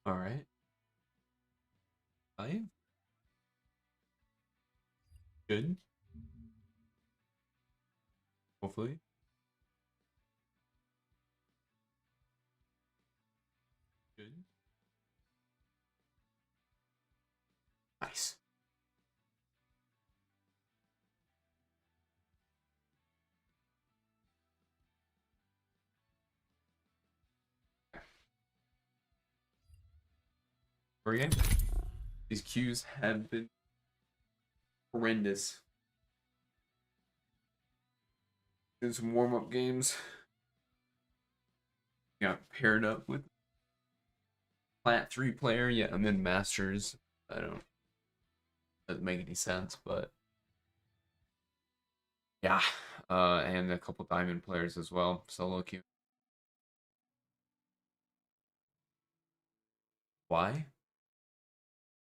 All right. Five. Good. Hopefully. Good. Nice. For game. These queues have been horrendous. In some warm up games, got paired up with Plat 3 player. Yeah, I'm in Masters. I don't, doesn't make any sense, but yeah. And a couple Diamond players as well. Solo queue. Why?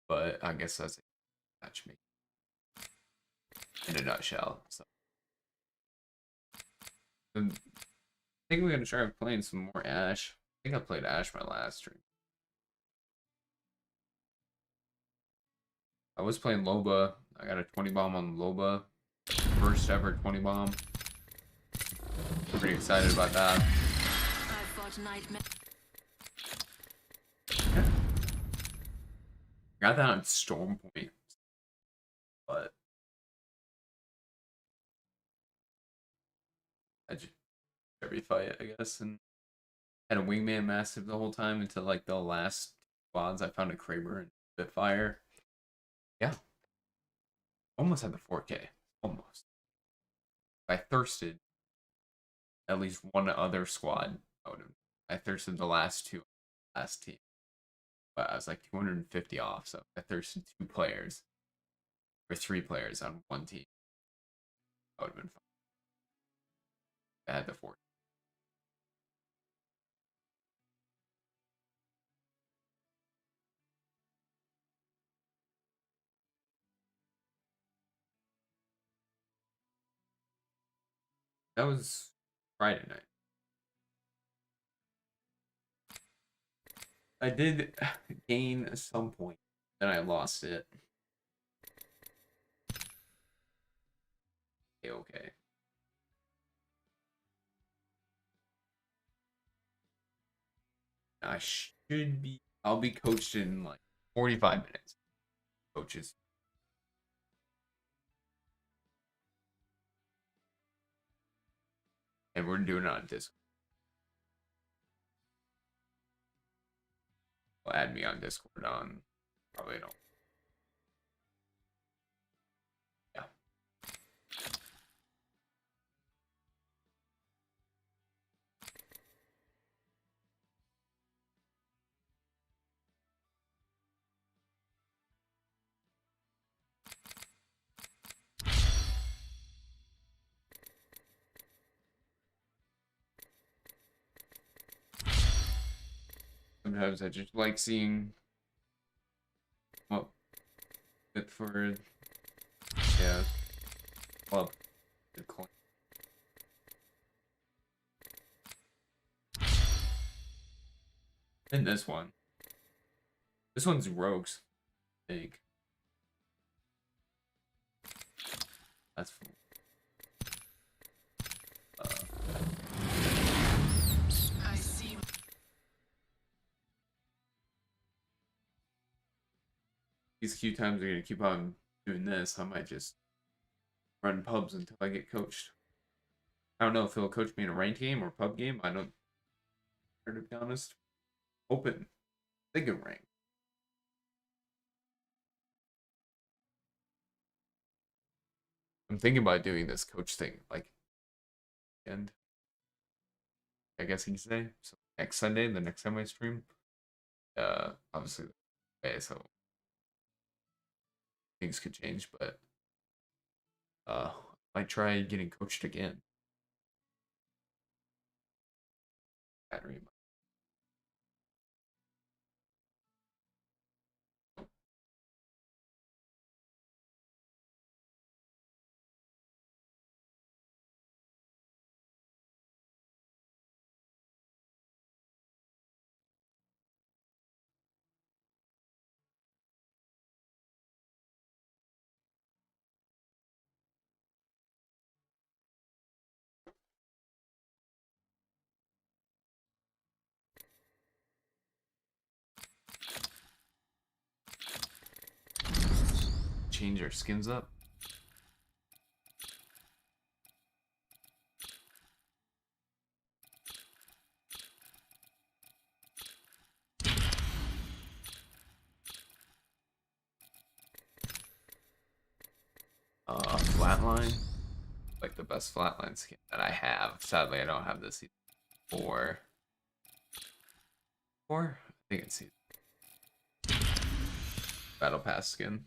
But I guess that's matchmaking in a nutshell. So I think we're gonna try playing some more Ash. I think I played Ash my last stream. I was playing Loba. I got a 20 bomb on Loba. First ever 20 bomb. Pretty excited about that. Yeah. Got that on Storm Point. But I just every fight, I guess, and had a wingman massive the whole time until like the last squads. I found a Kraber and Spitfire. Yeah, almost had the 4K. Almost. I thirsted at least one other squad. I thirsted the last two last team, but I was like 250 off. So I thirsted two players or three players on one team. That would have been fun. I had the four. That was Friday night. I did gain at some point, then I lost it. Okay, okay. I should be. I'll be coached in like 45 minutes. Coaches, and we're doing it on Discord. Add me on Discord on probably don't. Yeah, sometimes I just like seeing what good for yeah club. Good coin. And this one. This one's rogues. I think that's I see. these queue times are gonna keep on doing this. I might just run pubs until I get coached. I don't know if he'll coach me in a ranked game or pub game. I don't. To be honest, open. Thinking rank. I'm thinking about doing this coach thing like and I guess you could say. So next Sunday, the next time I stream, obviously, okay, so things could change, but I might try getting coached again. Battery. change our skins up. Flatline, like the best flatline skin that I have. Sadly, I don't have this season 4. I think it's season Battle Pass skin.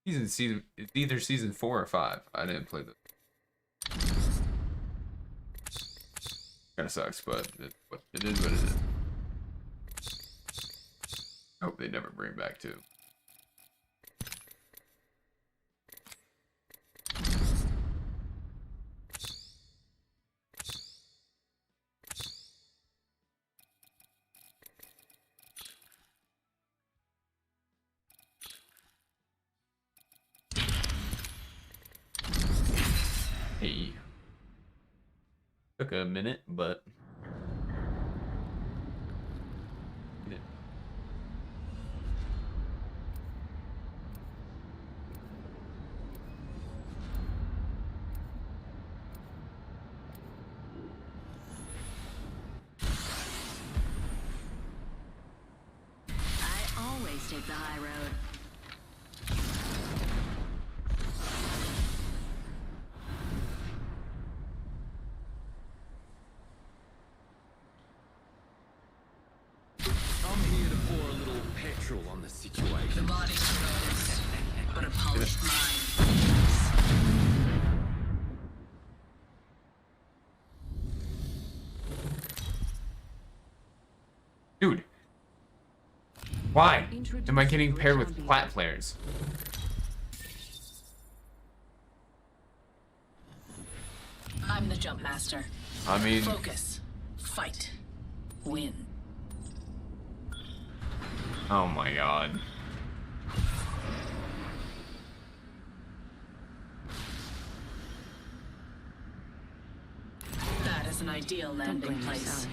It's either season 4 or 5. I didn't play the. Kinda sucks, but it is what it is. I hope they never bring back 2. Hey. Took a minute, but did it. I always take the high road. I'm here to pour a little petrol on the situation. The body's rose, but a polished mind. Dude, why am I getting paired with plat players? I'm the jump master. I mean, Focus. Fight. Win. oh my god. That is an ideal landing blame place. yourself.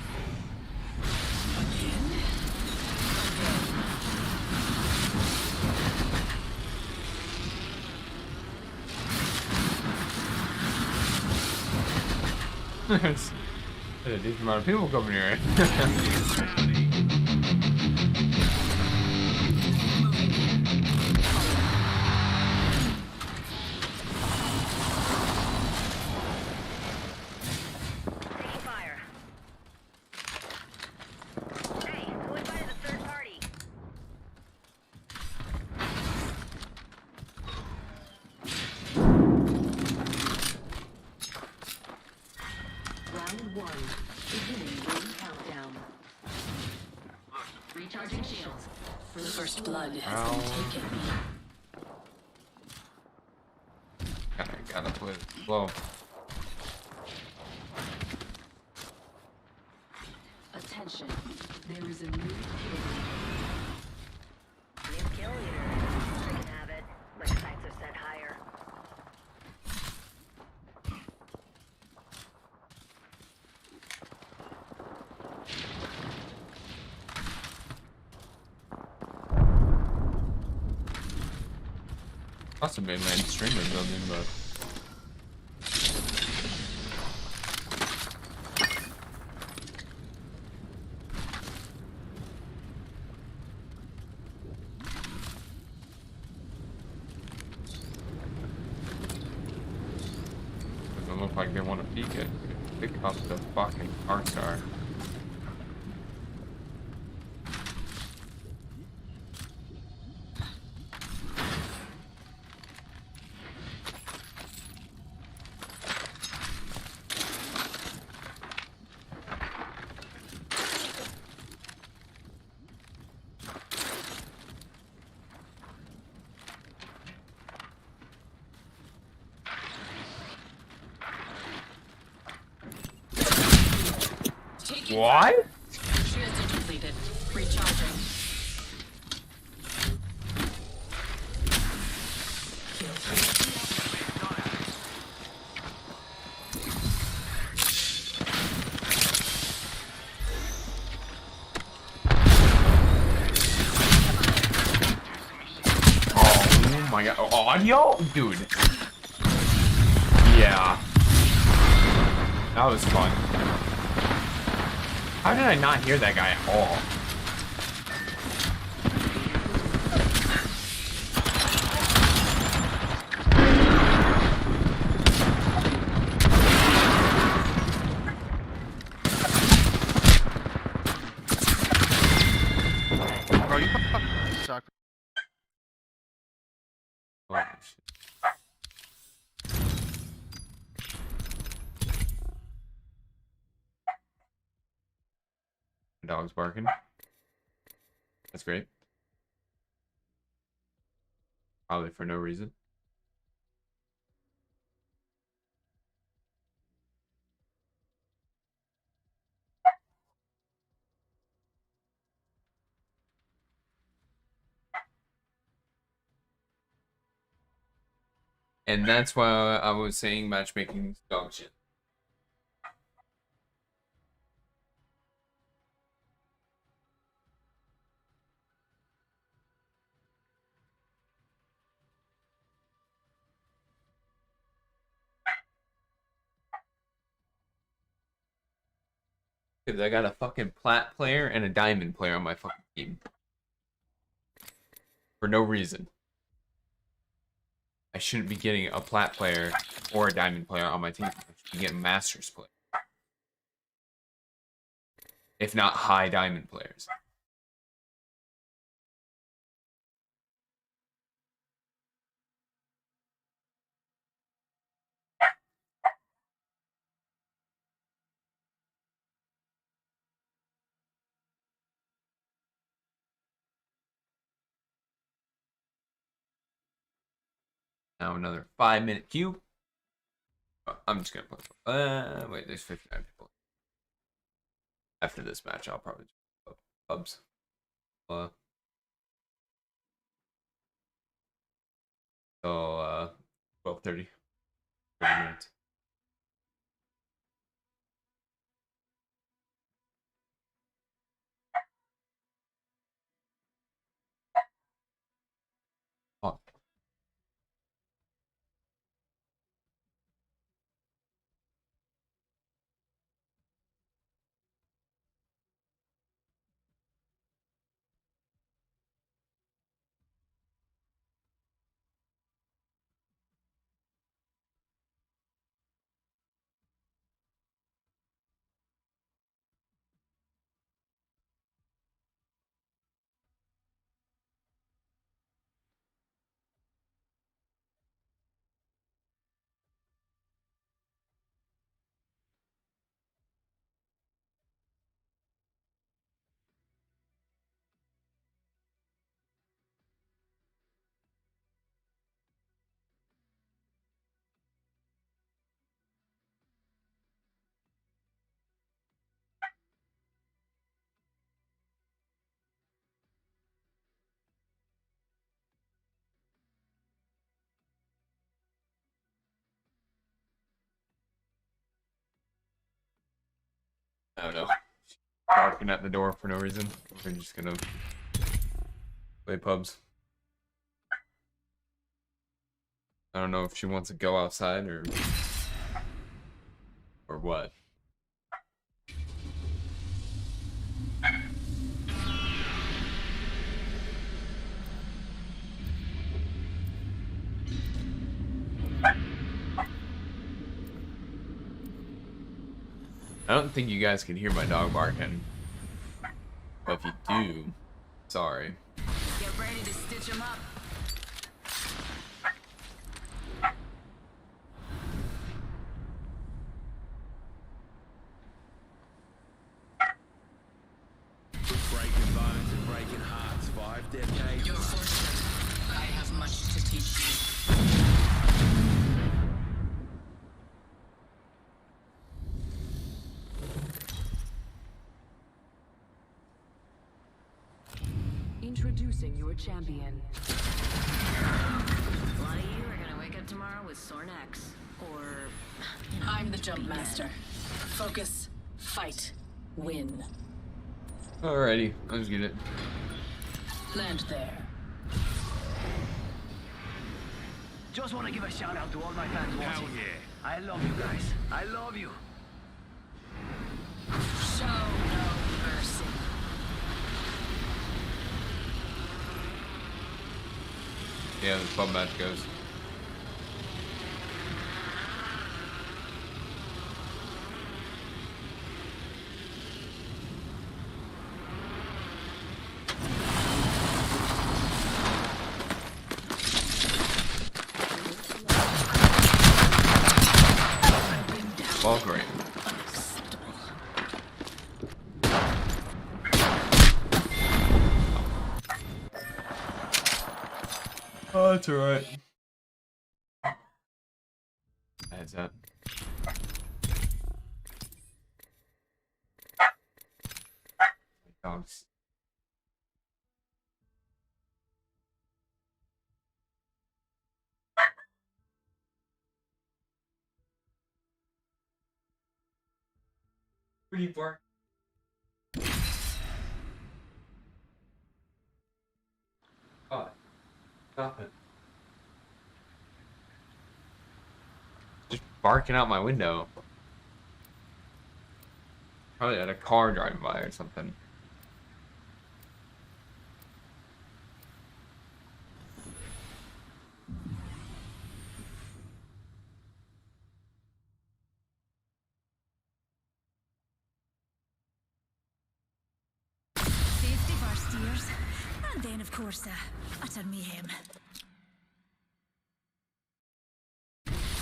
Again? There's a decent amount of people coming here. Taking fire. Hey, who invited a third party? Round 1. Beginning ring countdown. Recharging shields. First blood has been taken. Gotta play it slow. Attention. There is a new kill. New kill leader. I can have it. My sights are set higher. Must have been my streamer building, but doesn't look like they want to peek it. Pick up the fucking art star. Taking What? Shields are depleted. Recharging. Oh my god. Audio? Dude. Yeah. That was fun. How did I not hear that guy at all? Bro, you fucking suck. Oh, shit. Dog's barking. That's great. Probably for no reason. And that's why I was saying matchmaking dog shit. Because I got a fucking plat player and a diamond player on my fucking team. For no reason. I shouldn't be getting a plat player or a diamond player on my team. I should be getting masters player. If not high diamond players. Now another 5-minute queue. I'm just gonna play. Wait, there's 59 people. After this match, I'll probably just play pubs. 12:30. 30 minutes. Oh. I don't know. Barking at the door for no reason. We're just gonna play pubs. I don't know if she wants to go outside or what. I don't think you guys can hear my dog barking. But if you do, sorry. Get ready to stitch him up. Breaking bones and breaking hearts, 5 decades. You're fortunate. I have much to teach you. Introducing your champion. A lot of you are gonna wake up tomorrow with sore necks. Or, you know, I'm the jump master. Focus, fight, win. Alrighty, let's get it. Land there. Just want to give a shout out to all my fans watching. Hell yeah. I love you guys. I love you. Show no mercy. Yeah, the pub match goes. Ball great. Oh, it's alright. Heads up. Dogs. Pretty bark. Oh, stop it. Just barking out my window. Probably had a car driving by or something. Safety first, dears. And then, of course, utter mayhem.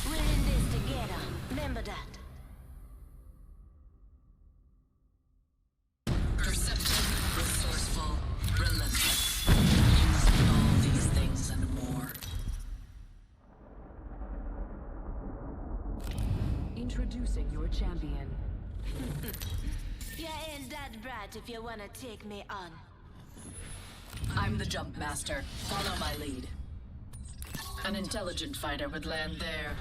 We're in this together. Remember that. Perceptive, resourceful, relentless. You must be all these things and more. Introducing your champion. You ain't that bright if you wanna take me on. I'm the jump master. Follow my lead. An intelligent fighter would land there.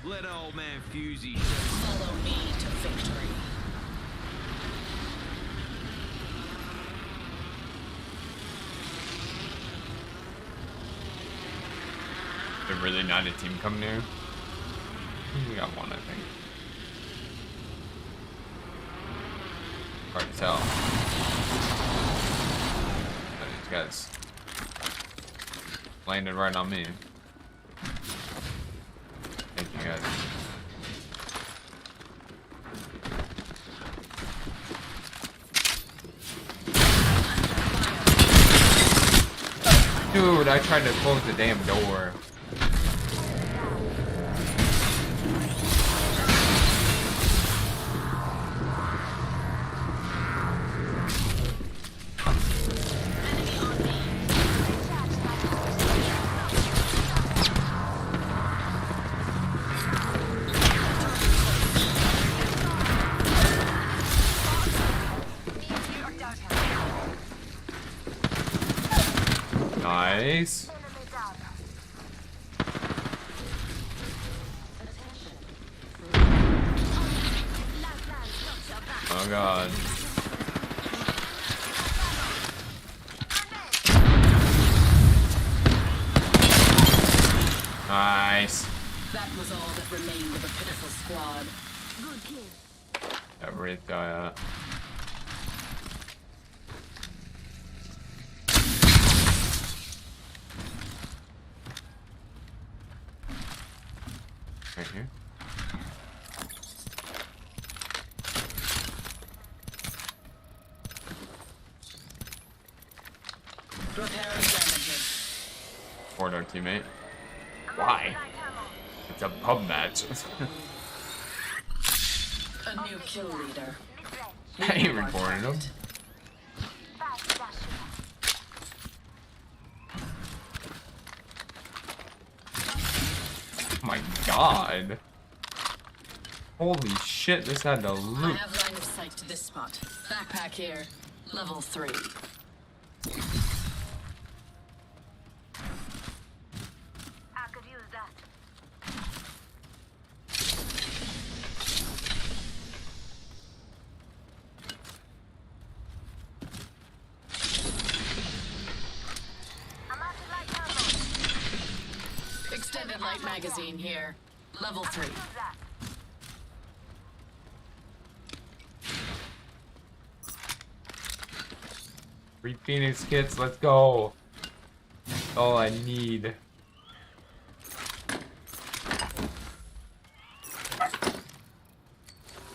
Let old man Fusey show. Follow me to victory. There's really not a team coming here. We got one, I think. Hard to tell. But these guys landed right on me. Thank you guys. Dude, I tried to close the damn door. Nice. Oh god. Nice. That was all that remained of a pitiful squad. Good kill. Every guy. Right here. Repairing damages. Board our teammate. Why? It's a pub match. A new kill leader. I ain't reporting him. Oh my god. Holy shit, this had to I loot. have line of sight to this spot. Backpack here. Level 3. I could use that. Red light magazine here. Level 3. Free Phoenix kits, let's go. That's all I need.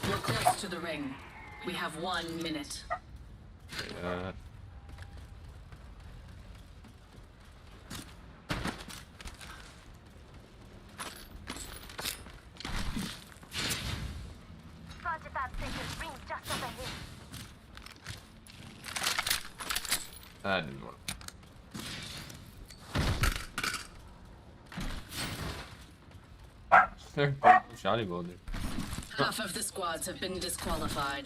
We're close to the ring. We have 1 minute. Uh, that didn't work. They're shoddy boulder. Half of the squads have been disqualified.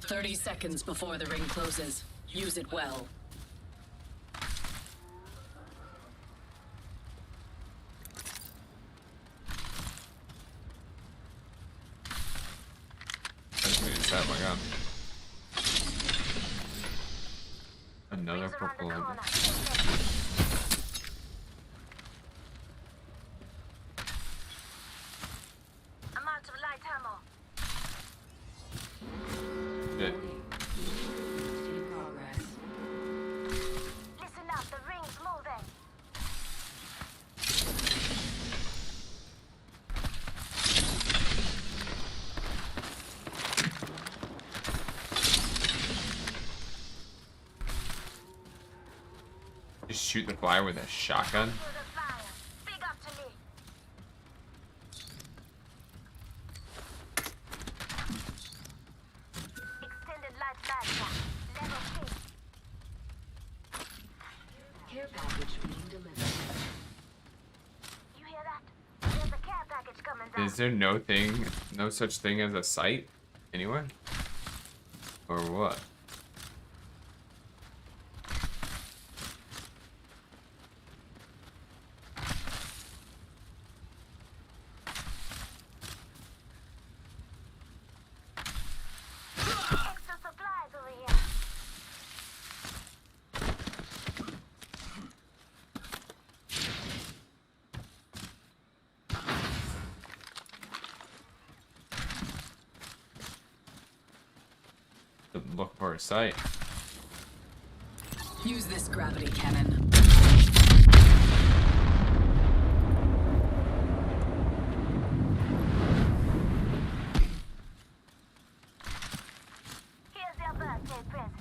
30 seconds before the ring closes. Use it well. That's me inside my gun. Another purple level. I'm out of light ammo. Shit. In progress. Listen up, the ring's moving. Just shoot the flyer with a shotgun. Feel the fire. Big up to me. Extended light magnet. Level 6. Care package being delivered. You hear that? There's a care package coming down. Is there no such thing as a site anywhere? Or what? Extra supplies over here. Look for a site. Use this gravity cannon. Here's your birthday present.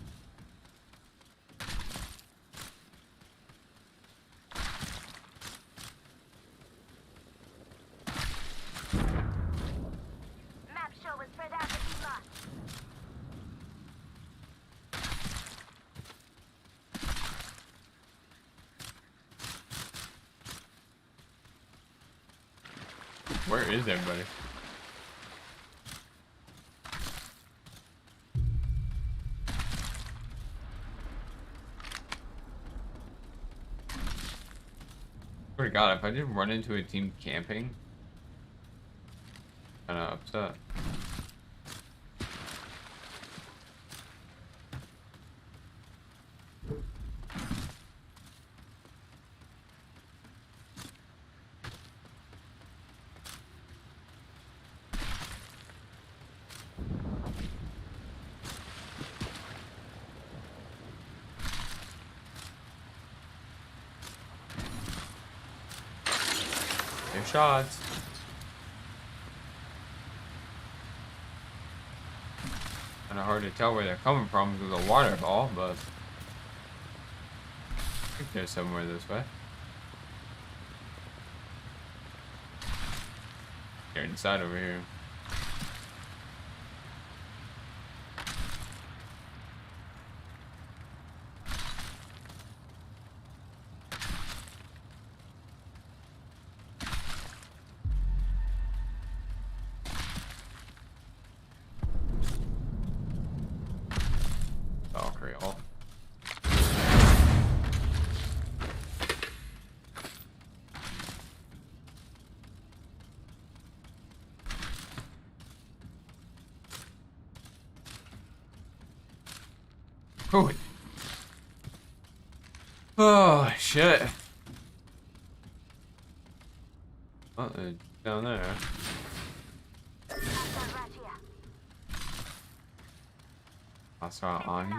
Map show was spread out to be marked. Where is everybody? Swear to God, if I did run into a team camping, kinda upset. Your shots. Kinda hard to tell where they're coming from through the waterfall, but I think they're somewhere this way. They're inside over here. Valkyrie all. Oh. Oh shit. Down there. I saw on you.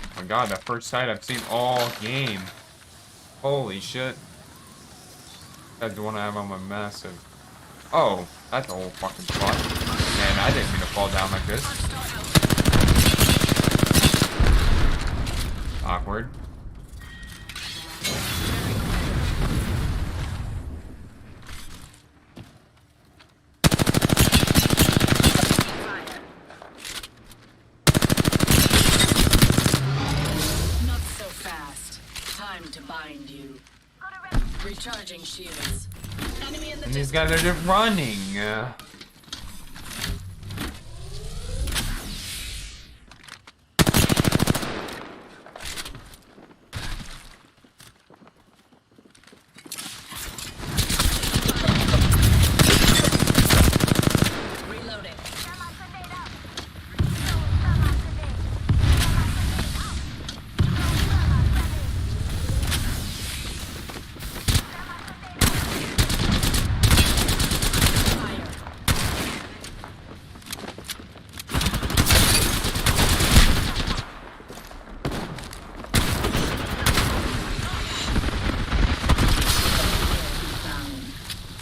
Oh my god, that first sight I've seen all game. Holy shit. That's the one I have on my massive. Oh, that's a whole fucking spot. Man, I didn't mean to fall down like this. Awkward. Not so fast. Time to bind you. Recharging shields. Enemy in the And these guys are just running. Reloading.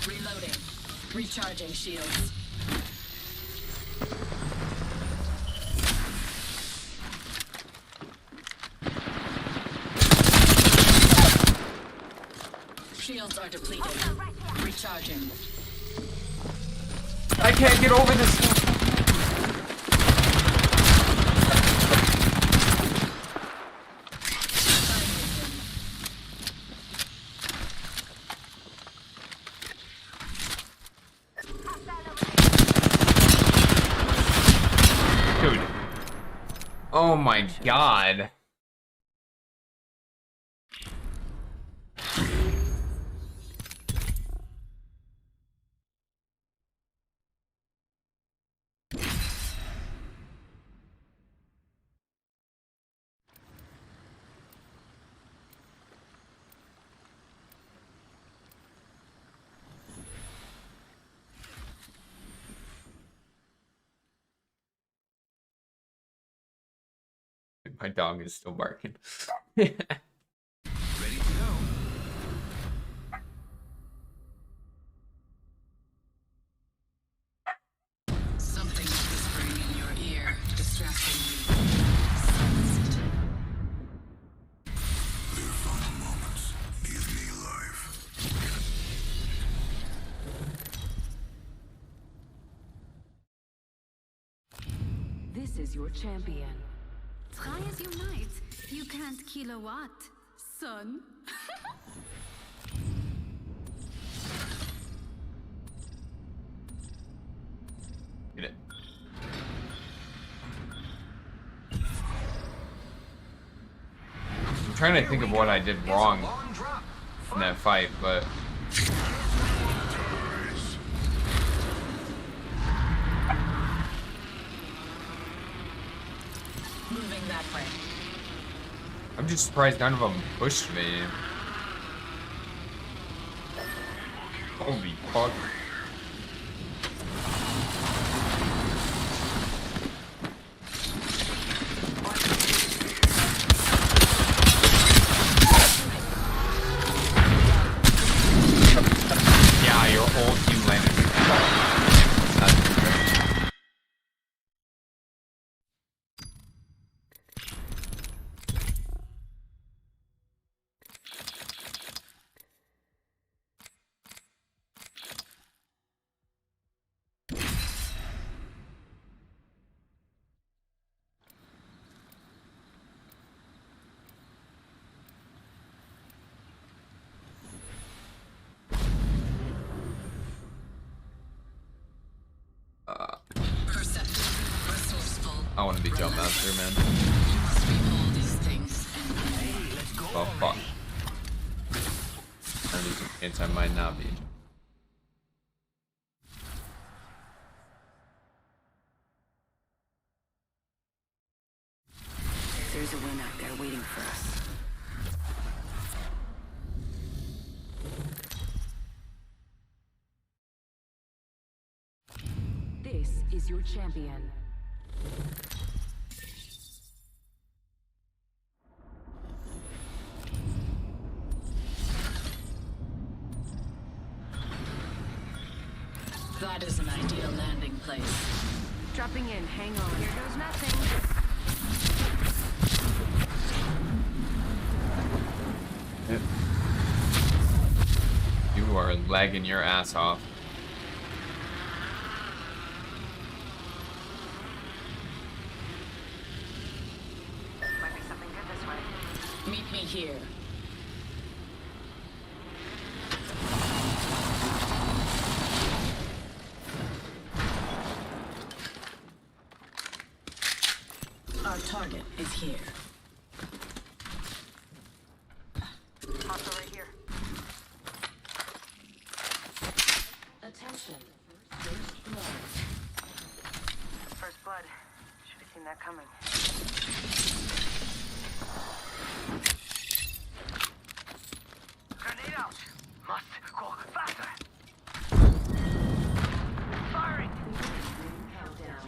Reloading. Recharging shields. Shields are depleted. Recharging. I can't get over this. Dude. Oh my god. My dog is still barking. Ready to go. Something is whispering in your ear, distracting you. Silence it. Their final moments give me life. This is your champion. Try as you might, you can't kill a what, son? Get it. I'm trying to think of what I did wrong in that fight, but Moving that way. I'm just surprised none of them pushed me. Holy fuck. Yeah, your whole team landed. Perceptive, resourceful. I want to be Jump Master, man. You must be all these things. Hey, let's go. Oh fuck. there's a chance I might not be. There's a win out there waiting for us. This is your champion. That is an ideal landing place. Dropping in, hang on. Here goes nothing. You are lagging your ass off. Might be something good this way. Meet me here. Our target is here. Hostile right here. Attention. First blood. First blood. Should have seen that coming. Grenade out. Must go faster. Firing. Countdown.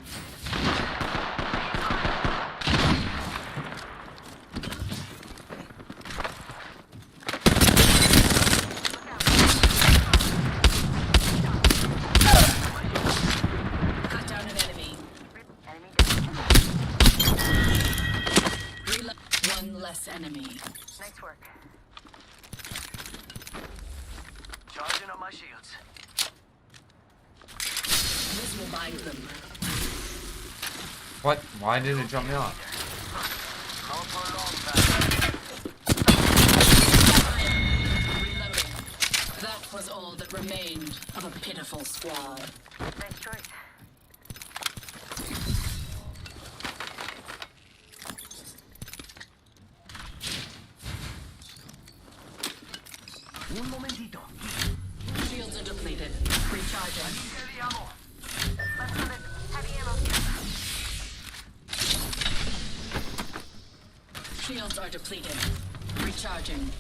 Cut down an enemy. Enemy One less enemy. Nice work. Charging on my shields. This will bind them. What? Why did it jump me off? I'll put it on fast. Reloading. That was all that remained of a pitiful squad. Nice choice. Un momentito. Shields are depleted. Recharging. Heavy ammo. Let's do this. Heavy ammo here. Shields are depleted. Recharging.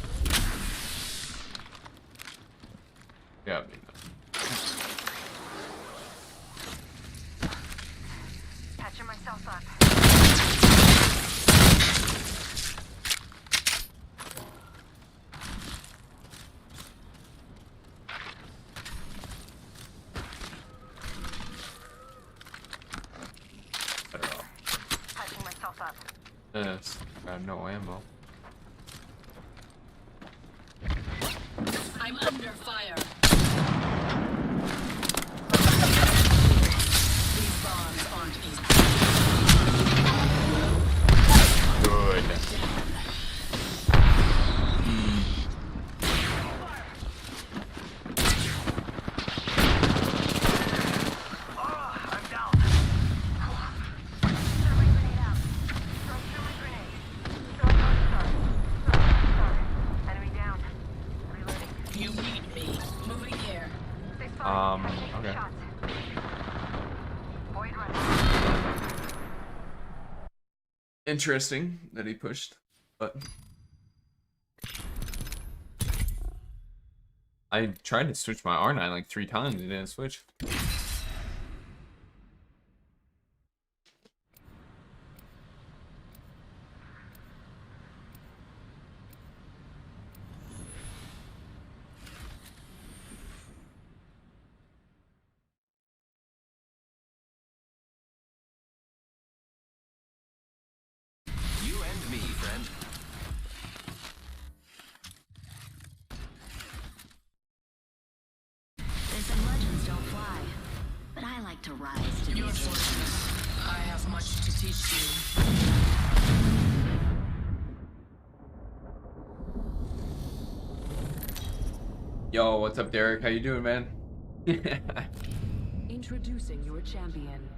Yeah. Patching myself up. Better off. Patching myself up. Yes. Got no ammo. I'm under fire. These bombs aren't easy. Good. I'm down. Throw my grenade out. Throw my grenade. Throw star. Enemy down. Reloading. You need me. Moving here. Stay spotted. Taking Okay. shots. Void running. Interesting that he pushed, but I tried to switch my R9 like 3 times. It didn't switch. You and me, friend. They said legends don't fly, but I like to rise to You're the fortunate. I have much to teach you. Yo, what's up, Derek? How you doing, man? Introducing your champion.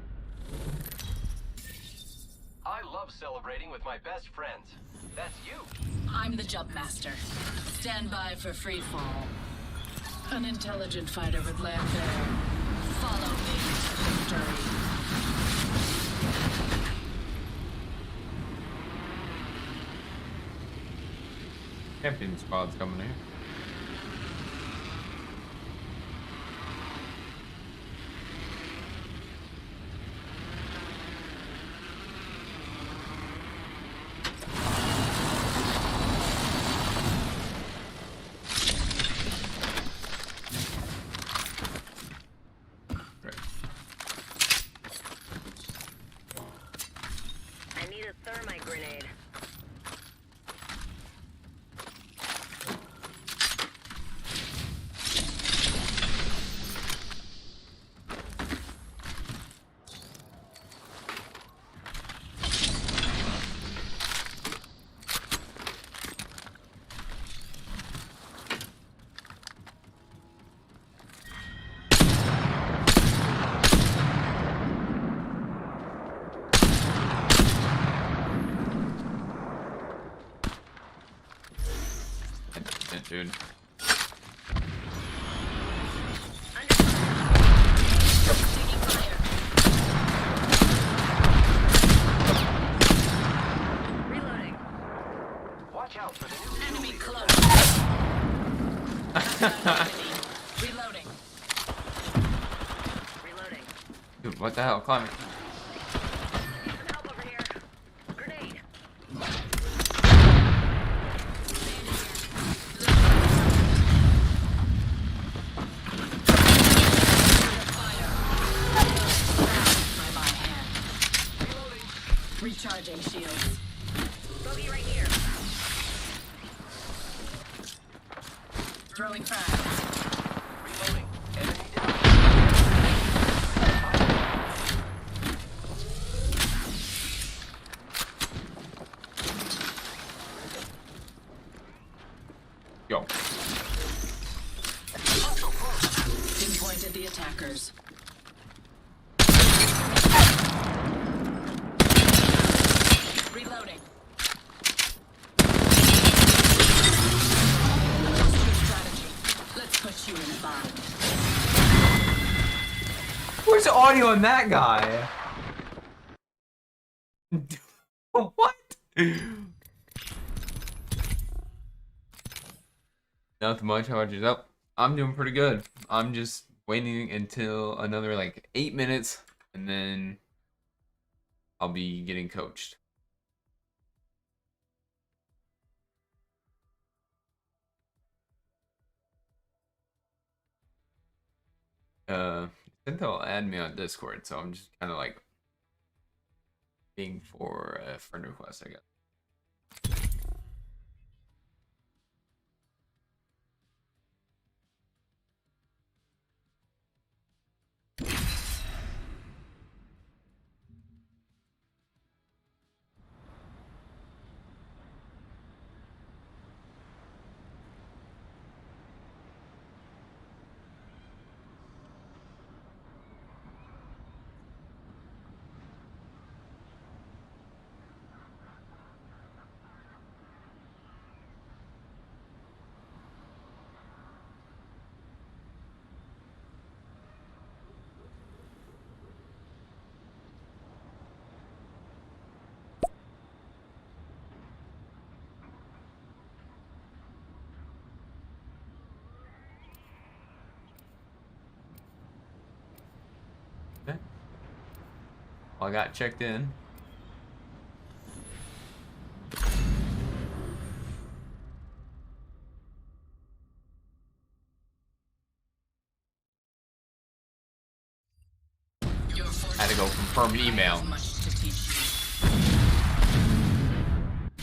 I love celebrating with my best friends. That's you. I'm the jump master. Stand by for free fall. An intelligent fighter would land there. Follow me to victory. Champion squad's coming here. I need a thermite grenade. Dude. Reloading. Watch out for the new Enemy leader. close. Reloading. Reloading. Dude, what the hell? Climb it. Need some help over here. Grenade. By my hand. Recharging shields. Bogey right here. Throwing frag. Reloading. Enemy down. Yo. Pinpointed the attackers. Reloading. Strategy. Let's put you in a bind. Where's the audio on that guy? What? Nothing much. How about yourself? I'm doing pretty good. I'm just waiting until another like 8 minutes, and then I'll be getting coached. I think they'll add me on Discord, so I'm just kind of like waiting for a friend request, I guess. Okay. Well, I got checked in. Your force Had to go confirm email. has much to teach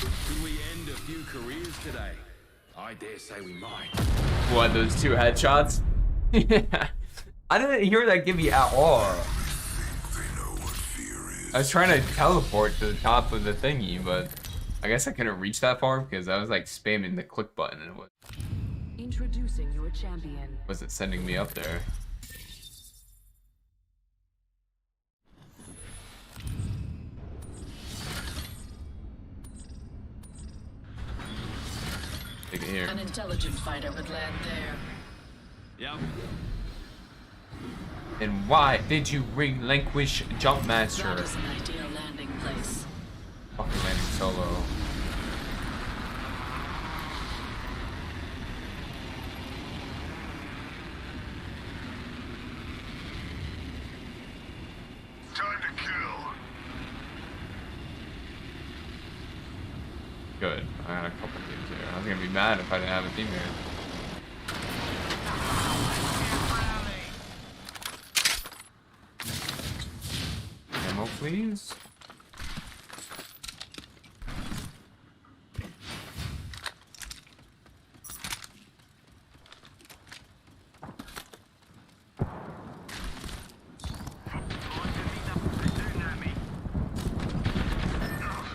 Could we end a few careers today? I dare say we might. What, those 2 headshots? Yeah. I didn't hear that give me at all. They know what fear is. I was trying to teleport to the top of the thingy, but I guess I couldn't reach that far because I was like spamming the click button and it Introducing your champion. wasn't sending me up there. Take it here. An intelligent fighter would land there. Yep. And why did you relinquish That Jumpmaster? is an ideal landing place. Fucking landing solo. Time to kill. Good. I got a couple teams here. I was gonna be mad if I didn't have a team here. Ammo, please.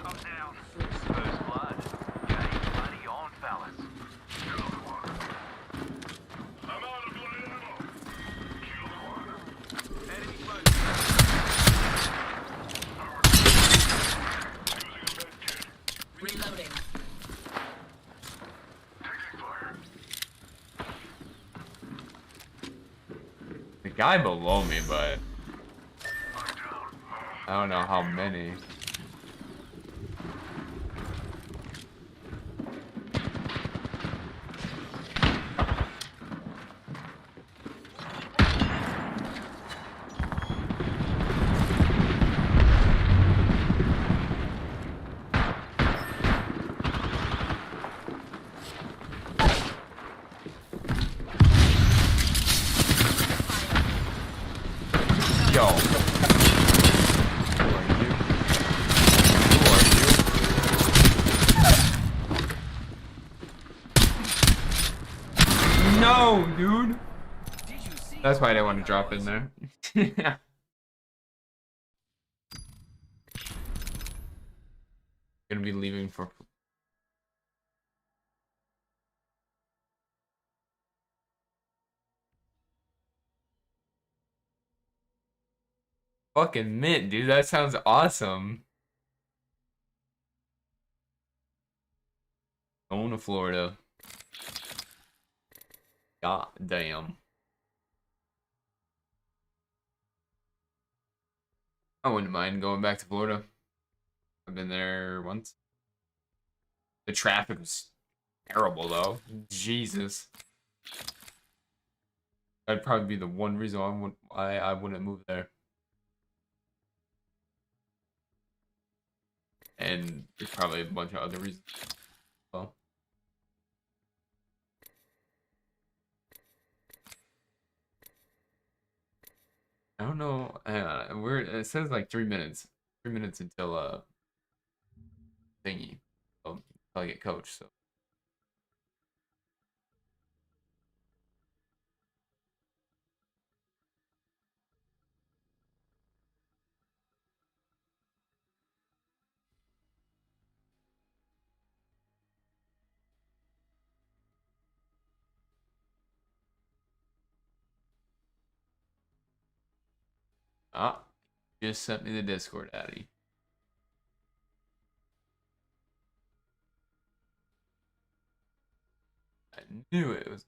I'm down. First blood. Game bloody on, fellas. I'm out of blood ammo. Killed one. Enemy close. Using a med kit. Reloading. Taking fire. The guy below me, but I'm down. I don't know how many. Yo. Who are you? Who are you? No, dude. That's why I didn't want to drop in there. Gonna be leaving for. Fucking mint, dude. That sounds awesome. Going to Florida. God damn. I wouldn't mind going back to Florida. I've been there once. The traffic was terrible, though. Jesus. That'd probably be the one reason why I wouldn't move there. And there's probably a bunch of other reasons. Well, I don't know. It says like 3 minutes. 3 minutes until thingy. Until I get coached. So just sent me the Discord, Addy. I knew it was.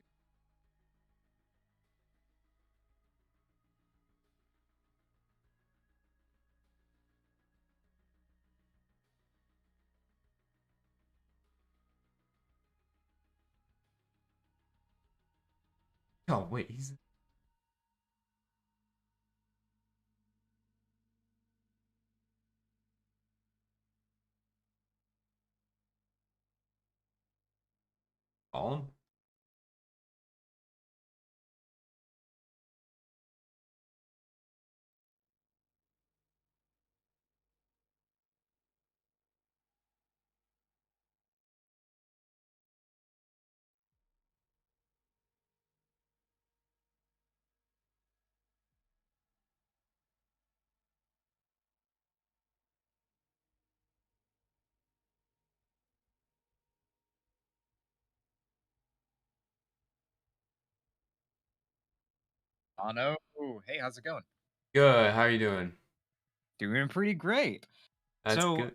Oh wait, he's. Call him. Ano, hey, how's it going? Good. How are you doing? Doing pretty great. That's So good.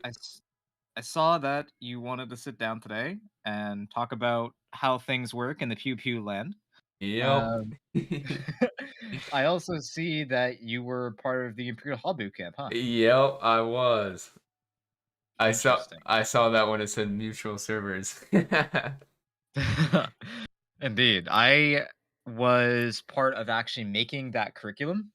I saw that you wanted to sit down today and talk about how things work in the Pew Pew land. Yep. Um, I also see that you were part of the Imperial Hall boot camp, huh? Yep, I was. I saw Interesting. I saw that when it said mutual servers. Indeed. I was part of actually making that curriculum.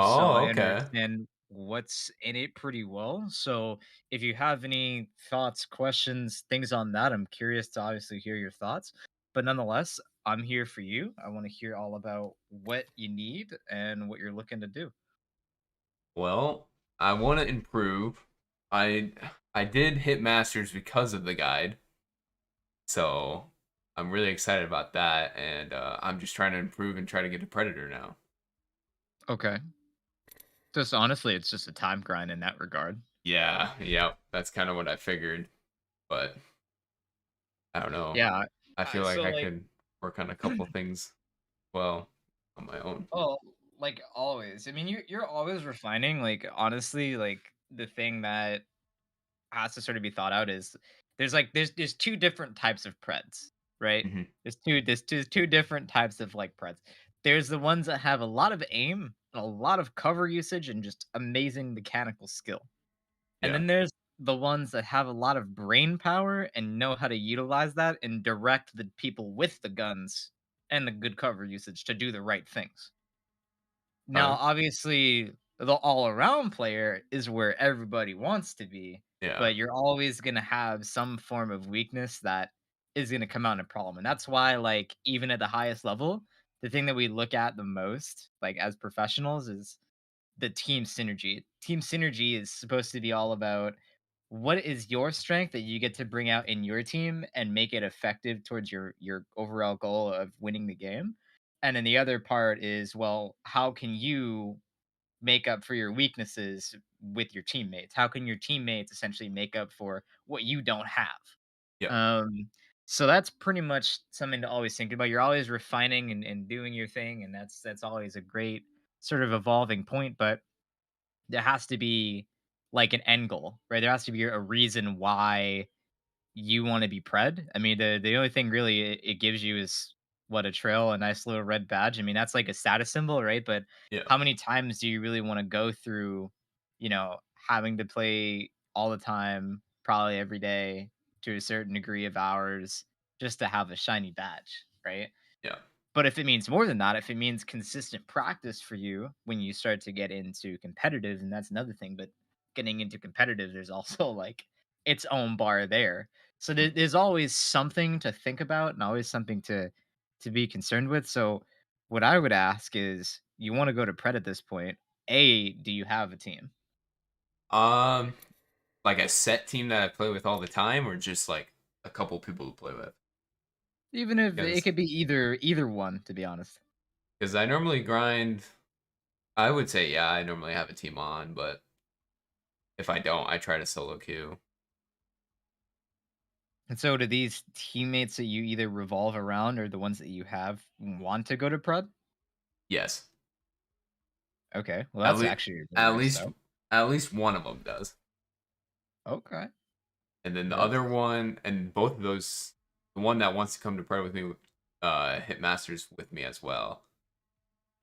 So Oh, I okay. understand what's in it pretty well. So if you have any thoughts, questions, things on that, I'm curious to obviously hear your thoughts. But nonetheless, I'm here for you. I want to hear all about what you need and what you're looking to do. Well, I want to improve. I I did hit masters because of the guide, so I'm really excited about that, and I'm just trying to improve and try to get a predator now. Okay. Just honestly, it's just a time grind in that regard. Yeah, yep, that's kind of what I figured, but I don't know. Yeah. I feel like So I like could work on a couple things well on my own. Oh, like always. I mean, you're always refining. Like honestly, like the thing that has to sort of be thought out is there's two different types of preds, right? Hmm. There's two different types of like preds. There's the ones that have a lot of aim, a lot of cover usage, and just amazing mechanical skill. And Yeah. then there's the ones that have a lot of brain power and know how to utilize that and direct the people with the guns and the good cover usage to do the right things. Now, Huh? obviously, the all-around player is where everybody wants to be, Yeah. but you're always gonna have some form of weakness that is gonna come out in a problem, and that's why, like, even at the highest level, the thing that we look at the most, like, as professionals is the team synergy. Team synergy is supposed to be all about what is your strength that you get to bring out in your team and make it effective towards your overall goal of winning the game. And then the other part is, well, how can you make up for your weaknesses with your teammates? How can your teammates essentially make up for what you don't have? Yep. So that's pretty much something to always think about. You're always refining and doing your thing, and that's always a great sort of evolving point. But there has to be like an end goal, right? There has to be a reason why you want to be pred. I mean, the only thing really it gives you is what a trail, a nice little red badge. I mean, that's like a status symbol, right? But Yeah. how many times do you really want to go through, having to play all the time, probably every day to a certain degree of hours just to have a shiny badge, right? Yeah. But if it means more than that, if it means consistent practice for you when you start to get into competitive, and that's another thing, but getting into competitive, there's also like its own bar there. So Mm. there's always something to think about and always something to be concerned with. So what I would ask is you want to go to pred at this point. A, do you have a team? Um, like a set team that I play with all the time, or just like a couple people to play with? Even if it Because could be either one, to be honest. I normally grind. I would say yeah, I normally have a team on, but if I don't, I try to solo queue. And so do these teammates that you either revolve around or the ones that you have want to go to pred? Yes, Okay, well, at that's least actually really at good least stuff. at least one of them does, Okay, and then the that's other one, and both of those, the one that wants to come to play with me, hit masters with me as well,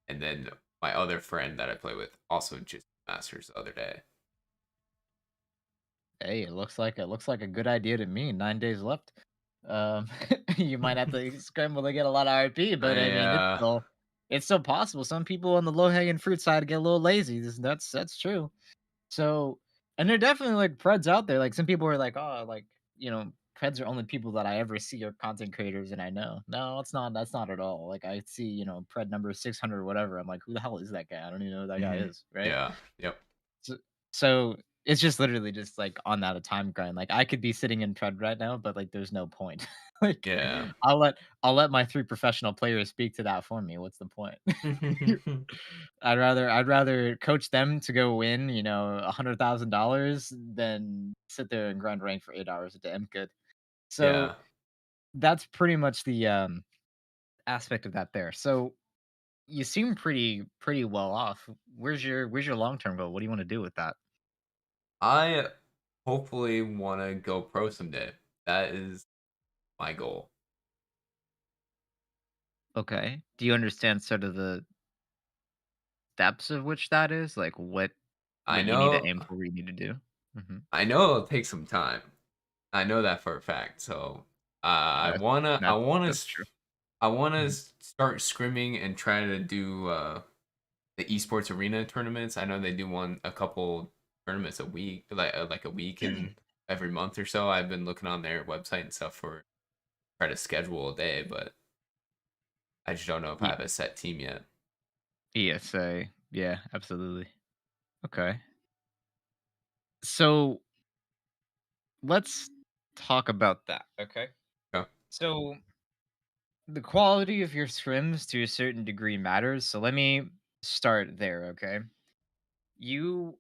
and then my other friend that I play with also just masters the other day. hey, it looks like a good idea to me. 9 days left. Um, you might have to scramble to get a lot of RP, but I mean, Yeah, it's still possible. Some people on the low hanging fruit side get a little lazy. That's true. So, and there are definitely like Preds out there. Like some people are like, oh, like Preds are only people that I ever see are content creators, and I know. No, it's not. That's not at all. Like I see, Pred number 600 or whatever. I'm like, who the hell is that guy? I don't even know who that guy hmm, is, right? yeah, yep, So, so it's just literally just like on that a time grind. Like I could be sitting in Pred right now, but like there's no point. Like yeah. I'll let my three professional players speak to that for me. What's the point? I'd rather coach them to go win, $100,000 than sit there and grind rank for 8 hours a day. I'm good. So Yeah. that's pretty much the aspect of that there. So you seem pretty well off. Where's your long term goal? What do you want to do with that? I hopefully want to go pro someday. That is my goal. Okay. Do you understand sort of the depths of which that is? Like I what you need to know aim for, what you need to do? Mhm. I know it'll take some time. I know that for a fact. So I That's wanna I that's wanna that's s- true. I wanna Mhm. start scrimming and try to do the esports arena tournaments. I know they do a couple tournaments a week, like a week in every month or so. I've been looking on their website and stuff for try to schedule a day, but I just don't know if I Ye have a set team yet. ESA. Yeah, absolutely. Okay. So, let's talk about that, okay? Okay. So, the quality of your scrims to a certain degree matters, so let me start there, okay? You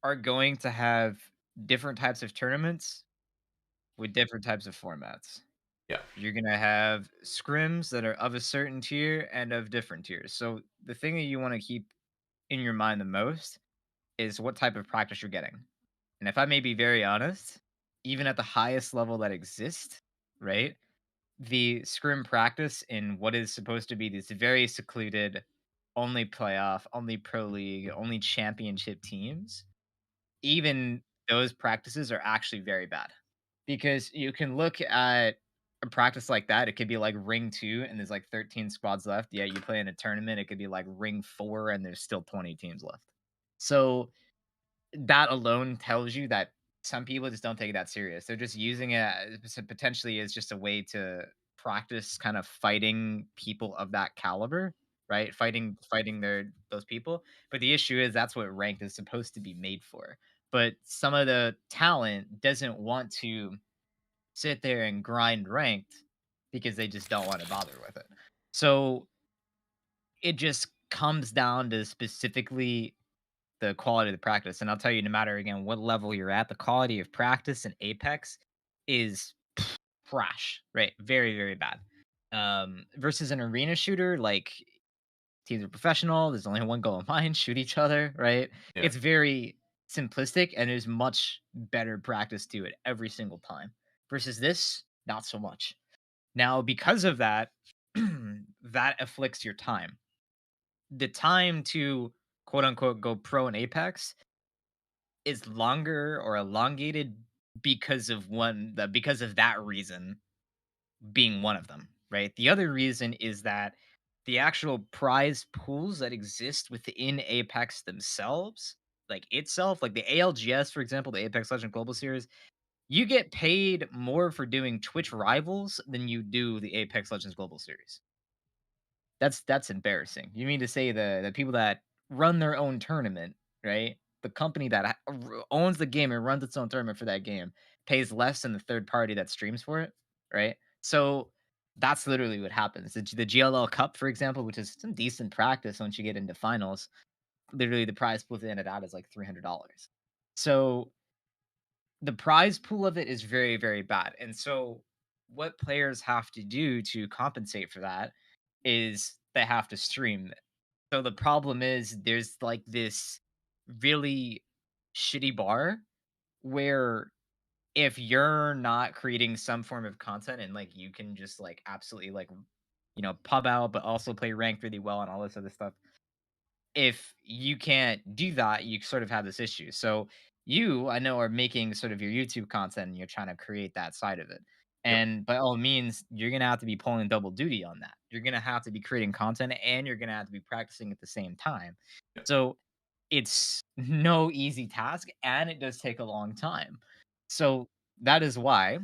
are going to have different types of tournaments with different types of formats. Yeah. You're gonna have scrims that are of a certain tier and of different tiers. So the thing that you want to keep in your mind the most is what type of practice you're getting. And if I may be very honest, even at the highest level that exists, right? The scrim practice in what is supposed to be this very secluded, only playoff, only pro league, only championship teams, even those practices are actually very bad. Because you can look at a practice like that, it could be like ring 2 and there's like 13 squads left. Yeah, you play in a tournament, it could be like ring 4 and there's still 20 teams left. So that alone tells you that some people just don't take it that serious. They're just using it potentially as just a way to practice kind of fighting people of that caliber, right? Fighting those people. But the issue is that's what ranked is supposed to be made for. But some of the talent doesn't want to sit there and grind ranked because they just don't want to bother with it. So it just comes down to specifically the quality of the practice. And I'll tell you, no matter again what level you're at, the quality of practice in Apex is trash, right? Very, very bad. Versus an arena shooter, like teams are professional, there's only one goal in mind, shoot each other, right? Yeah. It's very simplistic and there's much better practice to it every single time. Versus this, not so much. Now, because of that, that afflicts your time. The time to quote unquote go pro in Apex is longer or elongated because of that reason being one of them, right? The other reason is that the actual prize pools that exist within Apex themselves, like itself, like the ALGS, for example, the Apex Legend Global Series, you get paid more for doing Twitch rivals than you do the Apex Legends Global Series. That's embarrassing. You mean to say the people that run their own tournament, right? The company that owns the game and runs its own tournament for that game pays less than the third party that streams for it, right? So that's literally what happens. The GLL Cup, for example, which is some decent practice once you get into finals, literally the prize pool at the end of that is like $300. So the prize pool of it is very, very bad. And so what players have to do to compensate for that is they have to stream. So the problem is there's like this really shitty bar where if you're not creating some form of content and like you can just like absolutely like pub out but also play ranked really well and all this other stuff, if you can't do that, you sort of have this issue. So you, I know, are making sort of your YouTube content and you're trying to create that side of it. Yep. And by all means, you're gonna have to be pulling double duty on that. You're gonna have to be creating content and you're gonna have to be practicing at the same time. Yep. So it's no easy task and it does take a long time. So that is why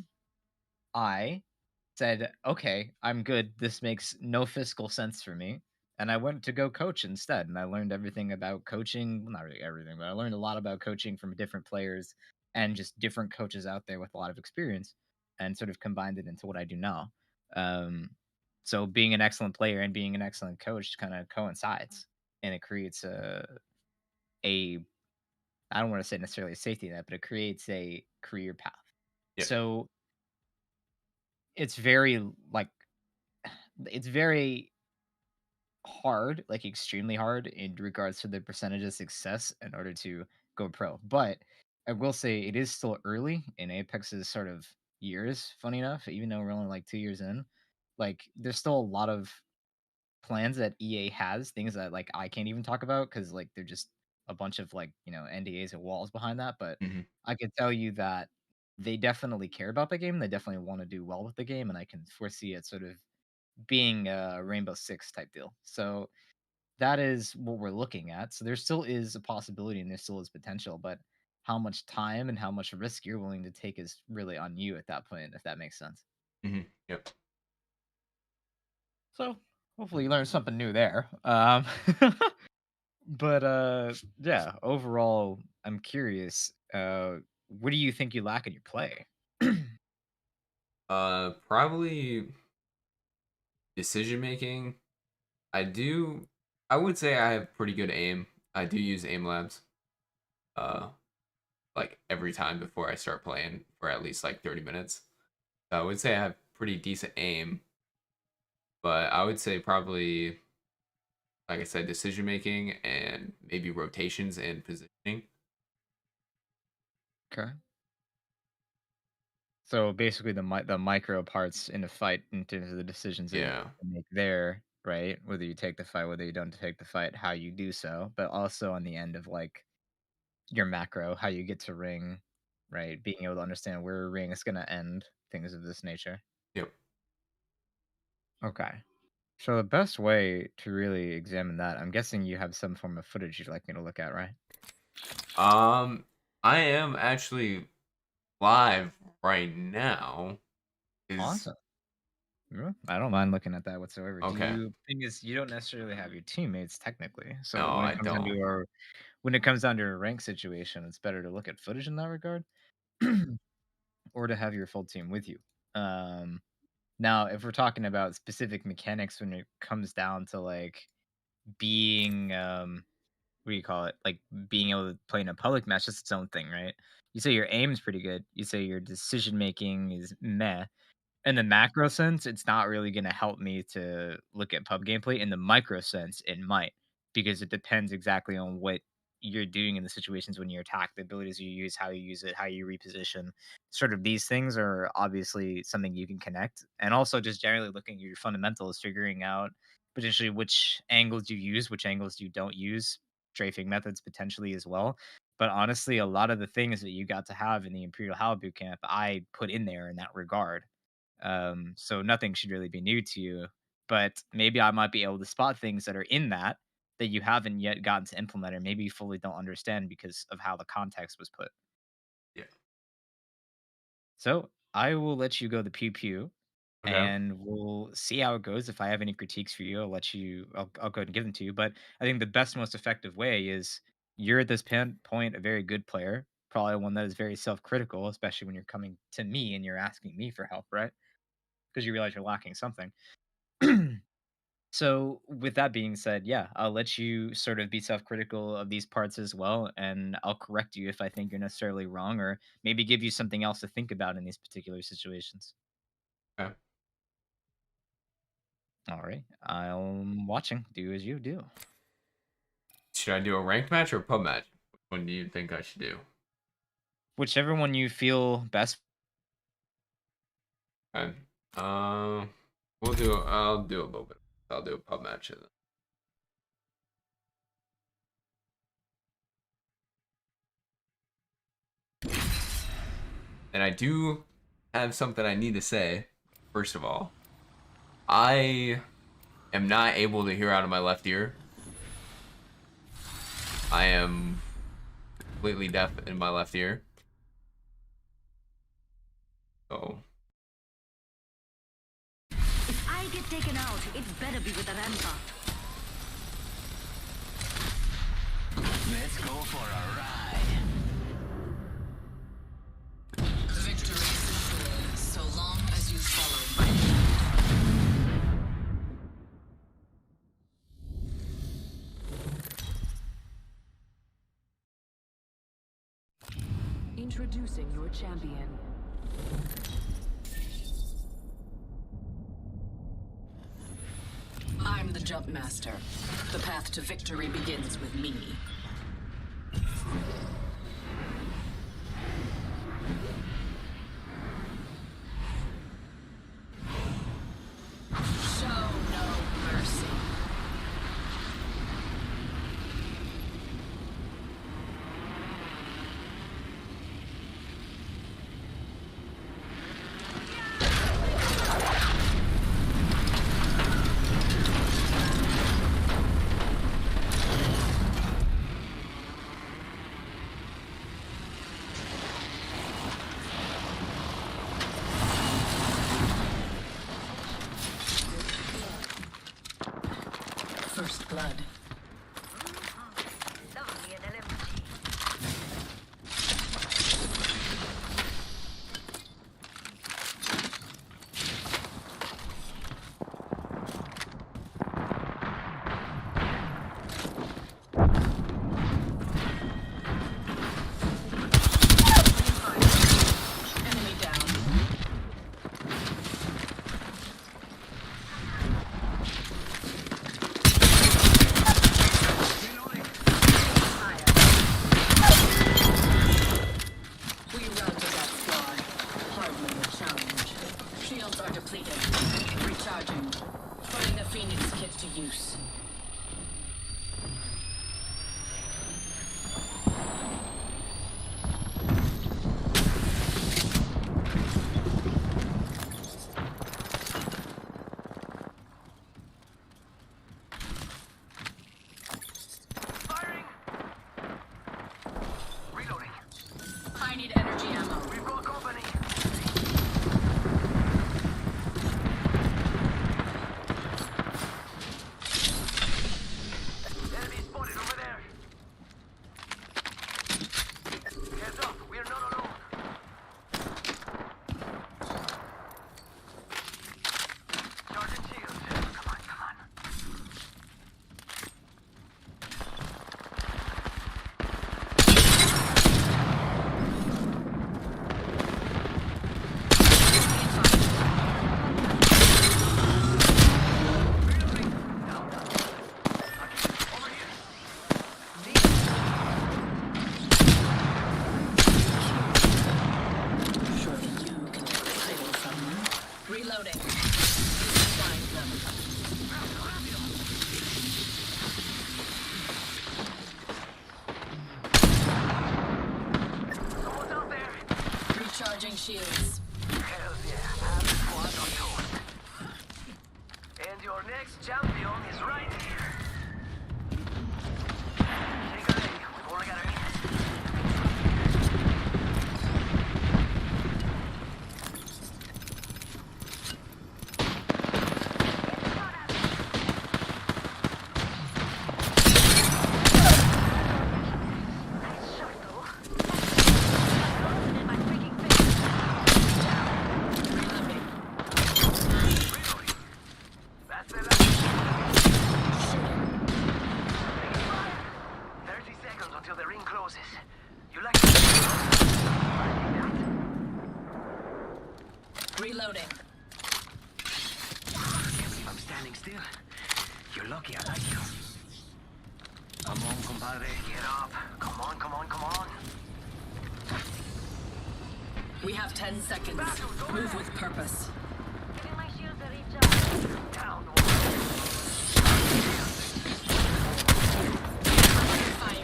I said, okay, I'm good. This makes no fiscal sense for me. And I went to go coach instead. And I learned everything about coaching. Well, not really everything, but I learned a lot about coaching from different players and just different coaches out there with a lot of experience and sort of combined it into what I do now. Um, so being an excellent player and being an excellent coach kind of coincides and it creates a I don't want to say necessarily a safety net, but it creates a career path. Yeah. So it's very like it's very hard, like extremely hard in regards to the percentage of success in order to go pro. But I will say it is still early in Apex's sort of years, funny enough, even though we're only like 2 years in. Like there's still a lot of plans that EA has, things that like I can't even talk about because like they're just a bunch of like NDAs and walls behind that. But Hmm. I can tell you that they definitely care about the game. They definitely want to do well with the game, and I can foresee it sort of being a Rainbow Six type deal. So that is what we're looking at. So there still is a possibility and there still is potential, but how much time and how much risk you're willing to take is really on you at that point, if that makes sense. Hmm. Yep. So hopefully you learned something new there. But yeah, overall, I'm curious. What do you think you lack in your play? Probably decision making. I would say I have pretty good aim. I do use aim labs. Uh, like every time before I start playing for at least like 30 minutes. So I would say I have pretty decent aim, but I would say probably, like I said, decision making and maybe rotations and positioning. Okay. So basically, the micro parts in a fight in terms of the decisions that Yeah. you make there, right? Whether you take the fight, whether you don't take the fight, how you do so, but also on the end of like your macro, how you get to ring, right? Being able to understand where a ring is going to end, things of this nature. Yep. Okay. So the best way to really examine that, I'm guessing you have some form of footage you'd like me to look at, right? I am actually live right now. Awesome. Yeah, I don't mind looking at that whatsoever. Okay. Thing is, you don't necessarily have your teammates technically. So No, when I it comes down don't. to when it comes down to a rank situation, it's better to look at footage in that regard, or to have your full team with you. Um, Now, if we're talking about specific mechanics when it comes down to like being what do you call it? Like being able to play in a public match, that's its own thing, right? You say your aim's pretty good. You say your decision making is meh. In the macro sense, it's not really going to help me to look at pub gameplay. In the micro sense, it might, because it depends exactly on what you're doing in the situations when you attack, the abilities you use, how you use it, how you reposition. Sort of these things are obviously something you can connect. And also just generally looking at your fundamentals, figuring out potentially which angles you use, which angles you don't use, strafing methods potentially as well. But honestly, a lot of the things that you got to have in the Imperial Hal boot camp, I put in there in that regard. So nothing should really be new to you, but maybe I might be able to spot things that are in that you haven't yet gotten to implement, or maybe you fully don't understand because of how the context was put. Yeah. So I will let you go the pew pew, Okay. and we'll see how it goes. If I have any critiques for you, I'll go ahead and give them to you. But I think the best, most effective way is you're at this point a very good player, probably one that is very self-critical, especially when you're coming to me and you're asking me for help, right? Because you realize you're lacking something. So, with that being said, yeah, I'll let you sort of be self-critical of these parts as well, and I'll correct you if I think you're necessarily wrong, or maybe give you something else to think about in these particular situations. Okay. All right, I'm watching. Do as you do. Should I do a ranked match or a pub match? Which one do you think I should do? Whichever one you feel best. Okay. I'll do a little bit. I'll do a pub match. And I do have something I need to say. First of all, I am not able to hear out of my left ear. I am completely deaf in my left ear. So If I get taken out, it's better be with a Rampa. Let's go for a ride. Victory is assured, so long as you follow my lead. Introducing your champion. I'm the Jump Master. The path to victory begins with me. Show no mercy. I need energy ammo. We've got company. Enemy spotted over there. Heads up, we're not alone. Sergeant Shields. Come on, come on. Surely you can take the title from them. Reloading. Find them. Someone's out there. Recharging shields. Hell yeah, have the squad on toast. And your next champion is right here. Take a leg, we've only got a minute. That's the last. 30 seconds until the ring closes. You like to Reloading. Can't believe I'm standing still. You're lucky I like you. Come on, compadre. get up. Come on, come on, come on. We have 10 seconds. Move with purpose. Giving my shields a recharge. Down. Fire. High five.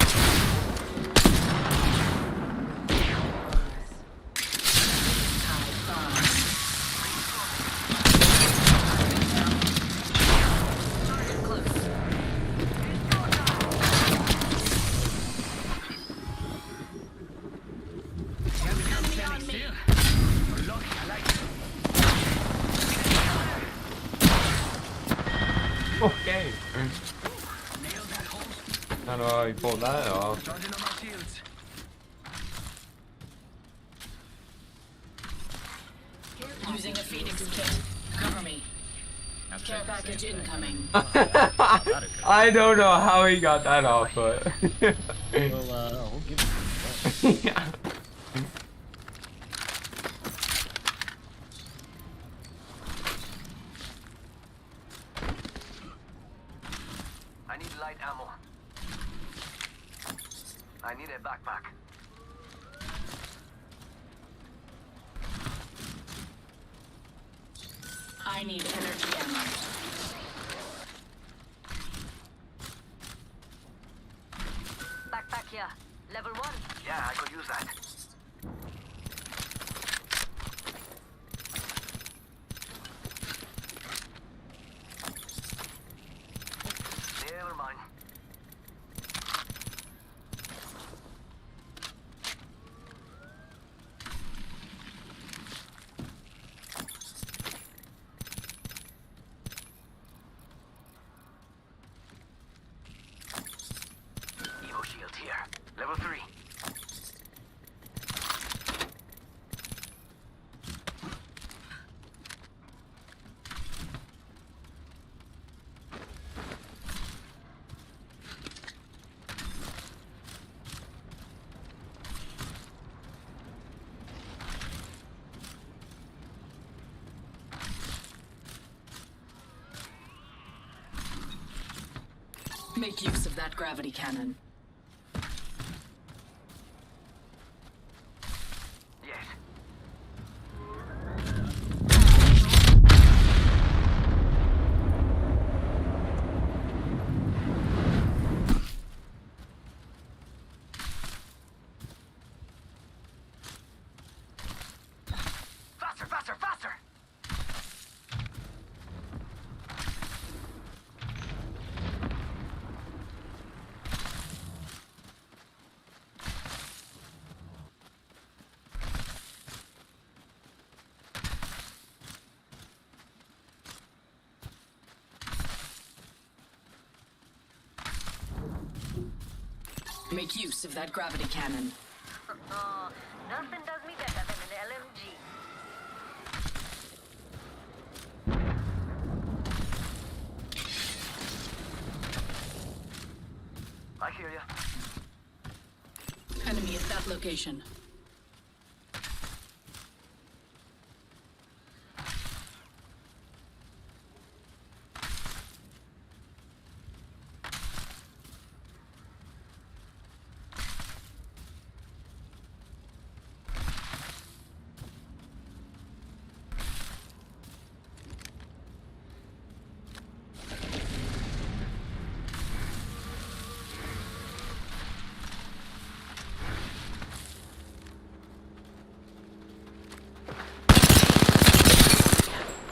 Target close. Enemy on me. You're lucky I like you. Okay. Nailed that hole. How do I pull that off? Charging on my shields. Using a Phoenix kit. Cover me. Care package incoming. I don't know how he got that off, but Well, we'll give it yeah. I need light ammo. I need a backpack. I need energy ammo. Backpack here. Level 1. Yeah, I could use that. Never mind. Evo shield here. Level 3. Make use of that gravity cannon. Yes. Faster, faster, faster! make use of that gravity cannon. Oh, nothing does me better than an LMG. I hear you. Enemy at that location.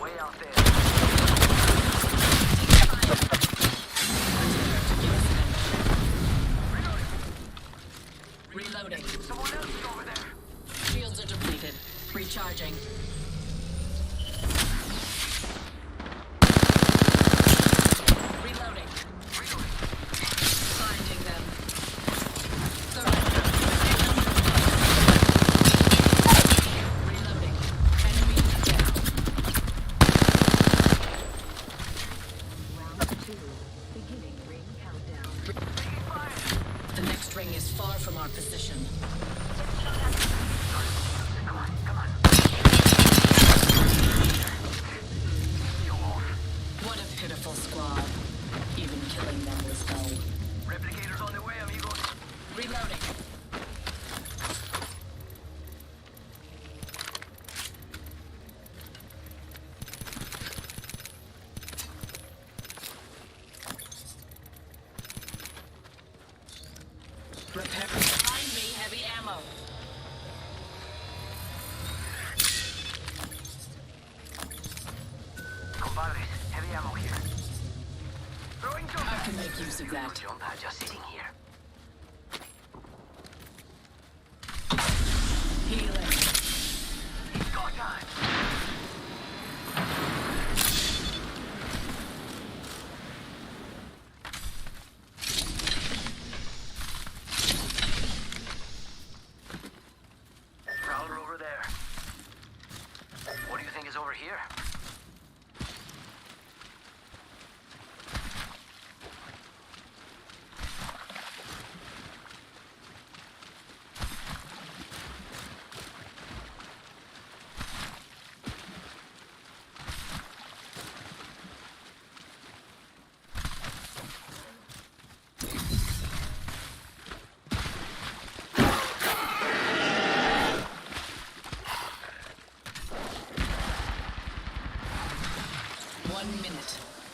Way out there. Reloading. Someone else is over there. Shields are depleted. Recharging. Reloading. Finding them. Reloading. Enemy down. Round 2. Beginning ring countdown. The next ring is far from our position. What a pitiful squad. Even killing them was dull. Replicators on the way, amigos. Reloading. Repair. Find me heavy ammo. Compadres, heavy ammo here. Throwing jump I can make use of that. Jump pad just sitting here. Healing. It's go time. Prowler over there. What do you think is over here?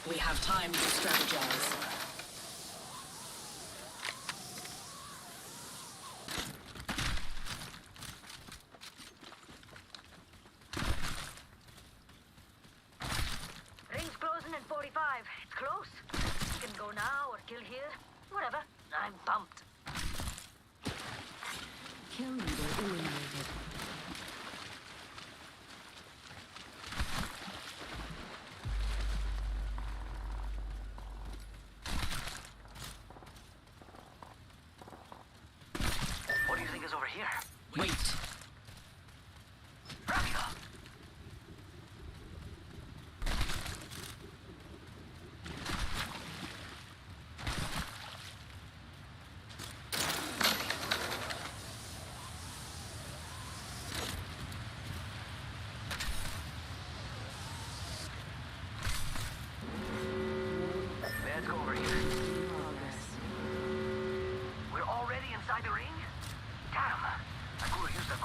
We have time to strategize. Ring's closing in 45. It's close. You can go now or kill here. Whatever. I'm pumped. Kill leader eliminated. What do you think is over here? Wait. Rápido. Let's go over here. We're already inside the ring? Damn. I could have used a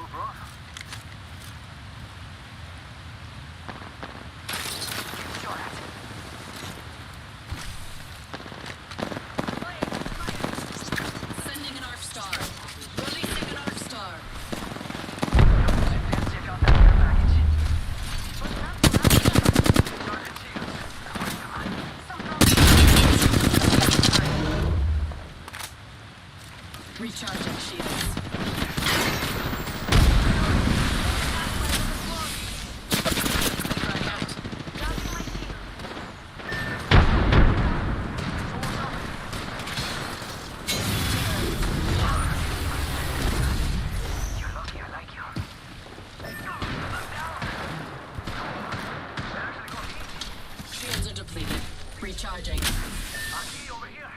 Recharging. Aki over here.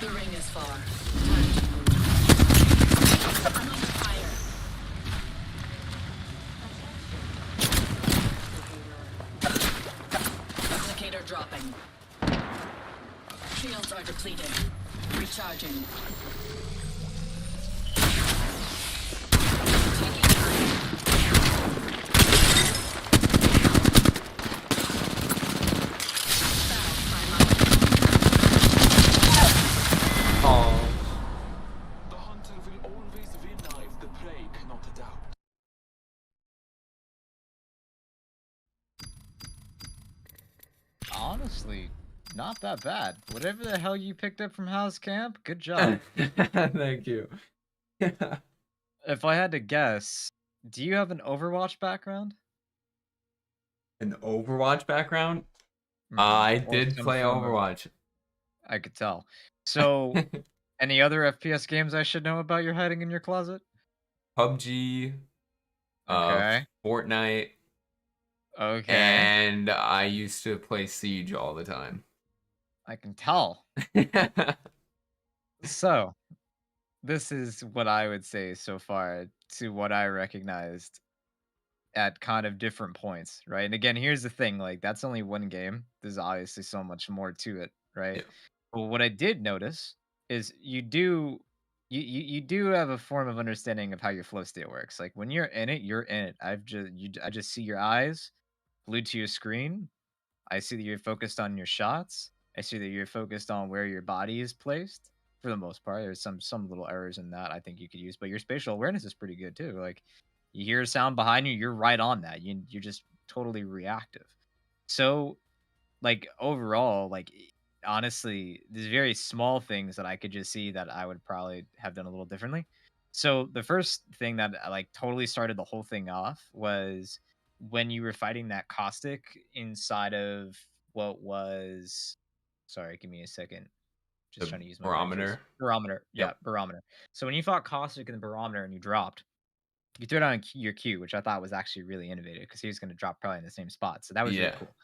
The ring is far. Time to move. I'm under fire. Replicator dropping. Shields are depleted. Recharging. Taking fire. Oh. The hunter will always win if the prey cannot adapt. Honestly, not that bad. Whatever the hell you picked up from House Camp, good job. Thank you. If I had to guess, do you have an Overwatch background? An Overwatch background? Mhm, I or did some play form of- Overwatch. I could tell. So, any other FPS games I should know about you're hiding in your closet? PUBG, Okay. Fortnite, Okay. and I used to play Siege all the time. I can tell. So, this is what I would say so far to what I recognized at kind of different points, right? And again, here's the thing, like that's only one game. There's obviously so much more to it, right? Yeah. But what I did notice is you do have a form of understanding of how your flow state works. Like when you're in it, you're in it. I just see your eyes glued to your screen. I see that you're focused on your shots. I see that you're focused on where your body is placed. For the most part, there's some little errors in that I think you could use, but your spatial awareness is pretty good too. Like you hear a sound behind you, you're right on that. You're just totally reactive. So, like overall, like honestly, there's very small things that I could just see that I would probably have done a little differently. So the first thing that like totally started the whole thing off was when you were fighting that caustic inside of what was sorry, give me a second. Just The trying to use my brain juice. barometer. Barometer. Yeah, Yep. barometer. So when you fought caustic in the barometer and you dropped, you threw it on your Q, which I thought was actually really innovative because he was going to drop probably in the same spot. So that was really Yeah. cool.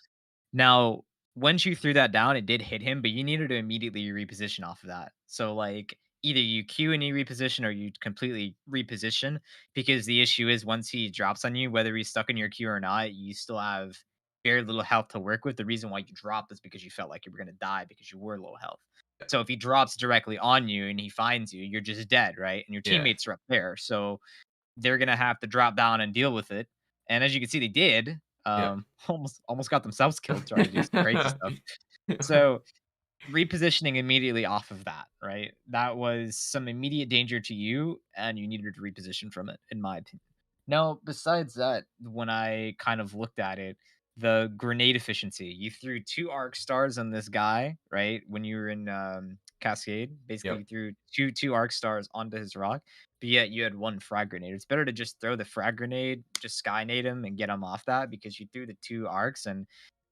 Now, once you threw that down, it did hit him, but you needed to immediately reposition off of that. So, like, either you Q and you reposition or you completely reposition because the issue is once he drops on you, whether he's stuck in your Q or not, you still have very little health to work with. The reason why you dropped is because you felt like you were going to die because you were low health. Yeah. So, if he drops directly on you and he finds you, you're just dead, right? And your Yeah. teammates are up there. So, they're gonna have to drop down and deal with it. And as you can see, they did. Yeah. Almost got themselves killed trying to do some crazy stuff. So repositioning immediately off of that, right? That was some immediate danger to you, and you needed to reposition from it, in my opinion. Now, besides that, when I kind of looked at it, the grenade efficiency, you threw 2 arc stars on this guy, right? When you were in Cascade, basically Yep. you threw two arc stars onto his rock, but yet you had 1 frag grenade. It's better to just throw the frag grenade, just skynade him and get him off that because you threw the 2 arcs and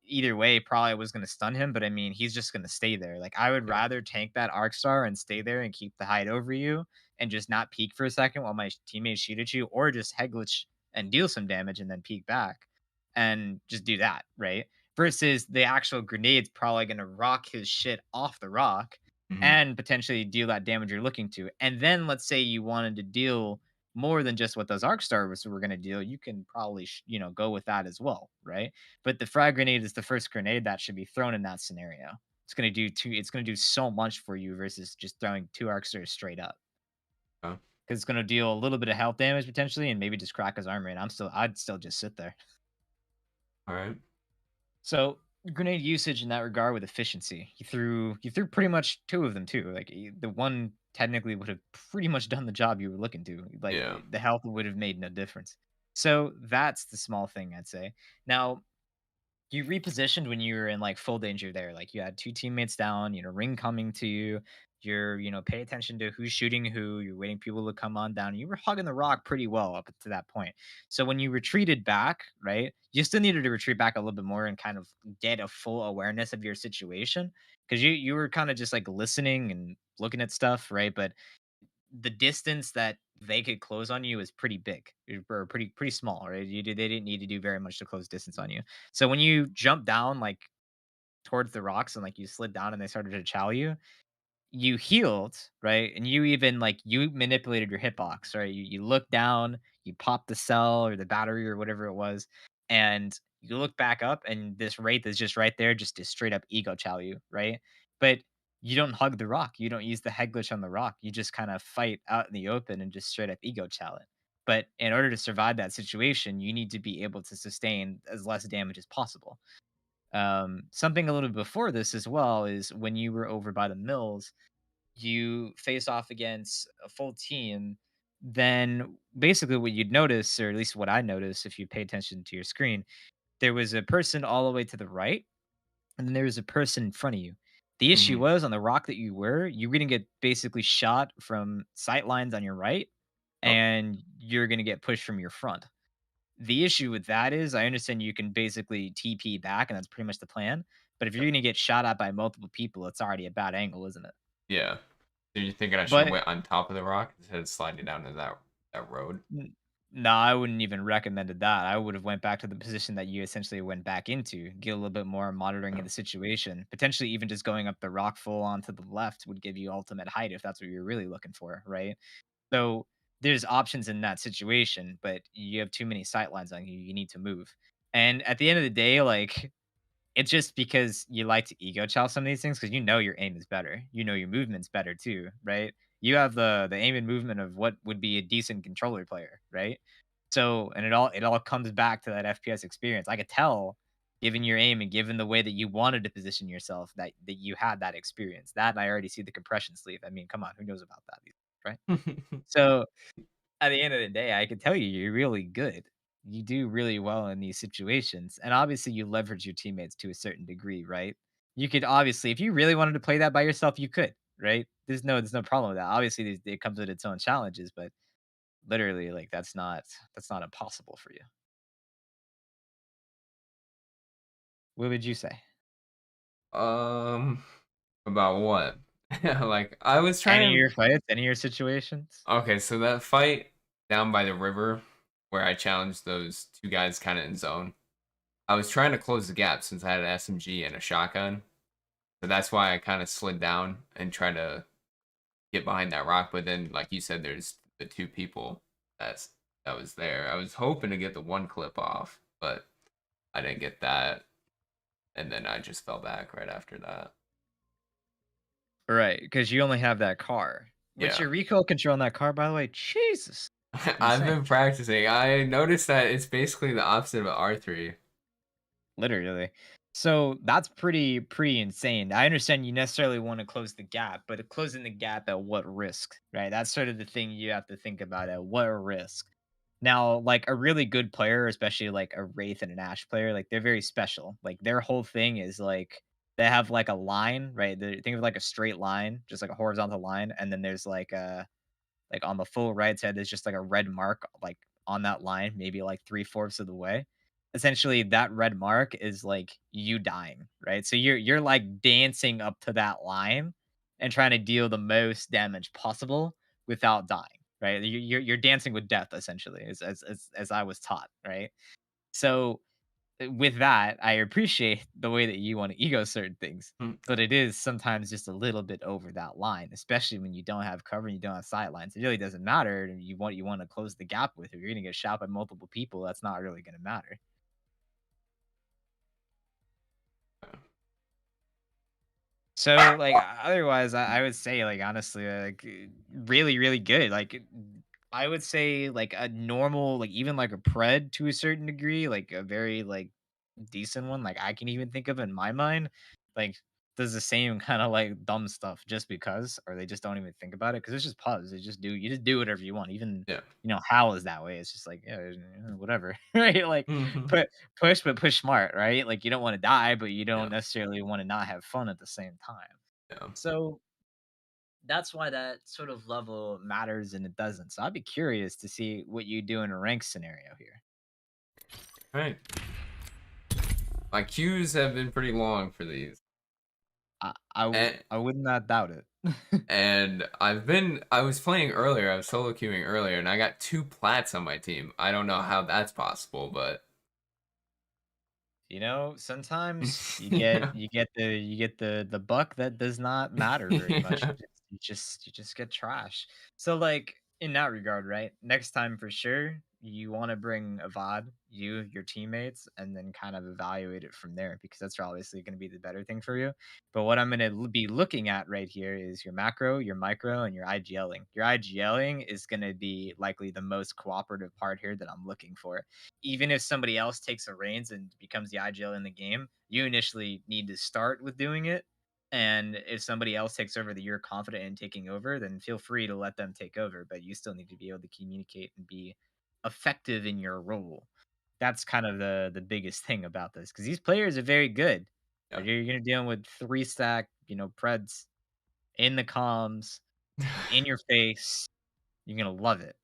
either way probably was going to stun him, but I mean, he's just going to stay there. Like I would Yeah. rather tank that arc star and stay there and keep the hide over you and just not peek for a second while my teammates shoot at you, or just head glitch and deal some damage and then peek back and just do that, right? Versus the actual grenade's probably going to rock his shit off the rock Mhm. and potentially deal that damage you're looking to. And then let's say you wanted to deal more than just what those arc stars were going to deal, you can probably go with that as well, right? But the frag grenade is the first grenade that should be thrown in that scenario. It's going to do so much for you versus just throwing 2 arc stars straight up. Oh. Because it's going to deal a little bit of health damage potentially and maybe just crack his armor. And I'd still just sit there. All right. So grenade usage in that regard with efficiency, you threw pretty much 2 of them too. Like the one technically would have pretty much done the job you were looking to. Like Yeah. the health would have made no difference. So that's the small thing I'd say. Now, you repositioned when you were in like full danger there. Like you had two teammates down, ring coming to you. You're, pay attention to who's shooting who. You're waiting people to come on down. You were hugging the rock pretty well up to that point. So when you retreated back, right, you still needed to retreat back a little bit more and kind of get a full awareness of your situation because you were kind of just like listening and looking at stuff, right? But the distance that they could close on you is pretty big or pretty small, right? They didn't need to do very much to close distance on you. So when you jump down like towards the rocks and like you slid down and they started to chow you, you healed, right? And you even like you manipulated your hitbox, right? You look down, you pop the cell or the battery or whatever it was, and you look back up, and this wraith is just right there, just to straight up ego chow you, right? But you don't hug the rock. You don't use the head glitch on the rock. You just kind of fight out in the open and just straight up ego chow it. But in order to survive that situation, you need to be able to sustain as less damage as possible. Something a little before this as well is when you were over by the mills, you face off against a full team, then basically what you'd notice, or at least what I noticed if you pay attention to your screen, there was a person all the way to the right, and then there was a person in front of you. The issue Hmm. was on the rock that you were gonna get basically shot from sight lines on your right, Oh, and you're gonna get pushed from your front. The issue with that is I understand you can basically TP back, and that's pretty much the plan. But if you're gonna get shot at by multiple people, it's already a bad angle, isn't it? yeah. So you're thinking I should have But went on top of the rock instead of sliding down to that road? N no, I wouldn't even recommended that. I would have went back to the position that you essentially went back into, get a little bit more monitoring of Oh, the situation. Potentially even just going up the rock full on to the left would give you ultimate height if that's what you're really looking for, right? So, there's options in that situation, but you have too many sight lines on you, you need to move. And at the end of the day, like, it's just because you like to ego chow some of these things because you know your aim is better. You know your movement's better too, right? You have the aim and movement of what would be a decent controller player, right? So, and it all comes back to that FPS experience. I could tell, given your aim and given the way that you wanted to position yourself, that you had that experience. That and I already see the compression sleeve. I mean, come on, who knows about that, right? So at the end of the day, I can tell you you're really good. You do really well in these situations. And obviously you leverage your teammates to a certain degree, right? You could obviously, if you really wanted to play that by yourself, you could, right? There's no problem with that. Obviously it comes with its own challenges, but literally like that's not impossible for you. What would you say? um, about what? Like I was Any of trying. your fights, any of your situations? Okay, so that fight down by the river where I challenged those two guys kind of in zone. I was trying to close the gap since I had an SMG and a shotgun. So that's why I kind of slid down and tried to get behind that rock. But then, like you said, there's the two people that's that was there. I was hoping to get the one clip off, but I didn't get that. And then I just fell back right after that. Right, because you only have that car. What's Yeah. your recoil control on that car, by the way? Jesus. I've Insane. been practicing. I noticed that it's basically the opposite of R3. Literally. So that's pretty insane. I understand you necessarily want to close the gap, but closing the gap at what risk, right? That's sort of the thing you have to think about at what risk. Now, like a really good player, especially like a Wraith and an Ash player, like they're very special. Like their whole thing is like they have like a line, right? Think of like a straight line, just like a horizontal line, and then there's like on the full right side, there's just like a red mark like on that line, maybe like three-fourths of the way. Essentially, that red mark is like you dying, right? So you're like dancing up to that line and trying to deal the most damage possible without dying, right? You're dancing with death essentially, as I was taught, right? So with that, I appreciate the way that you want to ego certain things, Hmm. but it is sometimes just a little bit over that line, especially when you don't have cover and you don't have sidelines. It really doesn't matter. And you want to close the gap with. If you're gonna get shot by multiple people, that's not really gonna matter. So like otherwise, I would say like honestly, like really really good. Like I would say like a normal, like even like a pred to a certain degree, like a very like decent one, like I can even think of in my mind, like does the same kind of like dumb stuff just because, or they just don't even think about it because it's just pubs. They just do you just do whatever you want. Even Yeah. Hal is that way. It's just like whatever, right? Like Mhm. push, but push smart, right? Like you don't want to die, but you Yeah. don't necessarily want to not have fun at the same time. Yeah. So that's why that sort of level matters and it doesn't. So I'd be curious to see what you do in a rank scenario here. Right. My queues have been pretty long for these. And, I would not doubt it. and I was playing earlier, I was solo queuing earlier, and I got 2 plats on my team. I don't know how that's possible, but Sometimes yeah. you get the buck that does not matter very much. Yeah. You just get trash. So like in that regard, right? Next time for sure, you want to bring a VOD, your teammates, and then kind of evaluate it from there because that's obviously going to be the better thing for you. But what I'm going to be looking at right here is your macro, your micro, and your IGLing. Your IGLing is going to be likely the most cooperative part here that I'm looking for. Even if somebody else takes the reins and becomes the IGL in the game, you initially need to start with doing it. And if somebody else takes over that you're confident in taking over, then feel free to let them take over. But you still need to be able to communicate and be effective in your role. That's kind of the biggest thing about this because these players are very good. Yeah. You're gonna deal with 3-stack, Preds in the comms, in your face. You're gonna love it.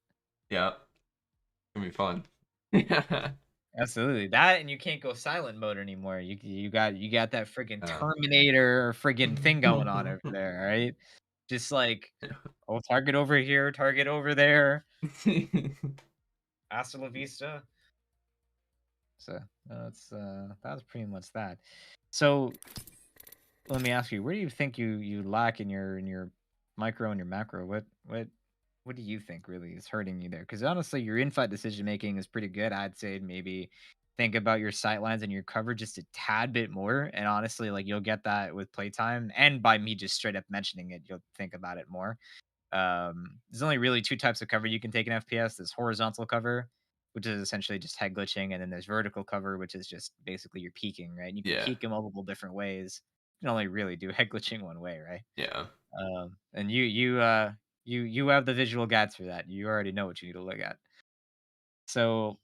Yeah. It's gonna be fun. Yeah. Absolutely. That and you can't go silent mode anymore. You got that friggin' Yeah. Terminator friggin' thing going on over there, right? Just like, oh, target over here, target over there. Hasta la vista. So that's pretty much that. So let me ask you, where do you think you lack in your micro and your macro? What do you think really is hurting you there? Because honestly, your in-fight decision making is pretty good. I'd say maybe think about your sight lines and your cover just a tad bit more. And honestly, like you'll get that with playtime, and by me just straight up mentioning it, you'll think about it more. There's only really 2 types of cover you can take in FPS. There's horizontal cover, which is essentially just head glitching, and then there's vertical cover, which is just basically you're peeking, right? And you can Yeah. peek in multiple different ways. You can only really do head glitching one way, right? Yeah. And you have the visual guides for that. You already know what you need to look at. So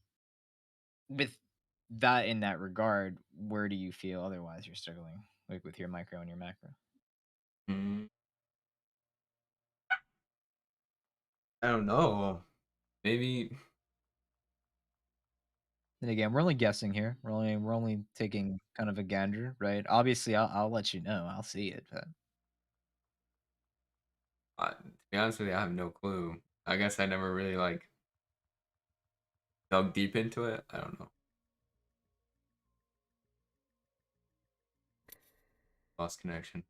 with that in that regard, where do you feel otherwise you're struggling, like with your micro and your macro? Mm, I don't know. Maybe And again, we're only guessing here. We're only taking kind of a gander, right? Obviously, I'll let you know. I'll see it, but to be honest with you, I have no clue. I guess I never really like dug deep into it. I don't know. Lost connection.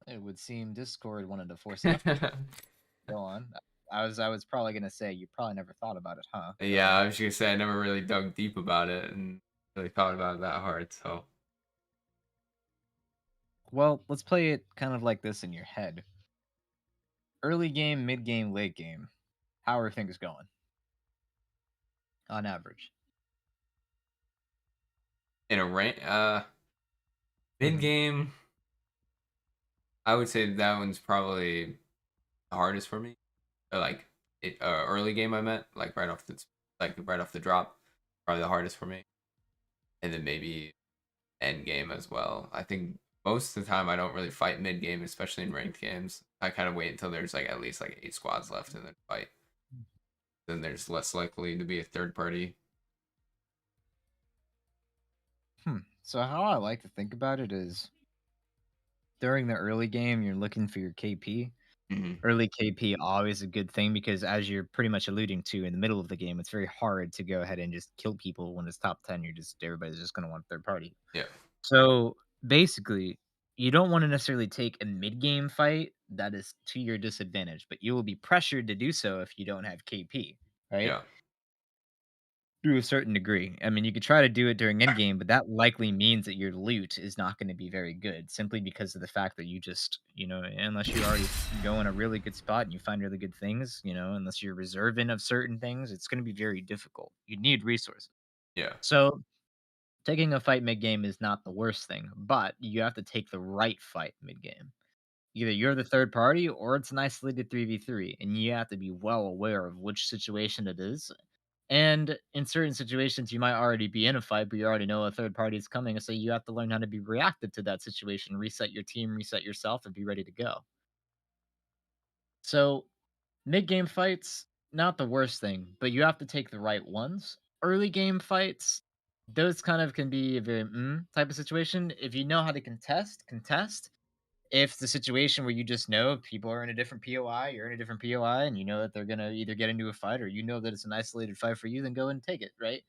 it would seem Discord wanted to force it. Go on. I was probably gonna say you probably never thought about it, huh? Yeah, I was gonna say I never really dug deep about it and really thought about it that hard. So Well, let's play it kind of like this in your head. Early game, mid game, late game. How are things going? On average. in a rank, mid game, I would say that one's probably the hardest for me. Or like early game, I meant like right off the drop, probably the hardest for me. And then maybe end game as well. I think most of the time I don't really fight mid game, especially in ranked games. I kind of wait until there's like at least like 8 squads left and then fight. Then there's less likely to be a third party. So how I like to think about it is during the early game, you're looking for your KP. Early KP always a good thing because as you're pretty much alluding to in the middle of the game, it's very hard to go ahead and just kill people when it's top 10. Everybody's just gonna want third party. Yeah. So basically, you don't want to necessarily take a mid game fight that is to your disadvantage, but you will be pressured to do so if you don't have KP, right? Yeah. Through a certain degree. I mean, you could try to do it during endgame, but that likely means that your loot is not going to be very good simply because of the fact that you just, unless you already go in a really good spot and you find really good things, unless you're reserving of certain things, it's going to be very difficult. You need resources. Yeah. So taking a fight mid game is not the worst thing, but you have to take the right fight mid game. Either you're the third party or it's an isolated 3v3, and you have to be well aware of which situation it is. And in certain situations, you might already be in a fight, but you already know a third party is coming. So you have to learn how to be reactive to that situation, reset your team, reset yourself, and be ready to go. So mid game fights, not the worst thing, but you have to take the right ones. Early game fights, those kind of can be a very type of situation. If you know how to contest, contest. If it's a situation where you just know people are in a different POI, you're in a different POI, and you know that they're gonna either get into a fight or you know that it's an isolated fight for you, then go and take it, right?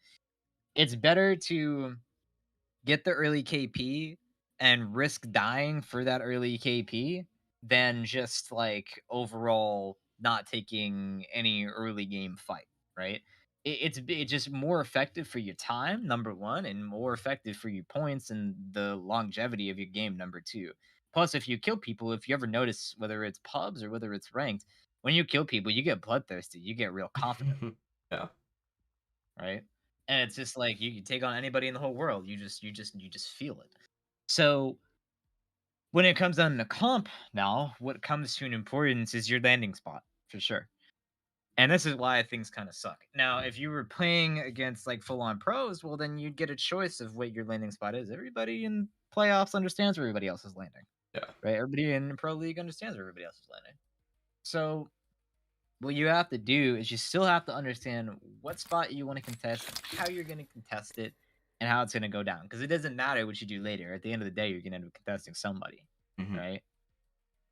It's better to get the early KP and risk dying for that early KP than just like overall not taking any early game fight, right? It's just more effective for your time, number one, and more effective for your points and the longevity of your game, number two. Plus, if you kill people, if you ever notice whether it's pubs or whether it's ranked, when you kill people, you get bloodthirsty, you get real confident, Yeah. right? And it's just like you can take on anybody in the whole world. You just feel it. So when it comes down to comp now, what comes to an importance is your landing spot for sure. And this is why things kind of suck. Now, if you were playing against like full on pros, well, then you'd get a choice of what your landing spot is. Everybody in playoffs understands where everybody else is landing, Yeah. right? Everybody in pro league understands where everybody else is landing. So what you have to do is you still have to understand what spot you want to contest, how you're going to contest it, and how it's going to go down. Because it doesn't matter what you do later. At the end of the day, you're going to end up contesting somebody, right?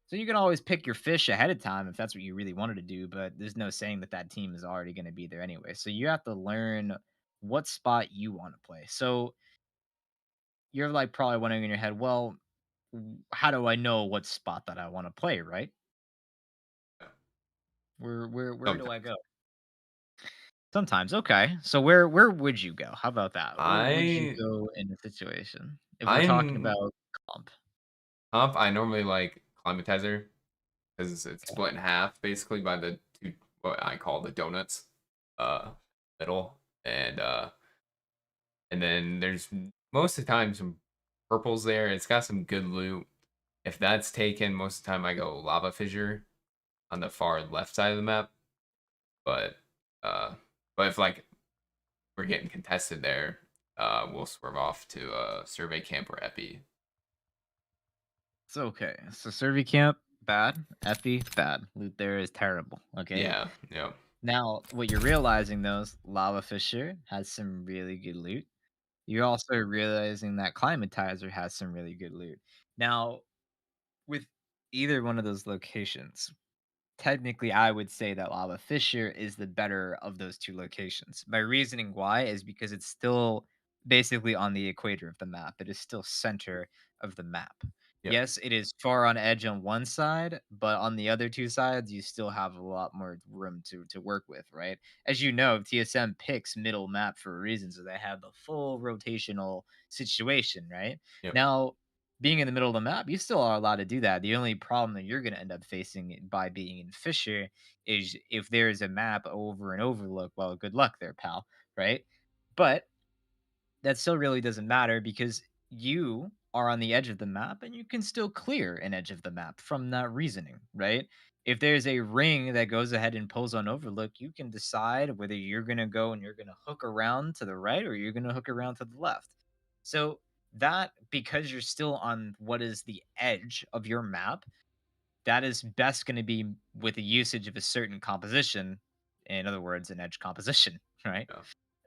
So you can always pick your fish ahead of time if that's what you really wanted to do, but there's no saying that that team is already going to be there anyway. So you have to learn what spot you want to play. So you're like probably wondering in your head, well, how do I know what spot that I want to play, right? Where do I go? Sometimes, okay. So where would you go? How about that? Where would you I go in a situation if we're talking I'm about comp? I normally like Climatizer because it's split in half basically by the two what I call the donuts, middle and then there's most of the time some purples there. It's got some good loot. If that's taken, most of the time I go Lava Fissure on the far left side of the map. But uh, but if like we're getting contested there, we'll swerve off to Survey Camp or Epi. It's okay. So Survey Camp, bad. Epi, bad. Loot there is terrible. Okay. Yeah, yeah. Now, what you're realizing though is Lava Fissure has some really good loot. You're also realizing that Climatizer has some really good loot. Now, with either one of those locations, technically I would say that Lava Fissure is the better of those two locations. My reasoning why is because it's still basically on the equator of the map. It is still center of the map. Yep. Yes, it is far on edge on one side, but on the other two sides, you still have a lot more room to work with, right? As you know, TSM picks middle map for a reason, so they have the full rotational situation, right? Yep. Now, being in the middle of the map, you still are allowed to do that. The only problem that you're going to end up facing by being in Fissure is if there is a map over and overlook. Well, good luck there, pal. Right? But that still really doesn't matter because you are on the edge of the map and you can still clear an edge of the map from that reasoning, right? If there's a ring that goes ahead and pulls on overlook, you can decide whether you're going to go and you're going to hook around to the right or you're going to hook around to the left. So that, because you're still on what is the edge of your map, that is best going to be with the usage of a certain composition. In other words, an edge composition, right?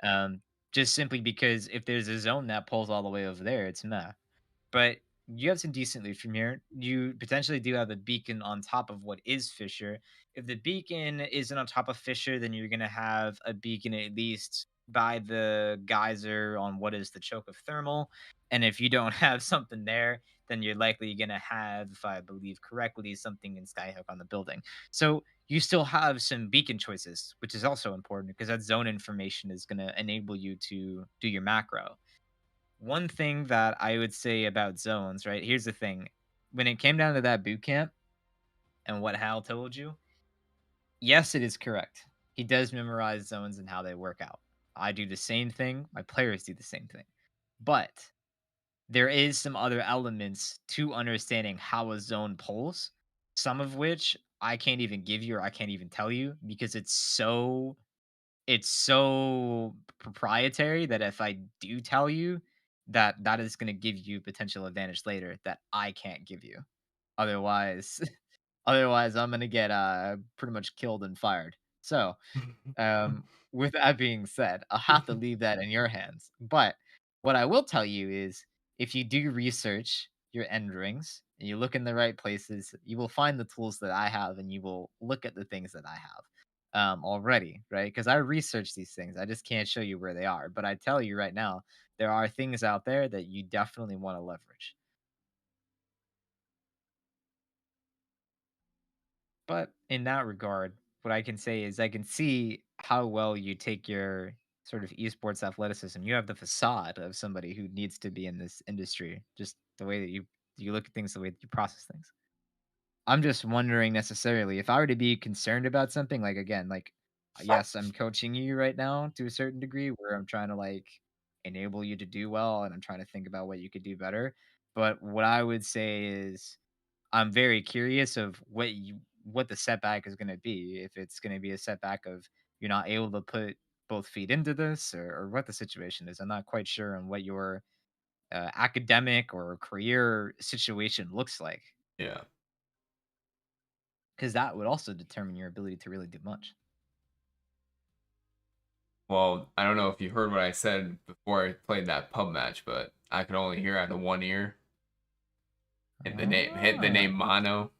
Yeah. Just simply because if there's a zone that pulls all the way over there, it's meh. But you have some decent loot from here. You potentially do have a beacon on top of what is Fissure. If the beacon isn't on top of Fissure, then you're going to have a beacon at least by the geyser on what is the choke of thermal. And if you don't have something there, then you're likely going to have, if I believe correctly, something in Skyhook on the building. So you still have some beacon choices, which is also important because that zone information is going to enable you to do your macro. One thing that I would say about zones, right? Here's the thing. When it came down to that boot camp and what Hal told you, yes, it is correct. He does memorize zones and how they work out. I do the same thing. My players do the same thing. But there is some other elements to understanding how a zone pulls, some of which I can't even give you or I can't even tell you because it's so proprietary that if I do tell you that that is going to give you potential advantage later that I can't give you. Otherwise, otherwise I'm going to get pretty much killed and fired. So, with that being said, I'll have to leave that in your hands. But what I will tell you is if you do research your end rings and you look in the right places, you will find the tools that I have and you will look at the things that I have already, right? Because I research these things. I just can't show you where they are. But I tell you right now, there are things out there that you definitely want to leverage. But in that regard, what I can say is I can see how well you take your sort of esports athleticism. You have the facade of somebody who needs to be in this industry, just the way that you look at things, the way that you process things. I'm just wondering necessarily if I were to be concerned about something, like again, like yes, I'm coaching you right now to a certain degree where I'm trying to like enable you to do well and I'm trying to think about what you could do better. But what I would say is I'm very curious of what the setback is going to be. If it's going to be a setback of you're not able to put both feet into this, or what the situation is. I'm not quite sure on what your academic or career situation looks like, Yeah. because that would also determine your ability to really do much. Well, I don't know if you heard what I said before I played that pub match, but I could only hear out of one ear. And the name hit the name mono.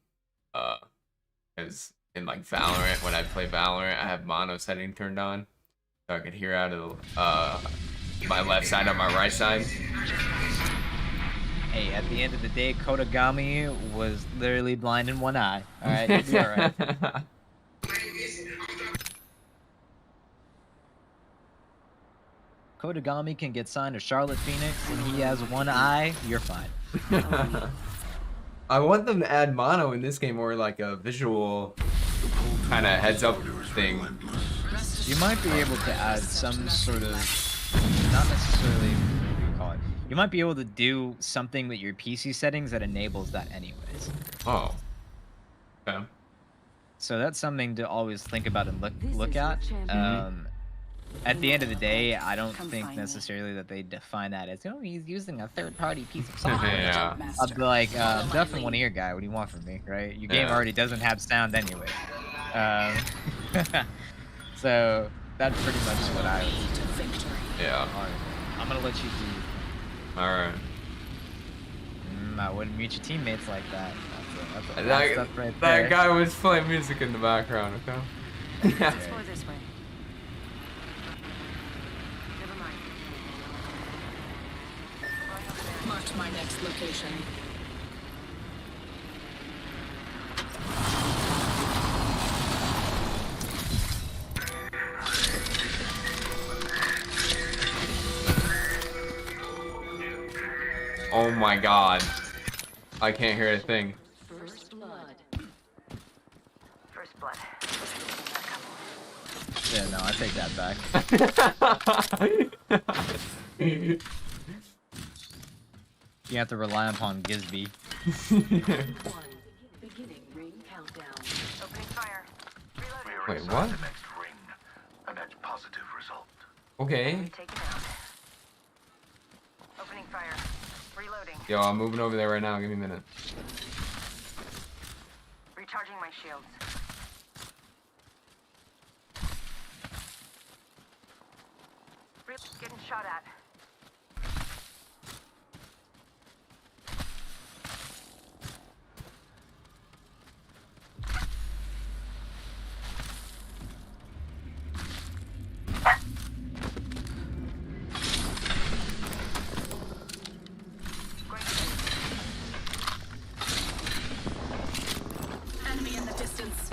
Because in like Valorant, when I play Valorant, I have mono setting turned on, so I could hear out of my left side on my right side. Hey, at the end of the day, Kodagami was literally blind in one eye. All right, you'll be all right. Kodagami can get signed to Charlotte Phoenix, and he has one eye. You're fine. I want them to add mono in this game, or like a visual kind of heads up thing. You might be able to add some sort of, not necessarily, what do you call it? You might be able to do something with your PC settings that enables that anyways. Oh. Okay. So that's something to always think about and look at. At the end of the day, I don't think necessarily that they define that as, oh, he's using a third-party piece of software. Yeah. I'll be like, I'm definitely one ear guy. What do you want from me, right? Your game already doesn't have sound anyway. So that's pretty much what I was. Yeah. I'm gonna let you do. All right. I wouldn't mute your teammates like that. That's That, stuff right that there. guy was playing music in the background. Okay. Let's go this way. Never mind. Marked my next location. Oh my god. I can't hear a thing. First blood. First blood. Yeah, no, I take that back. You have to rely upon Gisby. Beginning ring countdown. Opening fire. Reloading. Wait, what? The next ring. A net positive result. Okay. Taken out. Opening fire. Reloading. Yo, I'm moving over there right now. Give me a minute. Recharging my shields. Getting shot at. Enemy in the distance.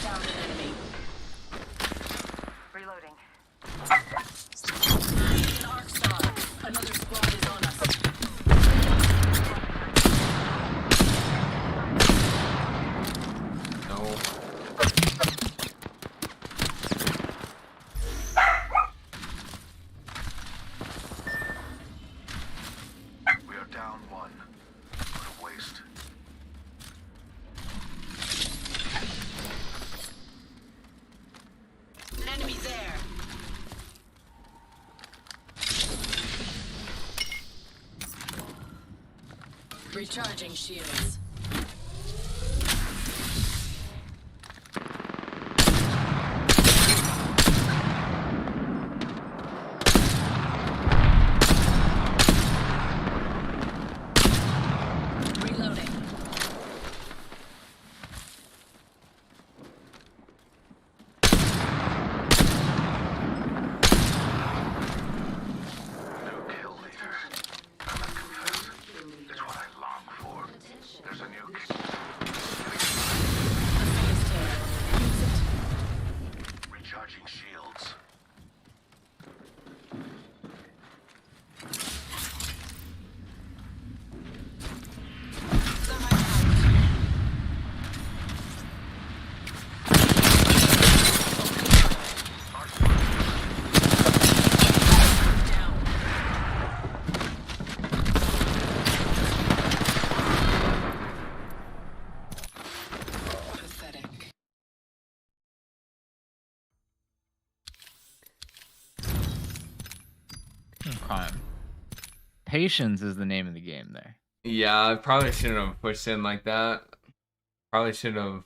Down an enemy. Reloading. An arc star. Another squad is on us. No. Down one. What a waste. Enemy there. Recharging shields. Reloading. New kill leader. I must confess, it's what I long for. There's a new Use it. recharging shields. Thermite out. Down. Pathetic. Okay. Patience is the name of the game there. Yeah, I probably shouldn't have pushed in like that. Probably should have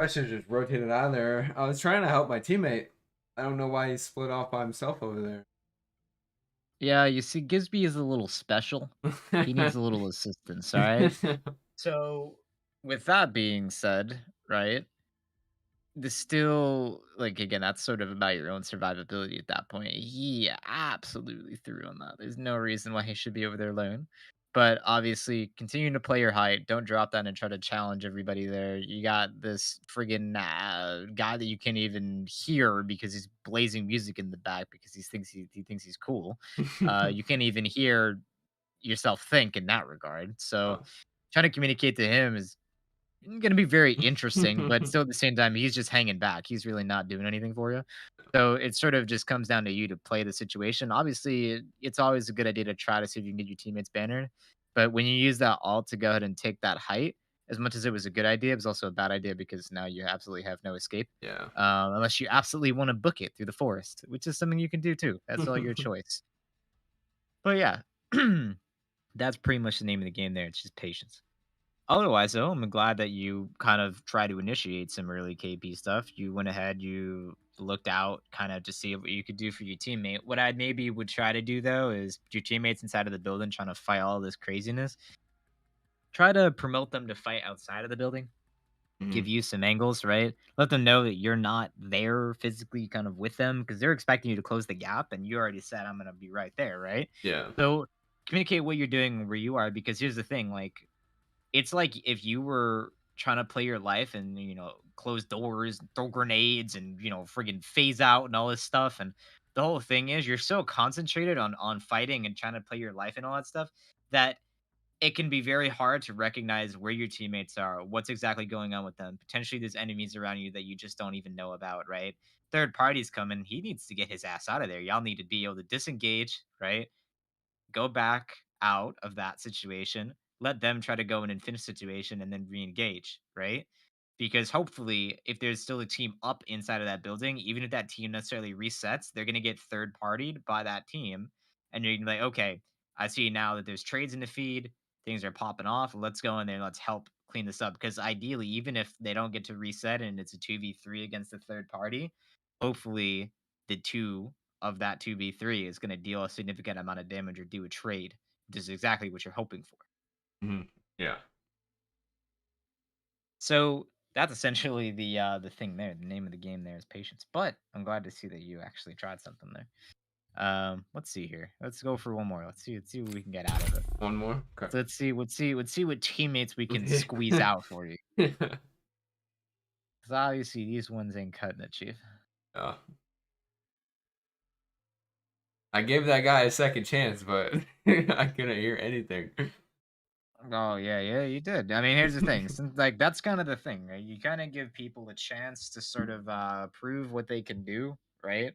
just rotated out of there. I was trying to help my teammate. I don't know why he split off by himself over there. Yeah, you see, Gisby is a little special. He needs a little assistance, all right? So, with that being said, right, the still, like, again, that's sort of about your own survivability at that point. He absolutely threw on that. There's no reason why he should be over there alone. But obviously, continuing to play your height. Don't drop down and try to challenge everybody there. You got this friggin' guy that you can't even hear because he's blazing music in the back because he thinks he's cool. You can't even hear yourself think in that regard. So Oh. trying to communicate to him is going to be very interesting, but still at the same time, he's just hanging back. He's really not doing anything for you. So it sort of just comes down to you to play the situation. Obviously, it's always a good idea to try to see if you can get your teammates bannered. But when you use that alt to go ahead and take that height, as much as it was a good idea, it was also a bad idea because now you absolutely have no escape. Yeah. Unless you absolutely want to book it through the forest, which is something you can do too. That's all your choice. But yeah, that's pretty much the name of the game there. It's just patience. Otherwise, though, I'm glad that you kind of tried to initiate some early KP stuff. You went ahead, you looked out kind of to see what you could do for your teammate. What I maybe would try to do, though, is your teammates inside of the building trying to fight all this craziness. Try to promote them to fight outside of the building. Give you some angles, right? Let them know that you're not there physically kind of with them because they're expecting you to close the gap and you already said, I'm going to be right there, right? Yeah. So communicate what you're doing where you are because here's the thing, like, it's like if you were trying to play your life and, close doors, throw grenades and, friggin' phase out and all this stuff. And the whole thing is you're so concentrated on fighting and trying to play your life and all that stuff that it can be very hard to recognize where your teammates are, what's exactly going on with them. Potentially there's enemies around you that you just don't even know about, right? Third party's coming. He needs to get his ass out of there. Y'all need to be able to disengage, right? Go back out of that situation, let them try to go in and finish situation and then re-engage, right? Because hopefully if there's still a team up inside of that building, even if that team necessarily resets, they're going to get third partied by that team. And you're gonna be like, okay, I see now that there's trades in the feed, things are popping off. Let's go in there and let's help clean this up. Because ideally, even if they don't get to reset and it's a 2v3 against the third party, hopefully the two of that 2v3 is going to deal a significant amount of damage or do a trade, which is exactly what you're hoping for. Yeah. So that's essentially the thing there. The name of the game there is patience. But I'm glad to see that you actually tried something there. Let's see here. Let's go for one more. Let's see what we can get out of it. One more. Okay. So let's see what teammates we can squeeze out for you. Because obviously these ones ain't cutting it, Chief. Yeah. I gave that guy a second chance, but I couldn't hear anything. Oh yeah, you did. I mean, here's the thing. Since, like, that's kind of the thing, right? You kind of give people a chance to sort of prove what they can do, right?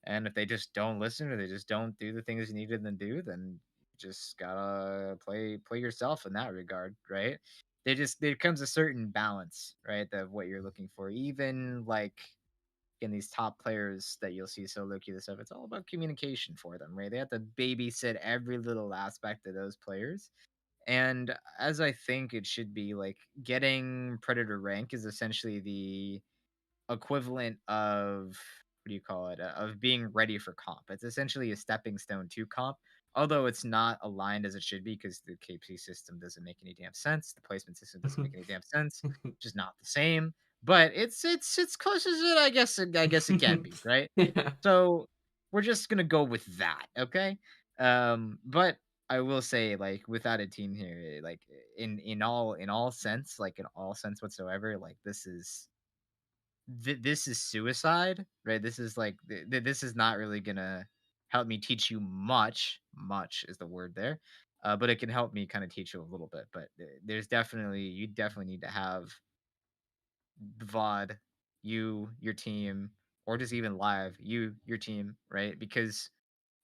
And if they just don't listen or they just don't do the things you needed them to do, then just gotta play yourself in that regard, right? There comes a certain balance, right, of what you're looking for. Even like in these top players that you'll see solo queue this stuff, it's all about communication for them, right? They have to babysit every little aspect of those players. And as I think it should be, like getting Predator rank is essentially the equivalent of what do you call it? Of being ready for comp. It's essentially a stepping stone to comp, although it's not aligned as it should be because the KP system doesn't make any damn sense. The placement system doesn't make any damn sense. Just not the same. But it's close as it I guess it can be, right? Yeah. So we're just gonna go with that, okay? But I will say, like, without a team here, like in all sense, like in all sense whatsoever, like this is suicide, right? This is like this is not really gonna help me teach you much. Much is the word there, but it can help me kind of teach you a little bit. But there's definitely you definitely need to have VOD, you, your team, or just even live, you, your team, right? Because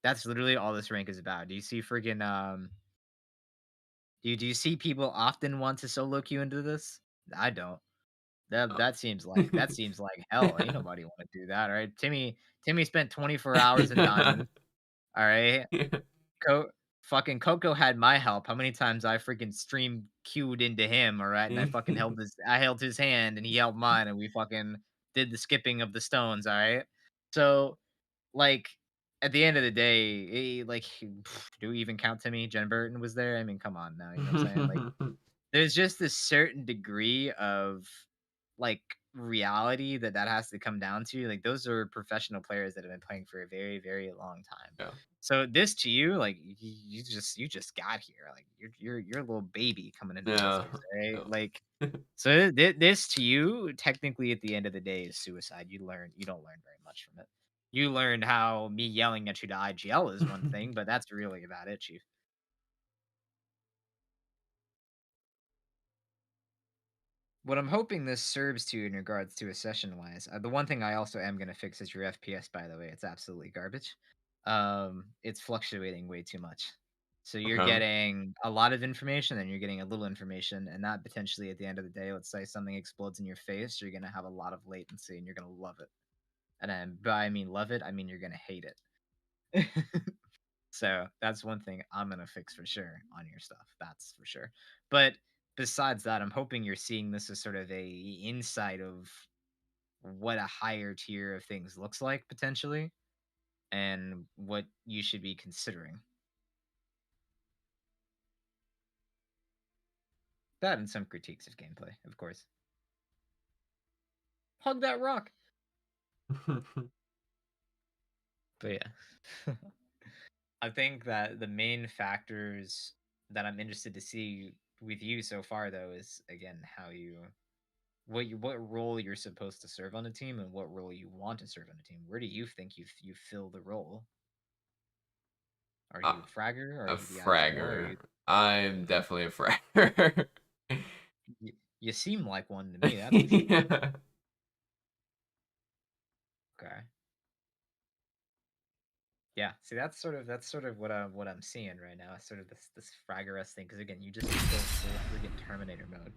that's literally all this rank is about. Do you see friggin' do you see people often want to solo queue into this? I don't. That seems like hell. Ain't nobody want to do that, all right? Timmy spent 24 hours in diamond. All right. Fucking Coco had my help. How many times I freaking stream queued into him, all right? And I held his hand and he held mine and we fucking did the skipping of the stones, all right? So like at the end of the day, do we even count Timmy? Jen Burton was there. I mean, come on now, you know what I'm saying? Like there's just this certain degree of like reality that has to come down to. Like those are professional players that have been playing for a very very long time. Yeah. So this to you, like you just got here. Like you're a little baby coming into Yeah. this, right? Yeah. Like so this to you, technically at the end of the day, is suicide. You don't learn very much from it. You learned how me yelling at you to IGL is one thing, but that's really about it, Chief. What I'm hoping this serves to in regards to a session wise, the one thing I also am gonna fix is your FPS. By the way, it's absolutely garbage. It's fluctuating way too much. So you're Okay. getting a lot of information, and you're getting a little information, and that potentially at the end of the day, let's say something explodes in your face, you're gonna have a lot of latency, and you're gonna love it. And then, by I mean love it, I mean you're gonna hate it. So that's one thing I'm gonna fix for sure on your stuff. That's for sure. But besides that, I'm hoping you're seeing this as sort of a insight of what a higher tier of things looks like potentially, and what you should be considering. That and some critiques of gameplay, of course. Hug that rock. But yeah. I think that the main factors that I'm interested to see with you so far, though, is again what role you're supposed to serve on a team and what role you want to serve on a team. Where do you think you fill the role? Are you a fragger? Or A fragger. I'm definitely a fragger. You seem like one to me. That's for sure. Yeah. Okay. Yeah, see that's sort of what I'm seeing right now. Sort of this fragger-esque thing, because again, you just go full freaking Terminator mode.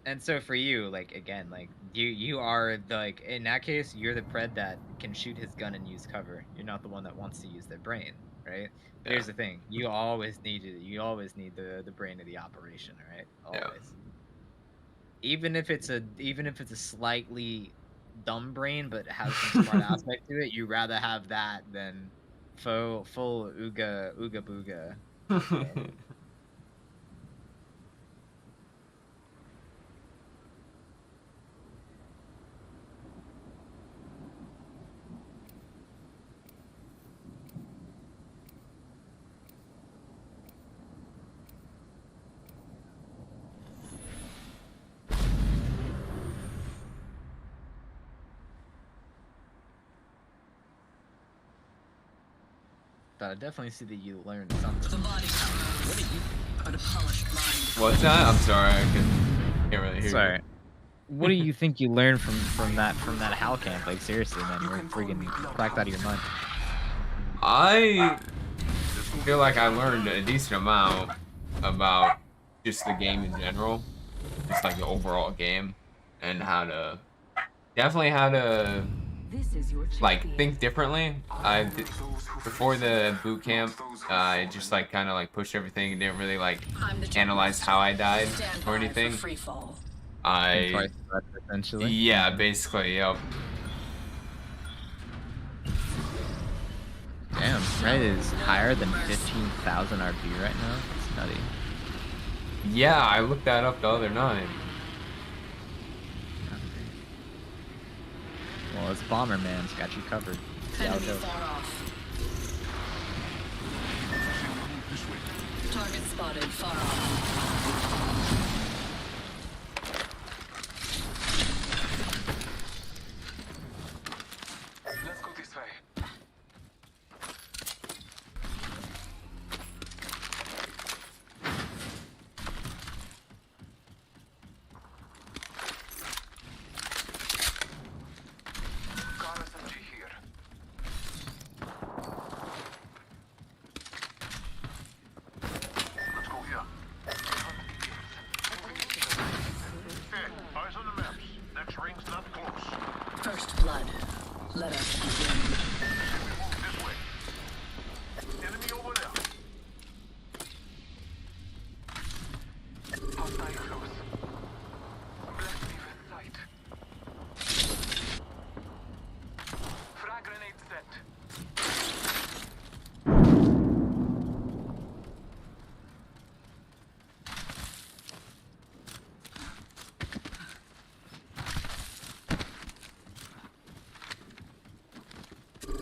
And so for you, like again, like you are like in that case, you're the pred that can shoot his gun and use cover. You're not the one that wants to use their brain, right? But here's the thing: you always need the brain of the operation, right? Always. Yeah. Even if it's a slightly dumb brain but has some smart aspect to it, you rather have that than full ooga booga. Okay? But I definitely see that you learned something. The body's what are you? But a polished mind. What's that? I'm sorry, can't really hear Sorry. you. What do you think you learned from that Hal camp? Like seriously, man, you're freaking cracked out of your mind. feel like I learned a decent amount about just the game in general, just like the overall game, and definitely how to This is your like champion. think differently. Before the boot camp, I just like kind of like pushed everything and didn't really like I'm the jump analyze master. how I died Stand or by anything. for free fall. Think I twice about it, essentially. yeah, basically, yep. Damn, Red is higher than 15,000 RP right now. It's nutty. Yeah, I looked that up the other night. Well, it's Bomberman's got you covered. See how it Enemy goes. far off. Target spotted far off. Let's go this way. Car SMG here. Let's go here. Hey, eyes on the maps. Next ring's not close. First blood. Let us begin. This way. Enemy over there. Hostile close. Bless me with sight. Frag grenade set.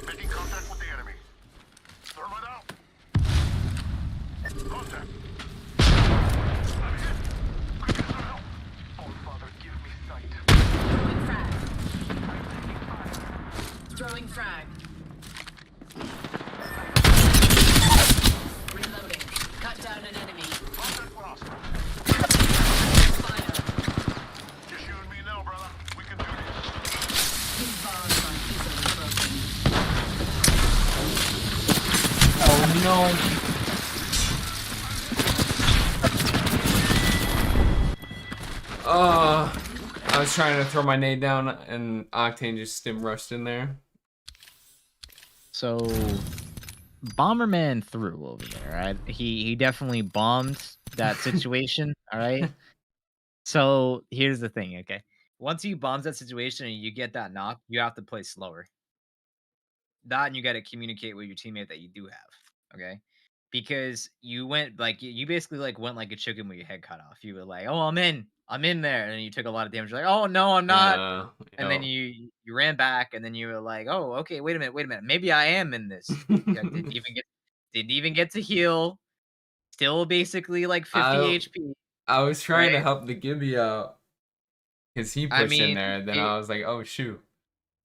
Making contact with the enemy. Thermite out. Contact. I'm hit. I need some help. Oh, Father, give me sight. Throwing frag. I'm taking fire. Throwing frag. Reloading. Cut down an enemy. Contact lost. Fire. Just you and me now, brother. We can do this. These bonds are easily broken. Oh no. I was trying to throw my nade down and Octane just stim rushed in there. So, Bomberman threw over there, right? He definitely bombed that situation, all right? So, here's the thing, okay? Once he bombs that situation and you get that knock, you have to play slower. That and you got to communicate with your teammate that you do have, okay? Because you went like you basically like went like a chicken with your head cut off. You were like, "Oh, I'm in there," and you took a lot of damage. You're like, "Oh no, I'm not." And then Yo. you ran back, and then you were like, "Oh, okay, wait a minute, maybe I am in this." Yeah, didn't even get to heal. Still basically like 50 I HP. I was trying to Right? help the Gibby out because he I pushed in mean, there. Then I was like, oh shoot.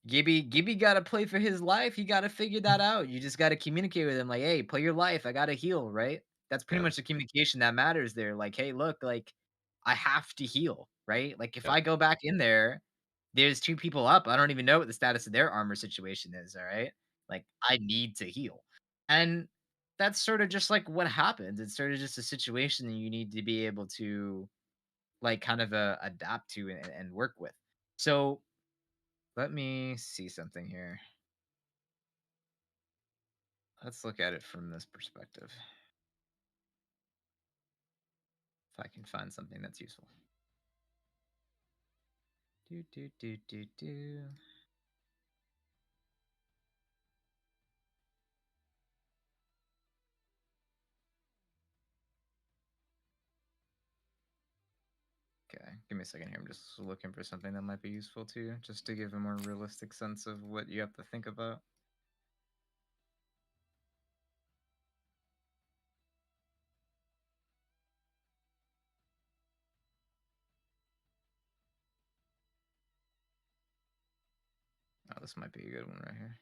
Gibby got to play for his life. He got to figure that out. You just got to communicate with him, like, "Hey, play your life. I got to heal." Right? That's pretty Yeah, much the communication that matters there. Like, "Hey, look, like, I have to heal." Right? Like, if yeah, I go back in there, there's two people up. I don't even know what the status of their armor situation is. All right? Like, I need to heal, and that's sort of just like what happens. It's sort of just a situation that you need to be able to like kind of adapt to and work with. So let me see something here. Let's look at it from this perspective. If I can find something that's useful. Do do do do do. Okay, give me a second here. I'm just looking for something that might be useful too, just to give a more realistic sense of what you have to think about. Oh, this might be a good one right here.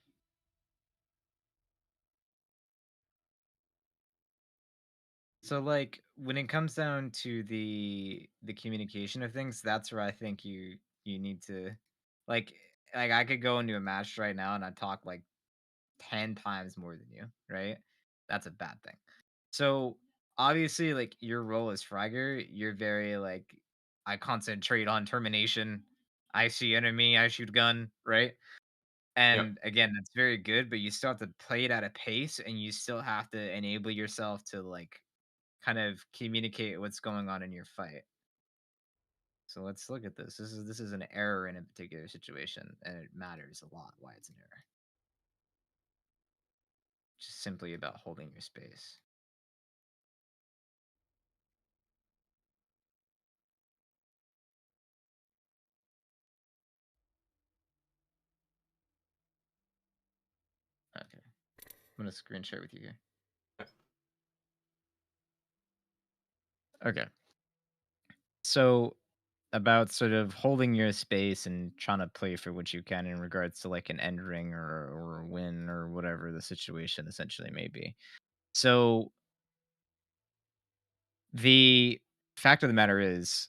So like when it comes down to the communication of things, that's where I think you need to like like I could go into a match right now and I talk like 10 times more than you, right? that's a bad thing. So obviously, like your role as Fragger, you're very like I concentrate on termination. I see enemy, I shoot gun, right? Yep. And again, that's very good, but you still have to play it at a pace and you still have to enable yourself to like kind of communicate what's going on in your fight. So let's look at this. This is an error in a particular situation, and it matters a lot why it's an error. Just simply about holding your space. Okay. I'm gonna screen share with you here. Okay. So about sort of holding your space and trying to play for what you can in regards to like an end ring or a win or whatever the situation essentially may be. So the fact of the matter is,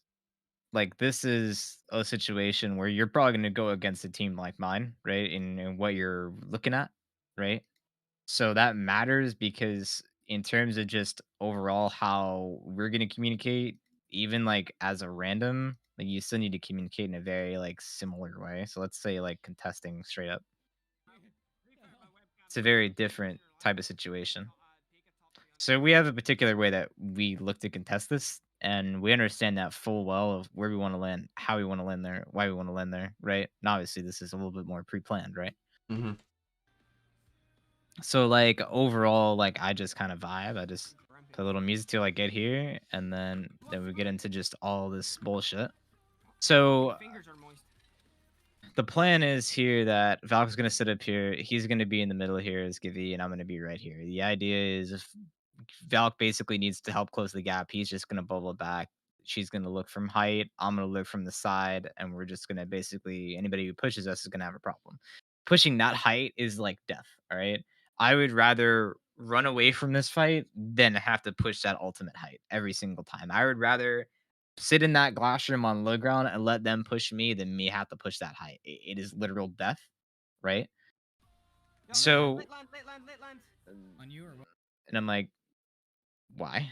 like, this is a situation where you're probably going to go against a team like mine, right? In what you're looking at, right? So that matters because in terms of just overall how we're going to communicate, even like as a random, like you still need to communicate in a very like similar way. So let's say like contesting straight up. It's a very different type of situation. So we have a particular way that we look to contest this, and we understand that full well of where we want to land, how we want to land there, why we want to land there, right? And obviously, this is a little bit more pre-planned, right? Mm-hmm. So like overall, like I just kind of vibe. I just put a little music till I get here, and then we get into just all this bullshit. So the plan is here that Valk's gonna sit up here. He's gonna be in the middle here as Givy, and I'm gonna be right here. The idea is if Valk basically needs to help close the gap, he's just gonna bubble back. She's gonna look from height. I'm gonna look from the side, and we're just gonna basically anybody who pushes us is gonna have a problem. Pushing that height is like death. All right. I would rather run away from this fight than have to push that ultimate height every single time. I would rather sit in that glass room on low ground and let them push me than me have to push that height. It is literal death, right? So, On you or what? and I'm like, why?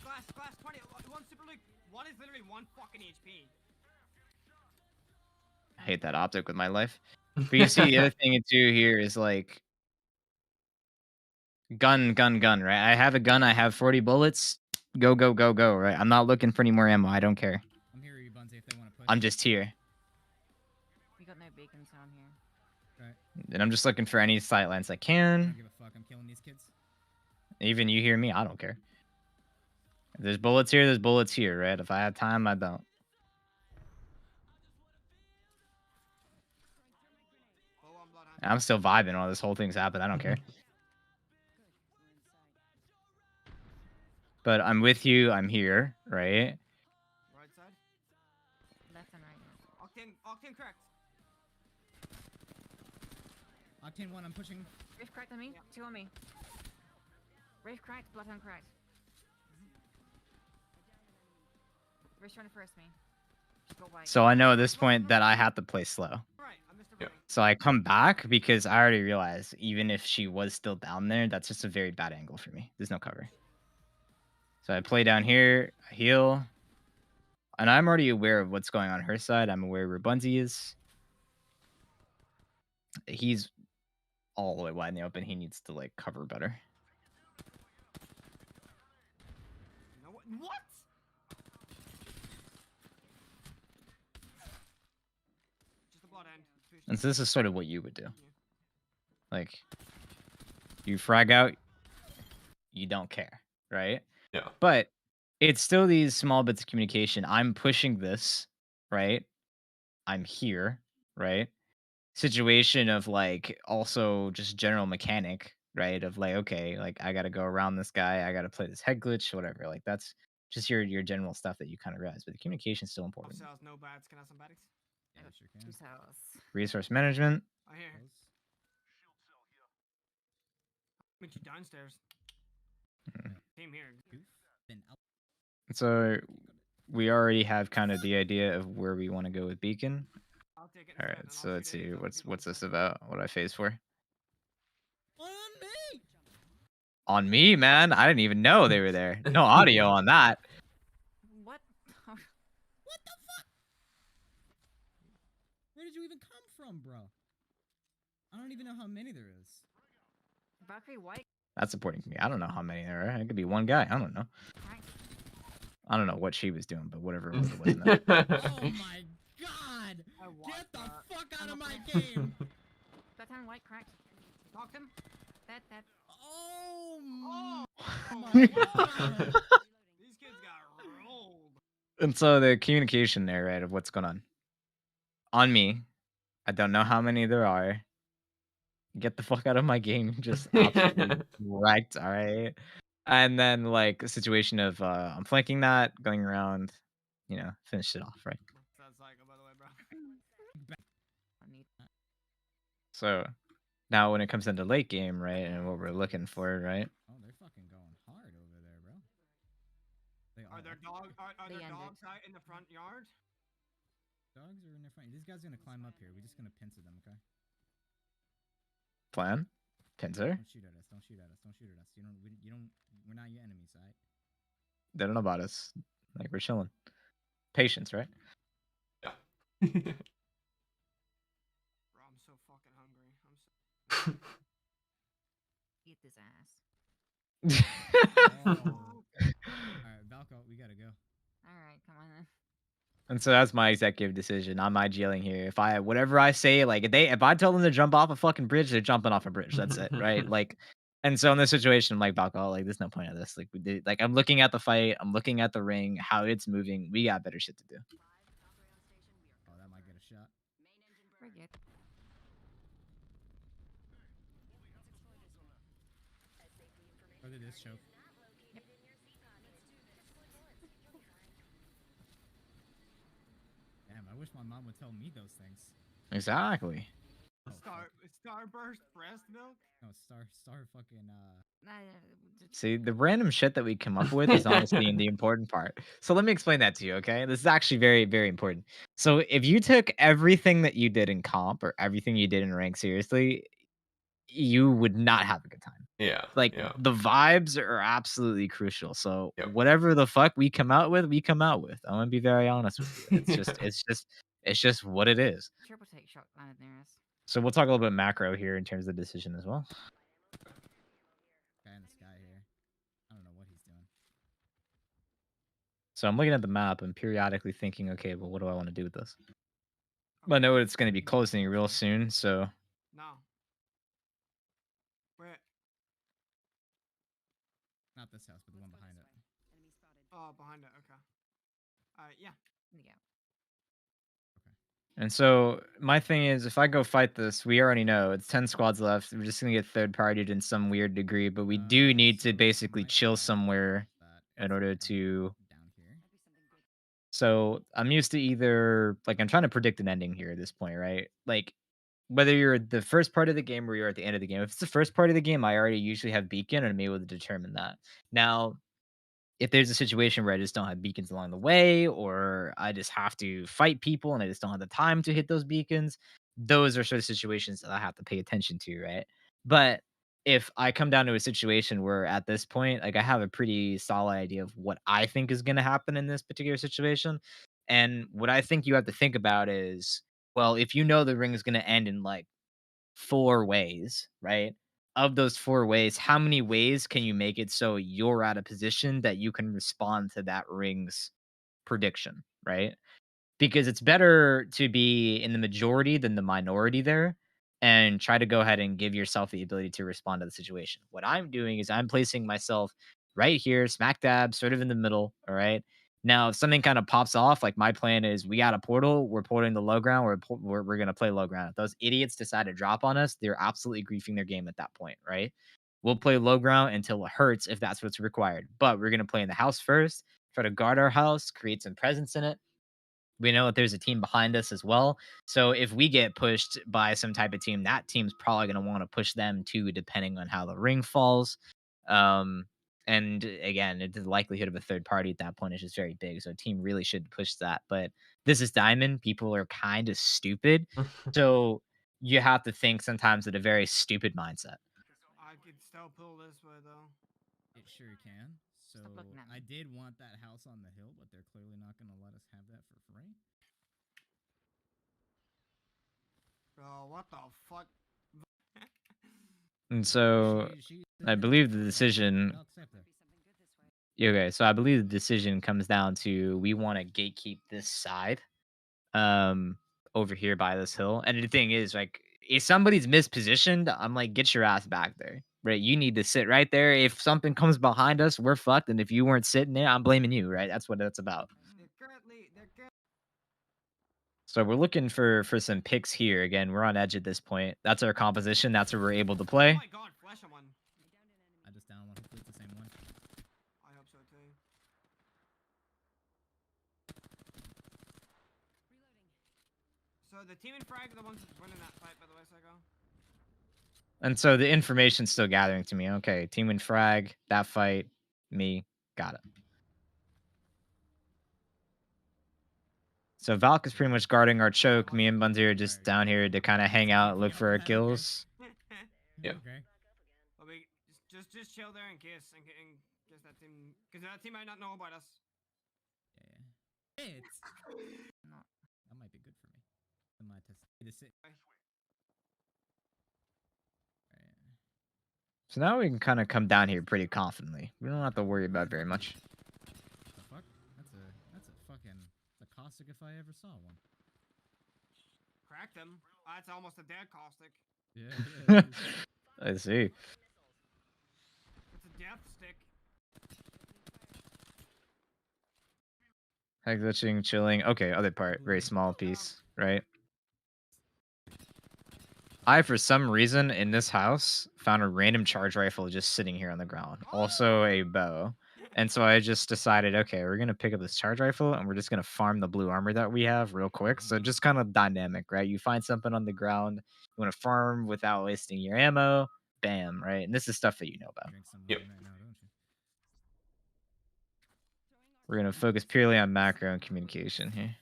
Glass 20. One super league. One is literally one fucking HP. I hate that optic with my life. But you see, the other thing too here is like gun, right? I have a gun. I have 40 bullets. Go, right? I'm not looking for any more ammo. I don't care. I'm here, you Bunzy, if they want to push. I'm just here. We got no beacons down here. Right. And I'm just looking for any sight lines I I can. don't give a fuck. I'm killing these kids. Even you hear me, I don't care. If there's bullets here, there's bullets here, right? If I have time, I don't. I'm still vibing while this whole thing's happening. I don't care. But I'm with you. I'm here, right? Right side. Left and right. Octane cracked. Octane 1, I'm pushing. Rafe cracked on me. Two on me. Rafe cracked. Bloodhound cracked. Rafe's trying to first me. Just go white. So I know at this point that I have to play slow. Right, I missed a Yeah. So I come back because I already realized even if she was still down there, that's just a very bad angle for me. There's no cover. So I play down here, I heal. And I'm already aware of what's going on her side. I'm aware where Bunzy is. He's all the way wide in the open. He needs to like cover better. What? Just the blood end. And so this is sort of what you would do. Like, you frag out, you don't care, right? Yeah. But it's still these small bits of communication. I'm pushing this, right? I'm here, right? Situation of like also just general mechanic, right? Of like, okay, like I gotta go around this guy, I gotta play this head glitch, whatever. Like that's just your general stuff that you kind of realize. But the communication's still important. Cells, no bads. Can I have some baddies? Yeah, sure can. Two cells. Resource management. I hear. Meet you downstairs. Team here. So we already have kind of the idea of where we want to go with Beacon. I'll take it. All right, so let's see what's this about? What do I phase for? On me! On me, man. I didn't even know they were there. No audio on that. What? What the fuck? Where did you even come from, bro? I don't even know how many there is. Valkyrie White. That's important to me. I don't know how many there are. It could be one guy. I don't know. I don't know what she was doing, but whatever it was, it wasn't that. Oh my god! Get the fuck out of my game! That time White cracked. Knocked him. That. Oh my god! These kids got rolled. And so the communication there, right, of what's going on. On me. I don't know how many there are. Get the fuck out of my game. Just absolutely wrecked, all right? And then, like, a situation of I'm flanking that, going around, finish it off, right? That's psycho, by the way, bro. So now when it comes into late game, right, and what we're looking for, right? Oh, they're fucking going hard over there, bro. Are there dogs out in the front yard? Dogs are in the front. These guys are gonna climb up here. We're just gonna pincer them, okay? Plan? Pincer? Don't shoot at us. Don't shoot at us. Don't shoot at us. You don't. We're not your enemies, alright? They don't know about us. Like, we're chilling. Patience, right? Yeah. Bro, I'm so fucking hungry. I'm so. Eat this ass. Alright, Valko, we gotta go. Alright, come on then. And so that's my executive decision. I'm not jailing here. Whatever I say, like if I tell them to jump off a fucking bridge, they're jumping off a bridge. That's it, right? Like, and so in this situation, I'm like, Balco, like, there's no point of this. Like, I'm looking at the fight, I'm looking at the ring, how it's moving. We got better shit to do. Oh, that might get a shot. We're good. Look at this choke. Damn, I wish my mom would tell me those things. Exactly. Starburst breast milk? No, star fucking See, the random shit that we come up with is honestly the important part. So let me explain that to you, okay? This is actually very, very important. So if you took everything that you did in comp or everything you did in rank seriously, you would not have a good time. Yeah. Like, yeah. the vibes are absolutely crucial. So Yep. whatever the fuck we come out with, we come out with. I'm gonna be very honest with you. It's just what it is. Triple take shot landed near us. So we'll talk a little bit macro here in terms of the decision as well. guy in the sky here. I don't know what he's doing. So I'm looking at the map and periodically thinking, okay, well, what do I want to do with this? But I know it's going to be closing real soon, so. No. Where? Not this house, but the one behind it. Oh, behind it. Okay. Yeah. Yeah. And so my thing is, if I go fight this, we already know it's 10 squads left. We're just going to get third partied in some weird degree, but we do need to basically chill somewhere in order to. So I'm used to either, like, I'm trying to predict an ending here at this point, right? Like, whether you're the first part of the game or you're at the end of the game. If it's the first part of the game, I already usually have beacon and I'm able to determine that. Now, if there's a situation where I just don't have beacons along the way, or I just have to fight people and I just don't have the time to hit those beacons, those are sort of situations that I have to pay attention to, right? But if I come down to a situation where at this point, like, I have a pretty solid idea of what I think is going to happen in this particular situation. And what I think you have to think about is, well, if you know the ring is going to end in like 4 ways, right? Of those 4 ways, how many ways can you make it so you're at a position that you can respond to that ring's prediction, right? Because it's better to be in the majority than the minority there, and try to go ahead and give yourself the ability to respond to the situation. What I'm doing is I'm placing myself right here, smack dab, sort of in the middle, all right? Now, if something kind of pops off, like, my plan is we got a portal, we're porting the low ground, we're going to play low ground. If those idiots decide to drop on us, they're absolutely griefing their game at that point, right? We'll play low ground until it hurts if that's what's required. But we're going to play in the house first, try to guard our house, create some presence in it. We know that there's a team behind us as well. So if we get pushed by some type of team, that team's probably going to want to push them too, depending on how the ring falls. And again, the likelihood of a third party at that point is just very big. So a team really should push that. But this is Diamond. People are kind of stupid. So you have to think sometimes at a very stupid mindset. I could still pull this way though. It sure can. So Stop looking at me. I did want that house on the hill, but they're clearly not going to let us have that for free. Bro, what the fuck? And so I believe the decision. I'll accept it. Okay, so I believe the decision comes down to we want to gatekeep this side, over here by this hill. And the thing is, like, if somebody's mispositioned, I'm like, get your ass back there, right? You need to sit right there. If something comes behind us, we're fucked. And if you weren't sitting there, I'm blaming you, right? That's what that's about. So we're looking for some picks here. Again, we're on edge at this point. That's our composition. That's where we're able to play. Oh my god, flash on one. I just down one. Hopefully it's the same one. I hope so too. So the team in frag are the ones winning that fight, by the way, Psycho. And so the information's still gathering to me. Okay, team win frag, that fight, me, got it. So Valk is pretty much guarding our choke. Me and Bunzi are just down here to kind of hang out, look for our kills. Yeah. Okay. Well, we just chill there in case that team, because that team might not know about us. Yeah. It's that might be good for me. I might to sit. So now we can kind of come down here pretty confidently. We don't have to worry about very much. The fuck? That's a fucking caustic if I ever saw one. Cracked him. That's almost a dead caustic. Yeah. I see. It's a death stick. Heck glitching, chilling. Okay, other part. Very small piece, right? I, for some reason, in this house, found a random charge rifle just sitting here on the ground. Also a bow. And so I just decided, okay, we're going to pick up this charge rifle and we're just going to farm the blue armor that we have real quick. So just kind of dynamic, right? You find something on the ground, you want to farm without wasting your ammo, bam, right? And this is stuff that you know about. Yep. Right now, don't you? We're going to focus purely on macro and communication here.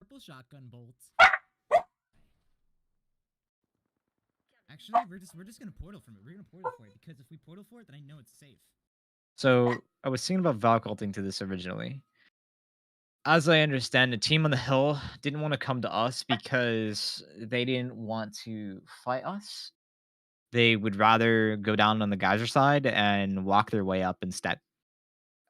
Purple shotgun bolts. Actually, we're just gonna portal from it. We're gonna portal for it because if we portal for it, then I know it's safe. So I was thinking about Valk ulting to this originally. As I understand, the team on the hill didn't want to come to us because they didn't want to fight us. They would rather go down on the geyser side and walk their way up instead.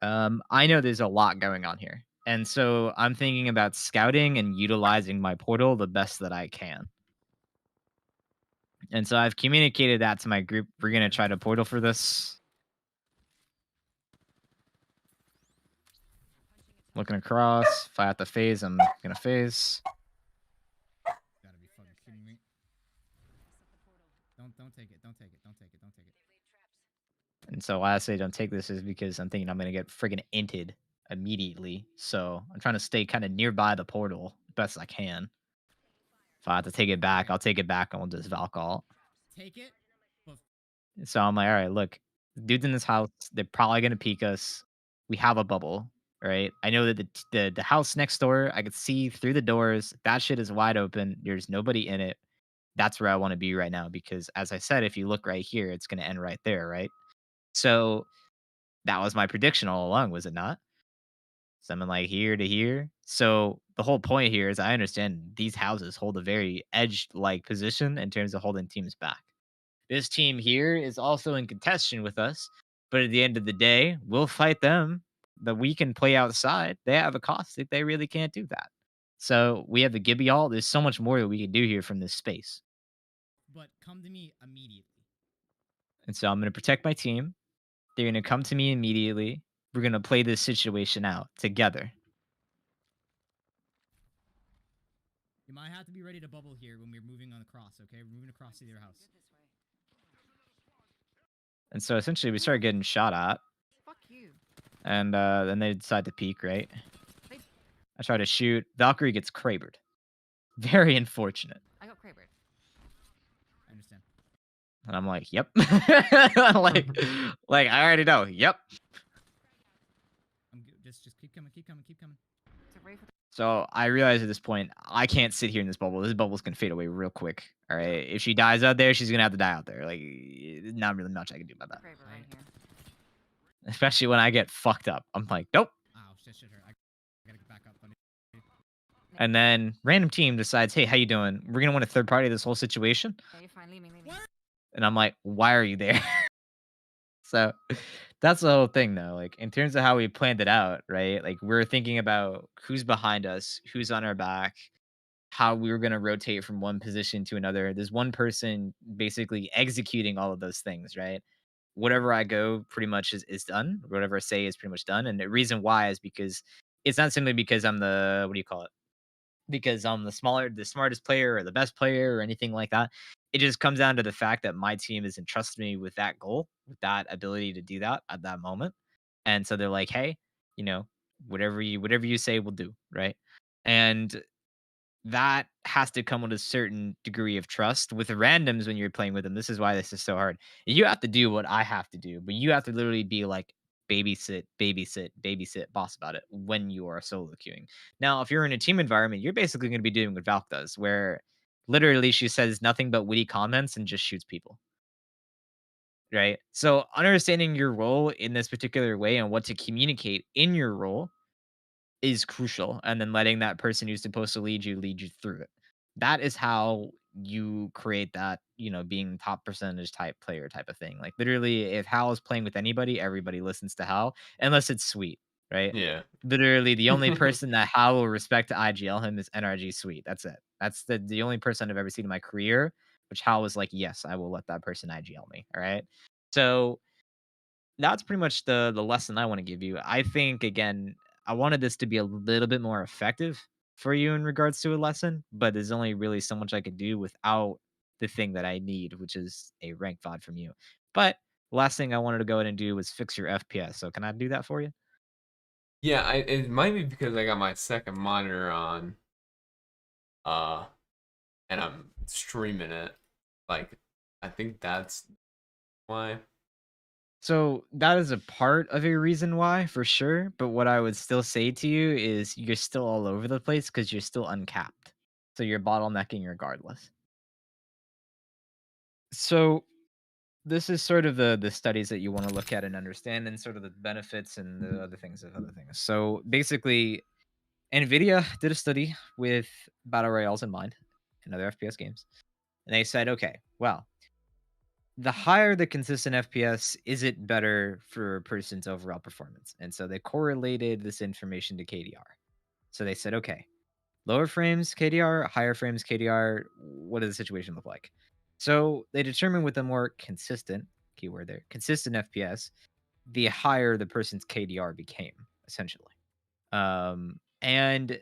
I know there's a lot going on here. And so I'm thinking about scouting and utilizing my portal the best that I can. And so I've communicated that to my group. We're going to try to portal for this. Looking across. If I have to phase, I'm going to phase. Gotta be fucking kidding me. Don't take it. Don't take it. Don't take it. Don't take it. And so why I say don't take this is because I'm thinking I'm going to get friggin' inted immediately. So I'm trying to stay kind of nearby the portal as best I can. If I have to take it back, I'll take it back and we'll just Valk ult. Take it. So I'm like, all right, look, dudes in this house, they're probably going to peek us. We have a bubble, right? I know that the house next door, I could see through the doors. That shit is wide open. There's nobody in it. That's where I want to be right now because, as I said, if you look right here, it's going to end right there, right? So that was my prediction all along, was it not? Something like here to here. So the whole point here is I understand these houses hold a very edge-like position in terms of holding teams back. This team here is also in contention with us, but at the end of the day, we'll fight them. That we can play outside. They have a caustic. They really can't do that. So we have the Gibby ult. There's so much more that we can do here from this space. But come to me immediately. And so I'm going to protect my team. They're going to come to me immediately. We're going to play this situation out together. You might have to be ready to bubble here when we're moving on across, okay? We're moving across to their house. And so essentially we start getting shot at. Fuck you. And then they decide to peek, right? I try to shoot. Valkyrie gets Krabered. Very unfortunate. I got Krabered. I understand. And I'm like, yep. like I already know. Yep. I'm good. Just keep coming, keep coming, keep coming. So I realize at this point, I can't sit here in this bubble. This bubble's gonna fade away real quick. All right. If she dies out there, she's gonna have to die out there. Like, not really much I can do about that. Right here. Especially when I get fucked up. I'm like, nope. Oh, shit, I gotta get back up, buddy. And then random team decides, hey, how you doing? We're gonna want a third party this whole situation. Yeah, you're fine. Leave me. And I'm like, why are you there? So that's the whole thing, though. Like, in terms of how we planned it out, right? Like, we're thinking about who's behind us, who's on our back, how we were going to rotate from one position to another. There's one person basically executing all of those things, right? Whatever I go pretty much is done. Whatever I say is pretty much done. And the reason why is because it's not simply because I'm the, what do you call it? Because I'm the smartest player or the best player or anything like that. It just comes down to the fact that my team has entrusted me with that goal, with that ability to do that at that moment. And so they're like, hey, you know, whatever you say, we'll do, right? And that has to come with a certain degree of trust with the randoms when you're playing with them. This is why this is so hard. You have to do what I have to do, but you have to literally be like babysit, boss about it when you are solo queuing. Now, if you're in a team environment, you're basically going to be doing what Valk does, where literally she says nothing but witty comments and just shoots people. Right. So understanding your role in this particular way and what to communicate in your role is crucial, and then letting that person who's supposed to lead you through it. That is how you create that, being top percentage type player type of thing. Like, literally, if Hal is playing with anybody, everybody listens to Hal unless it's Sweet, right? Yeah. Literally, the only person that Hal will respect to IGL him is NRG Sweet. That's it. That's the only person I've ever seen in my career, which Hal was like, yes, I will let that person IGL me. All right. So that's pretty much the lesson I want to give you. I think, again, I wanted this to be a little bit more effective for you in regards to a lesson, but there's only really so much I could do without the thing that I need, which is a rank VOD from you. But the last thing I wanted to go ahead and do was fix your FPS. So can I do that for you? Yeah, it might be because I got my second monitor on, and I'm streaming it. Like, I think that's why. So that is a part of a reason why, for sure. But what I would still say to you is you're still all over the place because you're still uncapped. So you're bottlenecking regardless. So this is sort of the studies that you want to look at and understand, and sort of the benefits and the other things of other things. So basically, NVIDIA did a study with battle royales in mind and other FPS games. And they said, okay, well, the higher the consistent FPS, is it better for a person's overall performance? And so they correlated this information to KDR. So they said, okay, lower frames KDR, higher frames KDR, what does the situation look like? So they determined with a more consistent, keyword there, consistent FPS, the higher the person's KDR became, essentially. And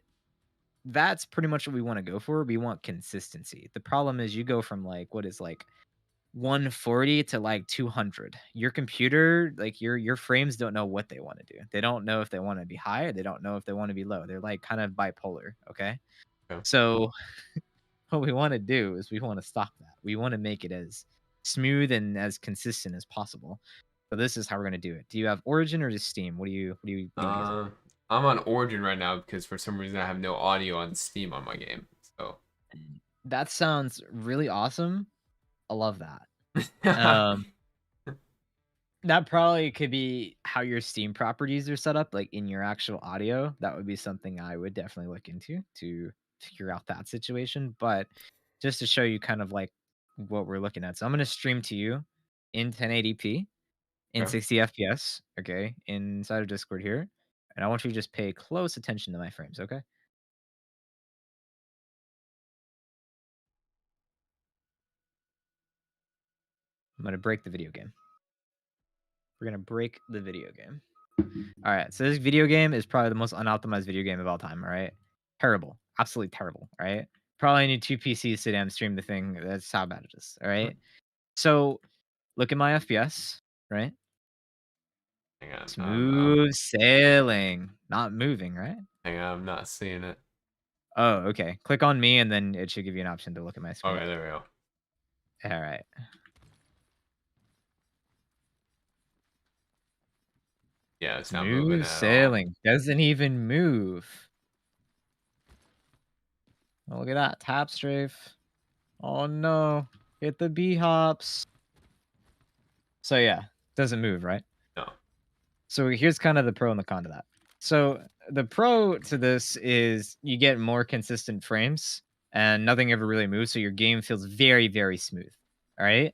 that's pretty much what we want to go for. We want consistency. The problem is you go from 140 to 200. Your computer, your frames don't know what they want to do. They don't know if they want to be high, or they don't know if they want to be low. They're kind of bipolar, okay? Yeah. So what we want to do is we want to stop that. We want to make it as smooth and as consistent as possible. So this is how we're going to do it. Do you have Origin or just Steam? What do you I'm on Origin right now because for some reason I have no audio on Steam on my game. So that sounds really awesome. I love that. That probably could be how your Steam properties are set up, like in your actual audio. That would be something I would definitely look into to figure out that situation. But just to show you kind of what we're looking at. So I'm going to stream to you in 1080p in 60 FPS, okay, inside of Discord here. And I want you to just pay close attention to my frames, okay? I'm going to break the video game. We're going to break the video game. All right. So this video game is probably the most unoptimized video game of all time. All right. Terrible. Absolutely terrible. All right. Probably need 2 PCs to damn stream the thing. That's how bad it is. All right. So look at my FPS, right? Hang on. Smooth sailing. Not moving, right? Hang on. I'm not seeing it. Oh, okay. Click on me and then it should give you an option to look at my screen. Okay, there we go. All right. Yeah, it's not moving at all. Sailing. Doesn't even move. Oh, look at that. Tap strafe. Oh no. Hit the B hops. So yeah, doesn't move, right? No. So here's kind of the pro and the con to that. So the pro to this is you get more consistent frames and nothing ever really moves, so your game feels very, very smooth. All right.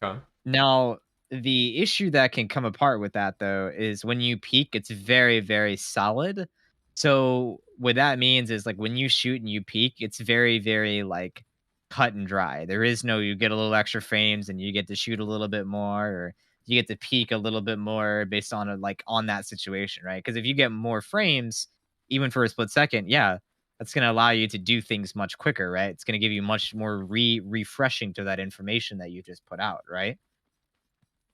Okay. Now, the issue that can come apart with that though is when you peek, it's very, very solid. So what that means is like when you shoot and you peek, it's very, very like cut and dry. There is no you get a little extra frames and you get to shoot a little bit more, or you get to peek a little bit more based on like on that situation, right? Because if you get more frames, even for a split second, yeah, that's going to allow you to do things much quicker, right? It's going to give you much more refreshing to that information that you just put out, right?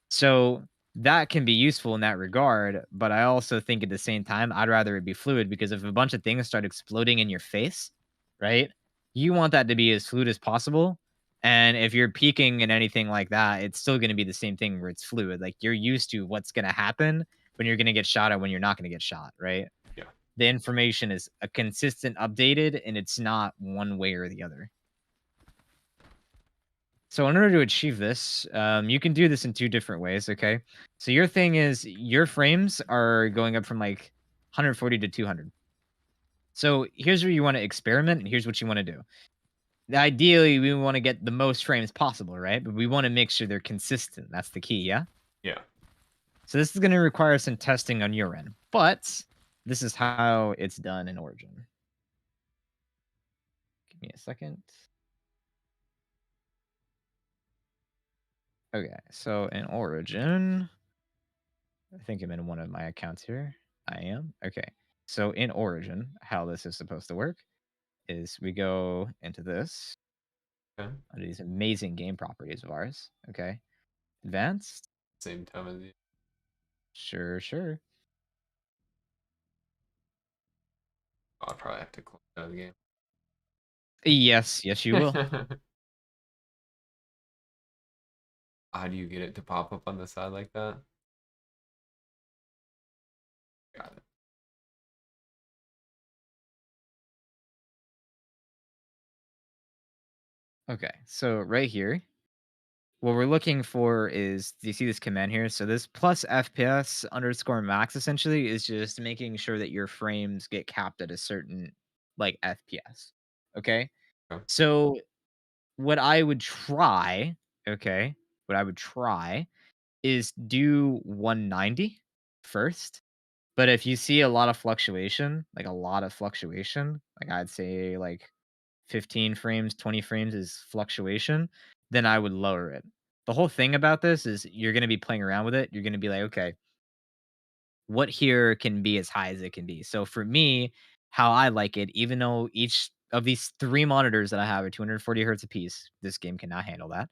So that can be useful in that regard, but I also think at the same time, I'd rather it be fluid because if a bunch of things start exploding in your face, right? You want that to be as fluid as possible. And if you're peaking and anything like that, it's still going to be the same thing where it's fluid. Like you're used to what's going to happen when you're going to get shot or when you're not going to get shot, right? Yeah. The information is a consistent updated and it's not one way or the other. So in order to achieve this, you can do this in two different ways, okay? So your thing is your frames are going up from like 140 to 200. So here's where you want to experiment and here's what you want to do. Ideally, we want to get the most frames possible, right? But we want to make sure they're consistent. That's the key, yeah? Yeah. So this is going to require some testing on your end. But this is how it's done in Origin. Give me a second. Okay, so in Origin, I think I'm in one of my accounts here. I am. Okay. So in Origin, how this is supposed to work is we go into this Okay. under these amazing game properties of ours. Okay. Advanced. Same time as you. Sure, sure. I'll probably have to close out of the game. Yes, yes, you will. How do you get it to pop up on the side like that? Got it. Okay. So right here, what we're looking for is, do you see this command here? So this plus FPS underscore max essentially is just making sure that your frames get capped at a certain like FPS. Okay. Okay. So what I would try, okay, what I would try is do 190 first. But if you see a lot of fluctuation, like I'd say like 15 frames, 20 frames is fluctuation, then I would lower it. The whole thing about this is you're going to be playing around with it. You're going to be like, okay, what here can be as high as it can be. So for me, how I like it, even though each of these three monitors that I have are 240 hertz apiece, this game cannot handle that.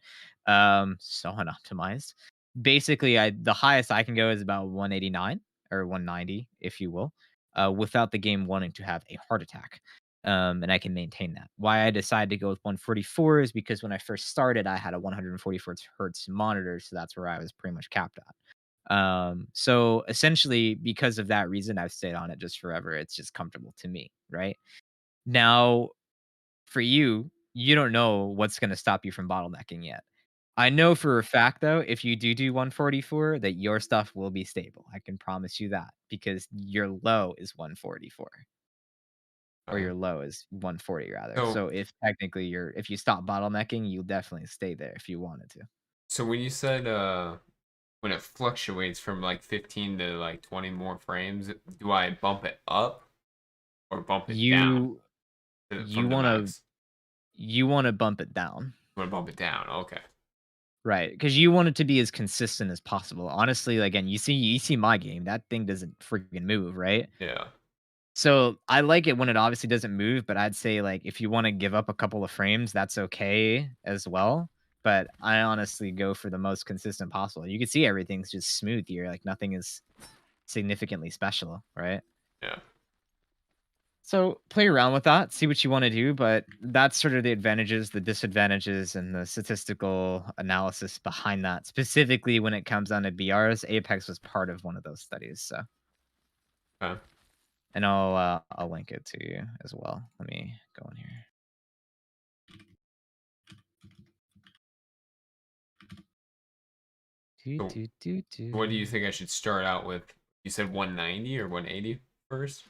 So unoptimized. Basically, the highest I can go is about 189 or 190, if you will, without the game wanting to have a heart attack. And I can maintain that. Why I decided to go with 144 is because when I first started, I had a 144 hertz monitor, so that's where I was pretty much capped at. So essentially, because of that reason, I've stayed on it just forever. It's just comfortable to me, right? Now, for you, you don't know what's going to stop you from bottlenecking yet. I know for a fact, though, if you do 144, that your stuff will be stable. I can promise you that because your low is 144 or your low is 140 rather. So if technically if you stop bottlenecking, you'll definitely stay there if you wanted to. So when you said when it fluctuates from like 15 to like 20 more frames, do I bump it up or bump it down? You want to bump it down. You want to bump it down? Okay. Right, because you want it to be as consistent as possible. Honestly, again, you see my game. That thing doesn't freaking move, right? Yeah. So I like it when it obviously doesn't move, but I'd say like if you want to give up a couple of frames, that's okay as well. But I honestly go for the most consistent possible. You can see everything's just smooth here, like nothing is significantly special, right? Yeah. So play around with that, see what you want to do, but that's sort of the advantages, the disadvantages, and the statistical analysis behind that. Specifically, when it comes down to BRs, Apex was part of one of those studies. So, okay. And I'll link it to you as well. Let me go in here. What do you think I should start out with? You said 190 or 180 first?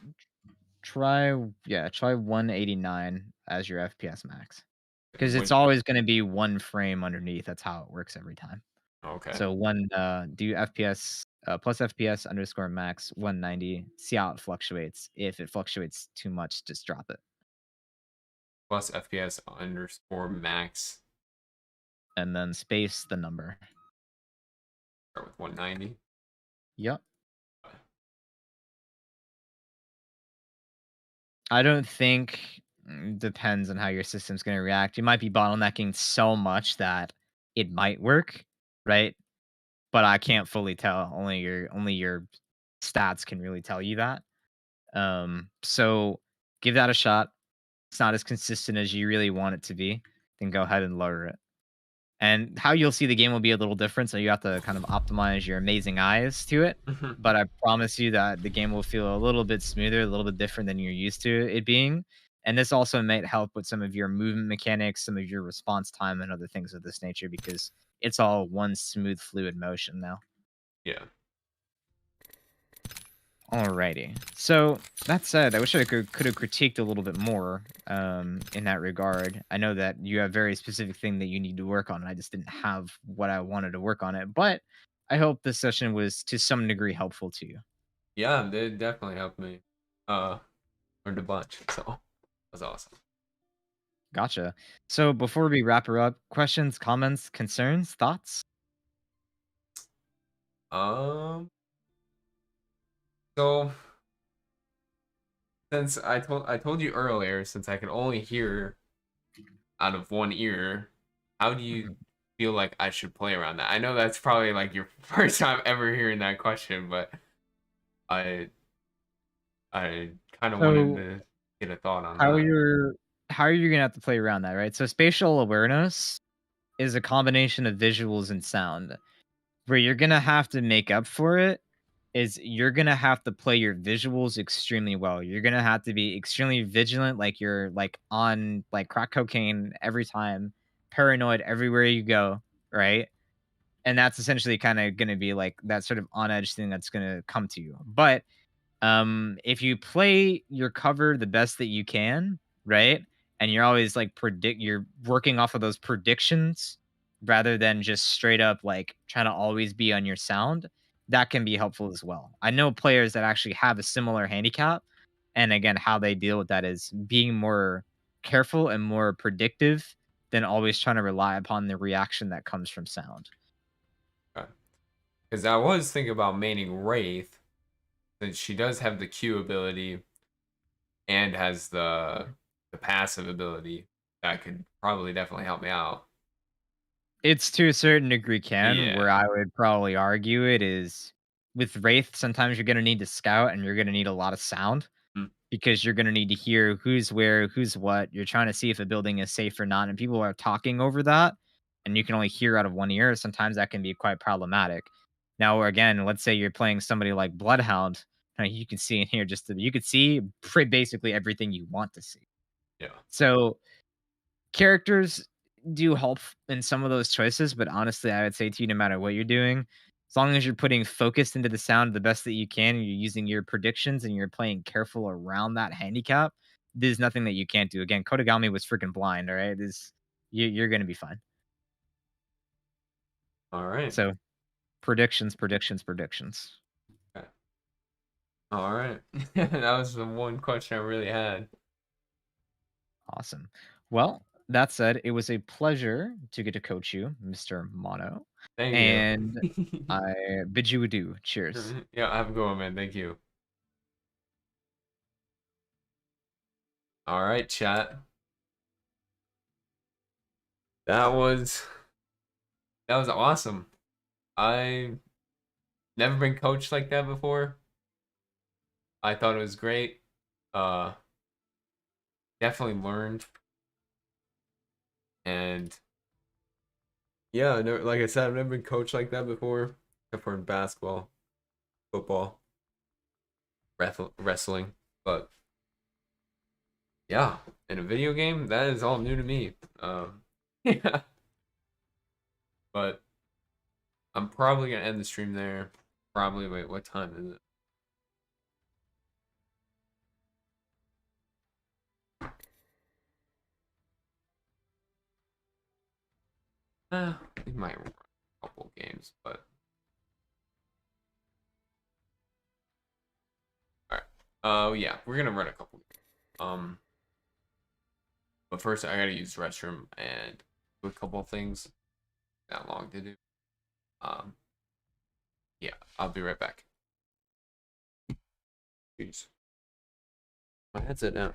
Try 189 as your FPS max. Because it's What- always going to be one frame underneath. That's how it works every time. Okay. So do FPS plus FPS underscore max 190. See how it fluctuates. If it fluctuates too much, just drop it. Plus FPS underscore max. And then space the number. Start with 190. Yep. I don't think depends on how your system's going to react. You might be bottlenecking so much that it might work, right? But I can't fully tell. Only your stats can really tell you that. So give that a shot. It's not as consistent as you really want it to be, then go ahead and lower it. And how you'll see the game will be a little different, so you have to kind of optimize your amazing eyes to it. But I promise you that the game will feel a little bit smoother, a little bit different than you're used to it being. And this also might help with some of your movement mechanics, some of your response time, and other things of this nature, because it's all one smooth, fluid motion now. Yeah. Alrighty. So that said, I wish I could have critiqued a little bit more in that regard. I know that you have very specific thing that you need to work on, and I just didn't have what I wanted to work on it. But I hope this session was to some degree helpful to you. Yeah, it definitely helped me. Learned a bunch, so that was awesome. Gotcha. So before we wrap her up, questions, comments, concerns, thoughts? So since I told you earlier, since I can only hear out of one ear, how do you feel like I should play around that? I know that's probably like your first time ever hearing that question, but I kind of wanted to get a thought on that. How are you gonna have to play around that, right? So spatial awareness is a combination of visuals and sound. Where you're gonna have to make up for it is you're gonna have to play your visuals extremely well. You're gonna have to be extremely vigilant, like you're like on like crack cocaine every time, paranoid everywhere you go, right? And that's essentially kind of gonna be like that sort of on edge thing that's gonna come to you. But if you play your cover the best that you can, right? And you're always like you're working off of those predictions rather than just straight up like trying to always be on your sound, that can be helpful as well. I know players that actually have a similar handicap, and again, how they deal with that is being more careful and more predictive than always trying to rely upon the reaction that comes from sound. Because I was thinking about maining Wraith, since she does have the Q ability and has the passive ability. That could probably definitely help me out. It's to a certain degree Yeah. where I would probably argue it is with Wraith, sometimes you're gonna need to scout and you're gonna need a lot of sound because you're gonna need to hear who's where, who's what. You're trying to see if a building is safe or not, and people are talking over that, and you can only hear out of one ear. Sometimes that can be quite problematic. Now, again, let's say you're playing somebody like Bloodhound, you can see in here you could see basically everything you want to see. Yeah. So characters do help in some of those choices, but honestly, I would say to you, no matter what you're doing, as long as you're putting focus into the sound the best that you can, and you're using your predictions and you're playing careful around that handicap, there's nothing that you can't do. Again, Kodagami was freaking blind, all right? You're going to be fine. All right. So, predictions. Okay. All right. That was the one question I really had. Awesome. Well, that said, it was a pleasure to get to coach you, Mr. Mono. Thank you. And I bid you adieu. Cheers. Yeah, have a good one, man. Thank you. All right, chat. That was awesome. I never been coached like that before. I thought it was great. Definitely learned. And yeah, like I said, I've never been coached like that before, except for in basketball, football, wrestling. But yeah, in a video game, that is all new to me. Yeah. But I'm probably gonna end the stream there. Probably. Wait, what time is it? We might run a couple games, but all right. Oh yeah, we're gonna run a couple. But first I gotta use the restroom and do a couple of things. Not long to do. Yeah, I'll be right back. Jeez, my headset down.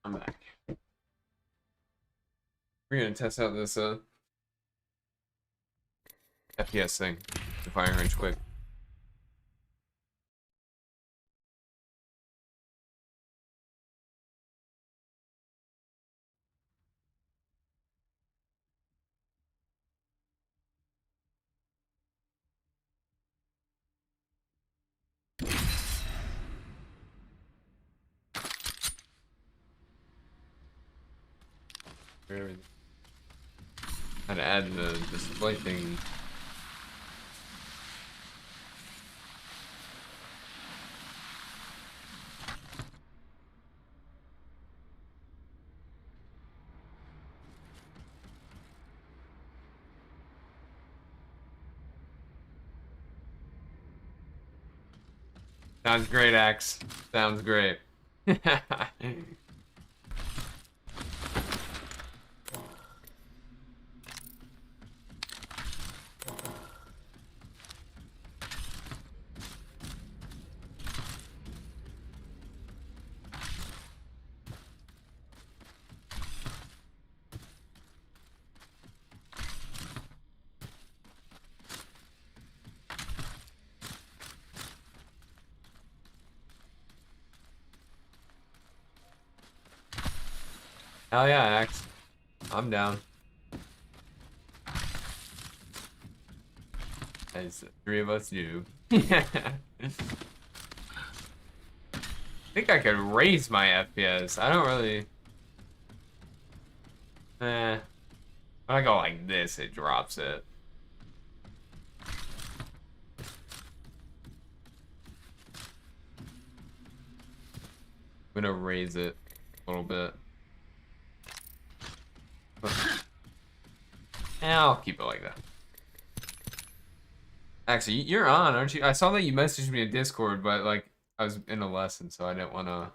I'm back. We're gonna test out this FPS thing, the firing range quick. How to add the display thing. Sounds great, Axe. Sounds great. Hell yeah, Axe. I'm down. As the three of us do. I think I could raise my FPS. I don't really... When I go like this, it drops it. I'm gonna raise it a little bit. I'll keep it like that. Actually, you're on, aren't you? I saw that you messaged me in Discord, but like I was in a lesson, so I didn't want to.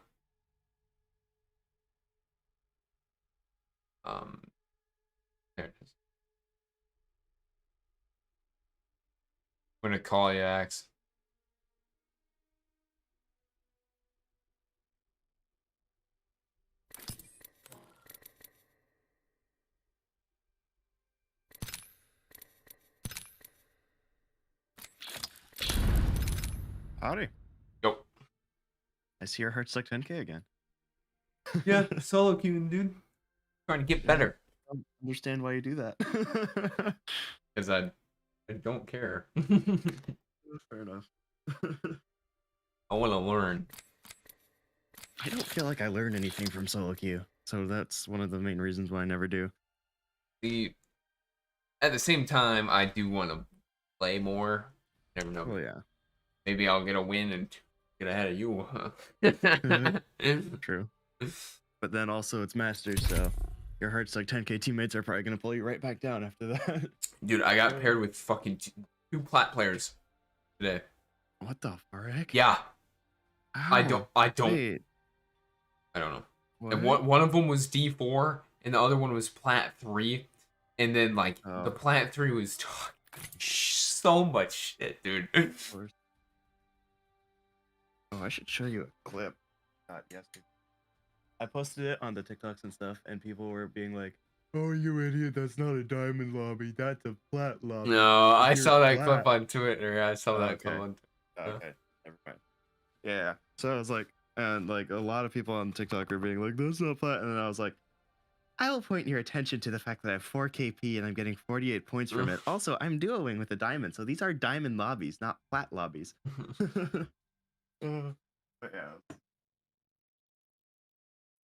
There it is. I'm gonna call you, Axe. Howdy. Yo. I see your heart's like 10k again. Yeah, solo queuing, dude. Trying to get better. I don't understand why you do that. Because I don't care. Fair enough. I want to learn. I don't feel like I learn anything from solo queue, so that's one of the main reasons why I never do. At the same time, I do want to play more. Never know. Oh yeah. Maybe I'll get a win and get ahead of you. True. But then also it's Masters, so your heart's like 10k teammates are probably gonna pull you right back down after that. Dude, I got paired with fucking two plat players today. What the frick? Yeah. How? I don't Wait. I don't know. What? And one of them was D4 and the other one was plat 3. And then like the plat 3 was so much shit, dude. Oh, I should show you a clip. Yesterday. I posted it on the TikToks and stuff, and people were being like, "Oh, you idiot! That's not a diamond lobby. That's a plat lobby." No, I You're saw that flat." clip on Twitter. I saw that clip on Twitter. Okay, never mind. Yeah. So I was like, and like a lot of people on TikTok were being like, "That's not flat," and then I was like, "I will point your attention to the fact that I have 4 KP and I'm getting 48 points from it. Also, I'm duoing with a diamond, so these are diamond lobbies, not flat lobbies." But yeah,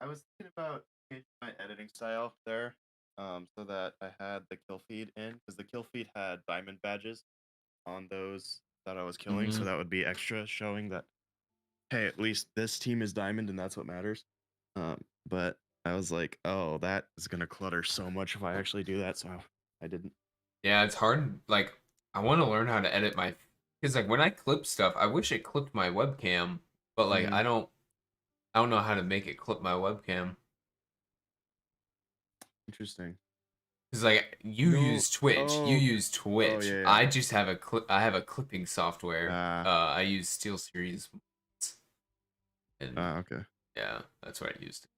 I was thinking about changing my editing style there, so that I had the kill feed in, because the kill feed had diamond badges on those that I was killing, so that would be extra, showing that, hey, at least this team is diamond and that's what matters. But I was like, oh, that is gonna clutter so much if I actually do that, so I didn't. Yeah, it's hard. Like, I want to learn how to edit my, because like when I clip stuff, I wish it clipped my webcam, but like I don't know how to make it clip my webcam. Interesting. Because like you use Twitch, you use Twitch. yeah. I just have I have a clipping software. I use SteelSeries. And Okay. yeah, that's what I used.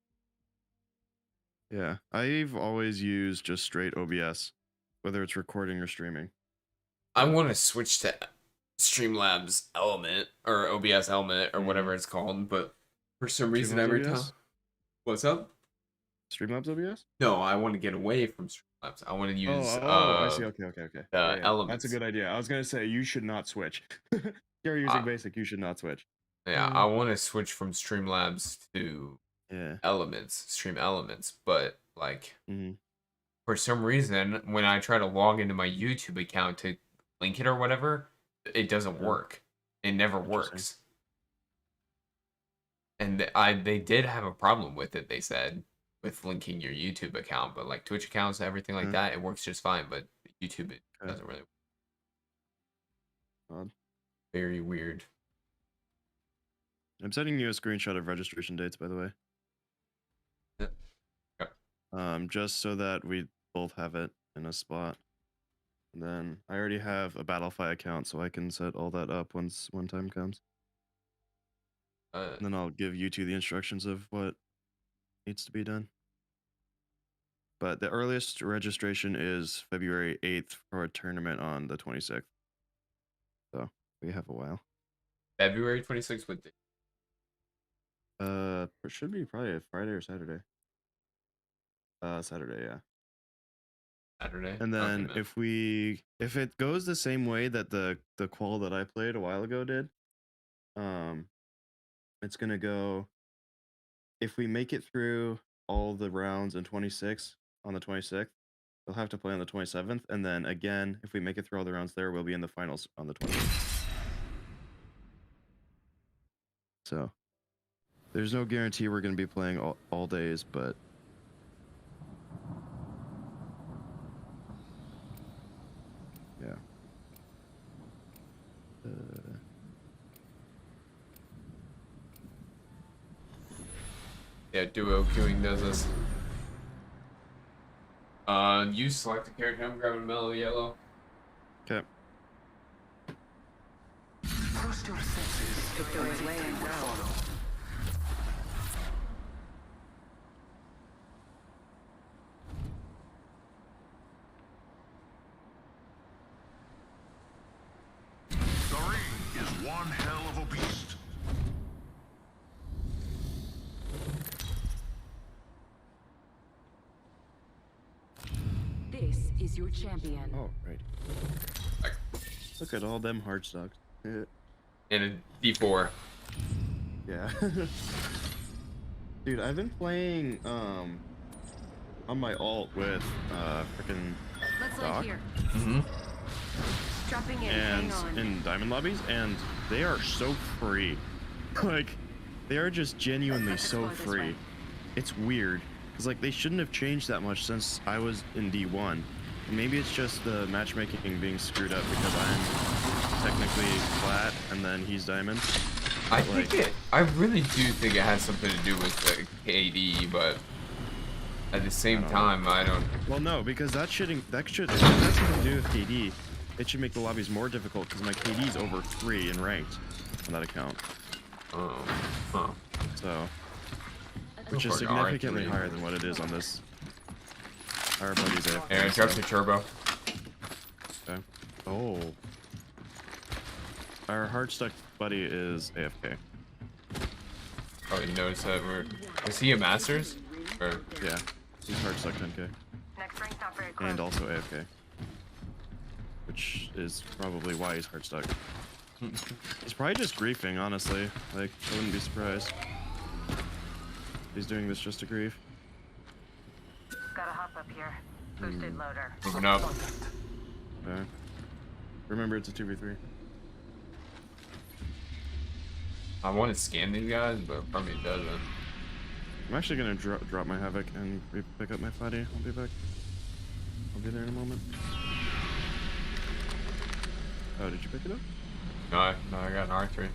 Yeah, I've always used just straight OBS, whether it's recording or streaming. I want to switch to Streamlabs Element or OBS Element or whatever it's called, but for some reason Streamlabs every OBS? time. What's up? Streamlabs OBS? No, I want to get away from Streamlabs. I want to use. I see. Okay. Elements. That's a good idea. I was gonna say you should not switch. You're using basic. You should not switch. Yeah, I want to switch from Streamlabs to Elements, Stream Elements, but like for some reason, when I try to log into my YouTube account to link it or whatever, it doesn't work. It never works. And they did have a problem with it, they said, with linking your YouTube account, but like Twitch accounts and everything like that, it works just fine, but YouTube, it doesn't really work. Very weird. I'm sending you a screenshot of registration dates, by the way. Just so that we both have it in a spot. And then I already have a Battlefy account, so I can set all that up when time comes. And then I'll give you two the instructions of what needs to be done. But the earliest registration is February 8th for a tournament on the 26th. So we have a while. February 26th with it should be probably a Friday or Saturday. Saturday, yeah. Saturday. And then if it goes the same way that the qual that I played a while ago did, it's gonna go. If we make it through all the rounds in 26 on the 26th, we'll have to play on the 27th, and then again, if we make it through all the rounds there, we'll be in the finals on the 28th. So there's no guarantee we're gonna be playing all days, but. Yeah. Yeah, duo queuing does this. You select a character. I'm grabbing mellow yellow. Okay. Trust your senses. Pick the right way and go. Follow. The ring is one hell of a beast. This is your champion. Oh, right. Look at all them hard stocks. Yeah. And a D4. Yeah. Dude, I've been playing on my alt with frickin' Let's Doc land here. Mm-hmm. Dropping in. and Hang on. in diamond lobbies, and they are so free. Like, they are just genuinely so Let's go this free. way. It's weird, cause like they shouldn't have changed that much since I was in D1. Maybe it's just the matchmaking being screwed up because I'm technically flat and then he's diamond. I Like- think I really do think it has something to do with the KD, but at the same time, I don't. Well, no, because that should if that's something to do with KD. It should make the lobbies more difficult because my KD is over 3 in ranked on that account. Oh, huh. So, which is For significantly R3. higher than what it is on this. Our buddies AFK. Aaron, drop the turbo. Okay. Oh. Our hard stuck buddy is AFK. Oh, you noticed that is he a Masters? Or Yeah, he's hard stuck 10k. Next ring's not very close. And also AFK. Which is probably why he's hard stuck. He's probably just griefing, honestly. Like, I wouldn't be surprised. He's doing this just to grief. Gotta hop up here. Boosted loader. moving up. Okay. Remember, it's a 2v3. I want to scan these guys, but probably doesn't. I'm actually gonna drop my Havoc and pick up my Flatty. I'll be back. I'll be there in a moment. Oh, did you pick it up? No, I got an R3.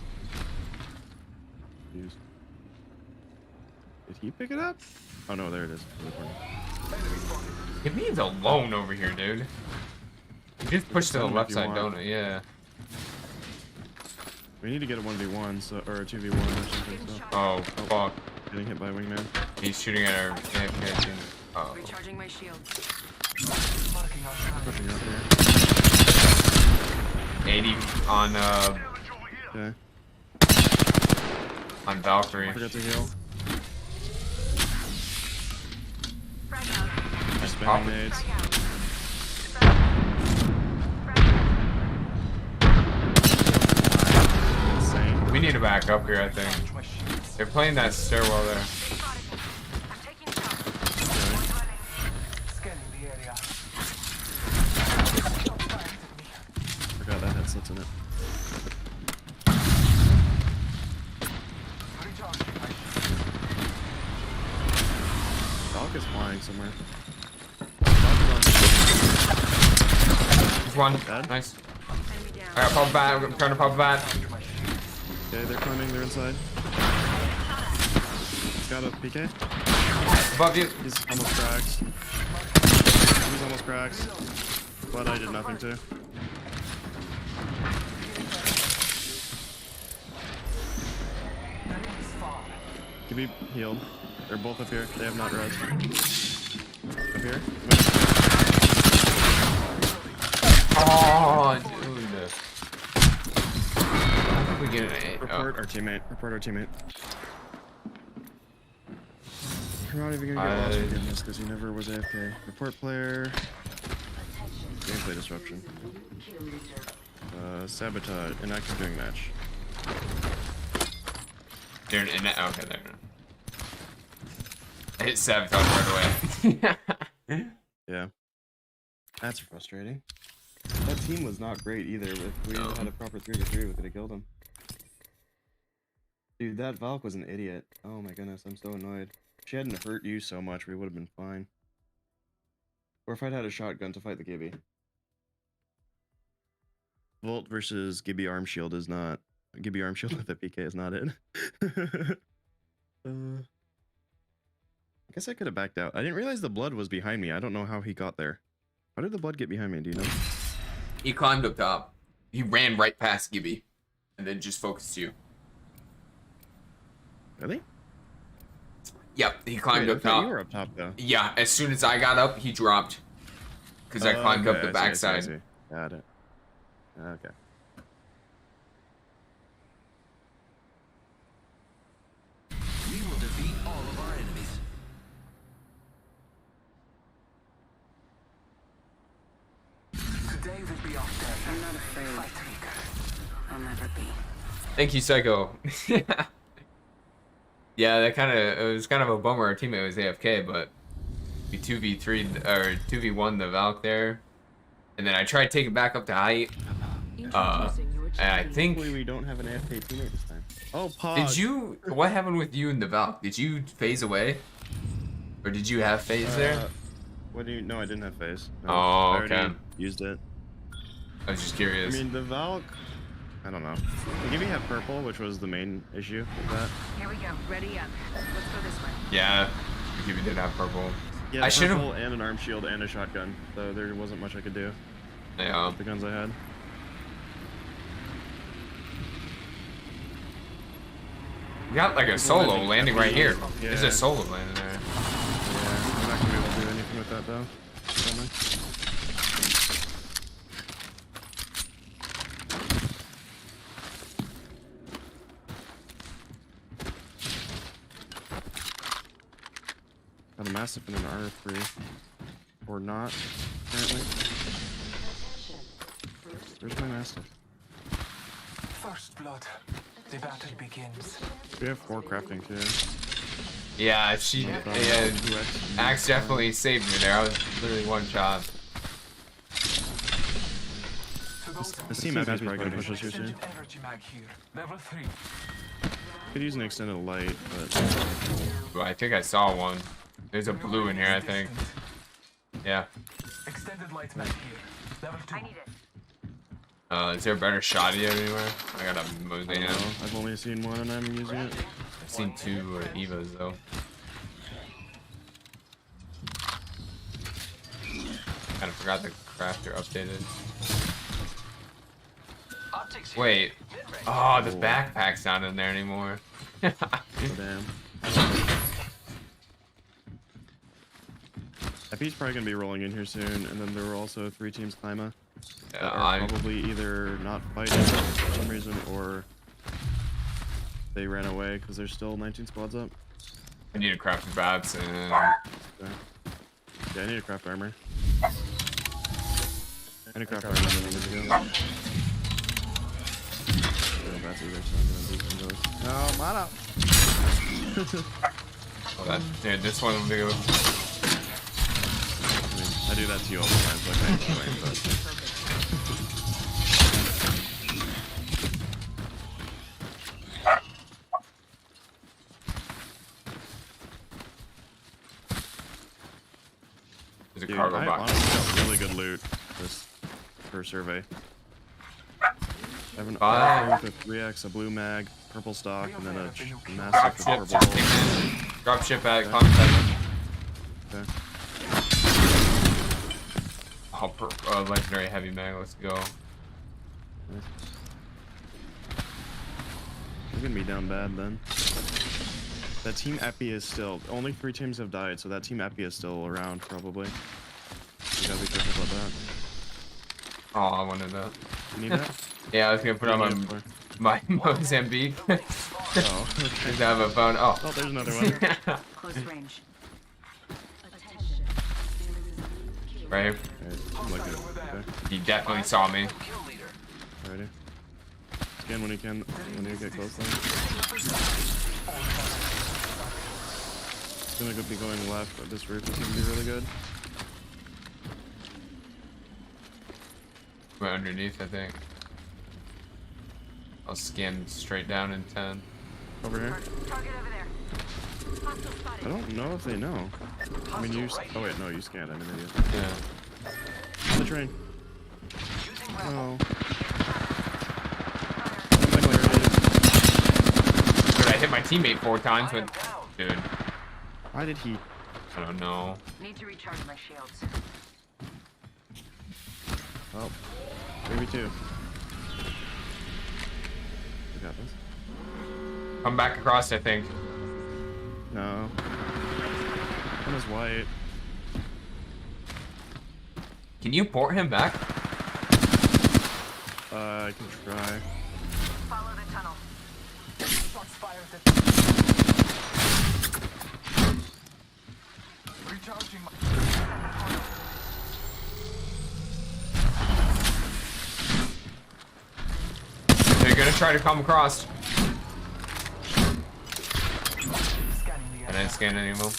Used. Did he pick it up? Oh no, there it is. It means alone over here, dude. You just push to the If left you side, want. don't it? Yeah. We need to get a 1v1, so, or a 2v1 or something. So. Oh, fuck. Getting hit by Wingman. He's shooting at our AFK team. Oh. Recharging my shield. Pushing up here. 80 on, Okay. on Valkyrie. Forgot to heal. Just Pop spamming it. nades. Insane. We need to back up here, I think. They're playing that stairwell there. Forgot that had slits in it. Valk is flying somewhere. Just one. Dead? Nice. I got pop bat. I'm trying to pop bat. Okay, they're coming. They're inside. He's got a PK. Above you. He's almost cracked. He's almost cracked. But I did nothing to. Can be healed. They're both up here. They have not res. Up here. Oh, dude. I think we get an 8. Report our teammate. Report our teammate. We're not even gonna get lost again this because he never was AFK. Report player. Gameplay disruption. Sabotage. Inactive doing match. They're in that. Okay, there. I hit sabotage right away. Yeah. That's frustrating. That team was not great either. If we had a proper 3v3, we could have killed him. Dude, that Valk was an idiot. Oh my goodness, I'm so annoyed. If she hadn't hurt you so much, we would have been fine. Or if I'd had a shotgun to fight the Gibby. Volt versus Gibby Arm Shield is not... Gibby Arm Shield with a PK is not it. I guess I could have backed out. I didn't realize the blood was behind me. I don't know how he got there. How did the blood get behind me? Do you know? He climbed up top. He ran right past Gibby. and then just focused you. Really? Yep, he climbed Wait, up I thought top. you were up top though. Yeah, as soon as I got up, he dropped. Because I climbed up the backside. I see. Got it. Okay. We will defeat all of our enemies. Today will be our day. I'm not afraid. I'll never be. Thank you, Psycho. Yeah, that it was kind of a bummer. Our teammate was AFK, but we 2v3 or 2v1 the Valk there, and then I tried taking back up to height. And I think we don't have an AFK teammate this time. Oh, pause. Did you? What happened with you and the Valk? Did you phase away, or did you have phase there? What do you? No, I didn't have phase. No, Oh, I okay. already used it. I was just curious. I mean, the Valk. I don't know. I think we had purple, which was the main issue with that. Here we go. Ready up. Let's go this way. Yeah, we did have purple. Yeah, I should purple have. and an arm shield and a shotgun, so there wasn't much I could do. Yeah. With the guns I had. We got like a solo landing right here. Yeah. There's a solo landing there. Yeah, I'm not gonna be able to do anything with that though. Got a massive and an R3. Or not, apparently. Where's my mastiff? First blood. The battle begins. We have 4 crafting too. Yeah, Axe definitely saved me there. I was literally one shot. This team map is probably gonna push us here soon. Energy mag here. Level 3. Could use an extended light, but Well, I think I saw one. There's a blue in here, I think. Yeah. Extended light mag here. Level 2. I need it. Is there a better shot here anywhere? I got a I don't Mosaic. know. I've only seen one and I'm using it. I've seen 2 Evas though. Kind of forgot the crafter updated. Wait. Oh, the backpack's not in there anymore. Damn. FP's probably gonna be rolling in here soon, and then there were also 3 teams Clima that are probably either not fighting for some reason or they ran away because there's still 19 squads up. I need to craft the bats and. Okay. Yeah, I need to craft armor. I need to craft armor. Then I need to go. No bats either, so I'm gonna do some of those. No, mana. Oh, dude, this one will be good. I do that to you all the time, so I can't explain, but... There's a Dude, cargo I box. honestly got really good loot this first survey. I have an Bye. R3 with a 3x, a blue mag, purple stock, and then a massive with purple bolts. Drop ship at contact. Okay. Oh, legendary heavy mag. Let's go. We're gonna be down bad then. That team Epi is still only 3 teams have died, so that team Epi is still around probably. You gotta be careful about that. Oh, I wanted that. You need that? Yeah, I was gonna put on my Mozambique. Oh, okay. Just have a phone. Oh. Oh, there's another one. Close range. Right here. I'm looking. Okay. He definitely saw me. Alrighty. Scan when you can, when you get close then. It's gonna be going left, but this roof is gonna be really good. We're underneath, I think. I'll scan straight down in 10. Over here. I don't know if they know. I mean, you. Oh wait, no, you scanned. I'm an idiot. Yeah. On the train. Oh. Dude, I hit my teammate 4 times, but dude. Why did he? I don't know. Need to recharge my shields. Oh. Maybe 2. happens. Come back across, I think. No. One is white. Can you port him back? I can try. Follow the tunnel. Shots fired at recharging my... They're gonna try to come across. I didn't scan any of them.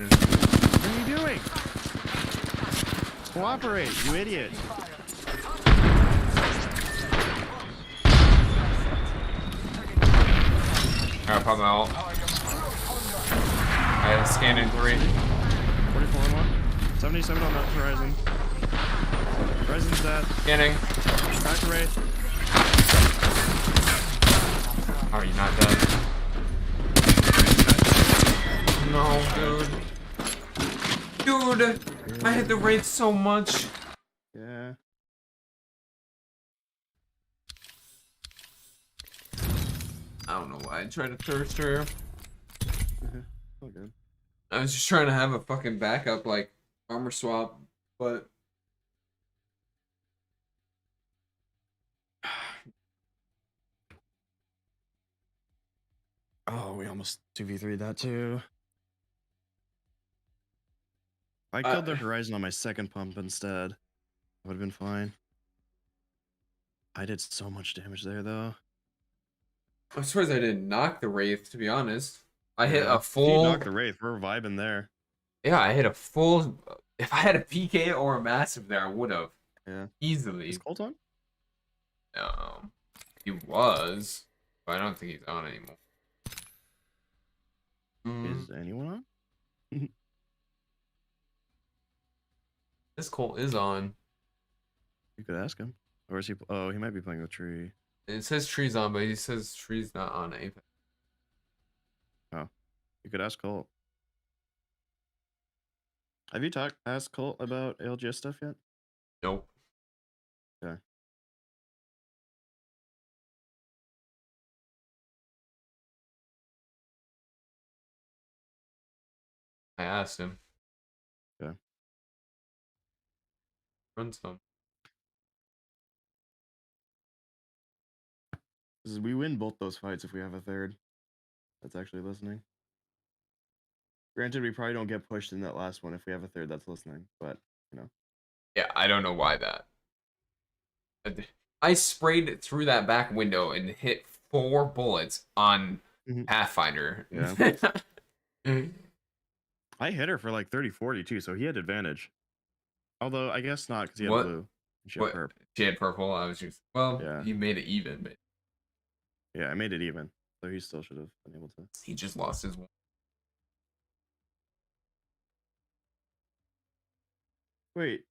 What are you doing? Cooperate, you idiot. Alright, pop out. I scanned in 3. 44 on 1. 77 on the horizon. Horizon's dead. Scanning. Back to Wraith. How are you not dead? No, dude. Dude, I hit the Wraith so much. Yeah. I don't know why I tried to thirst her. All good. I was just trying to have a fucking backup, like, armor swap, but... Oh, we almost 2v3'd that too. I killed the Horizon on my second pump instead. Would have been fine. I did so much damage there, though. I'm surprised I didn't knock the Wraith, to be honest. I hit a If full... you knock the Wraith, we're vibing there. Yeah, I hit a full... If I had a PK or a massive there, I would have. Yeah. Easily. Is Colt on? He was, but I don't think he's on anymore. Is anyone on? This Colt is on. You could ask him. Or is he... Oh, he might be playing with Tree. It says Tree's on, but he says Tree's not on Apex. Oh. You could ask Colt. Have you asked Colt about LGS stuff yet? Nope. Okay. I asked him. Okay. Run some. We win both those fights if we have a third that's actually listening. Granted, we probably don't get pushed in that last one if we have a third that's listening, but, you know. Yeah, I don't know why that. I sprayed through that back window and hit 4 bullets on Pathfinder. Yeah. I hit her for like 30-40 too, so he had advantage. Although, I guess not, because he had blue. She had purple. She had purple, I was just... Well, yeah. He made it even, but... Yeah, I made it even. So he still should have been able to. He just lost his one. Wait.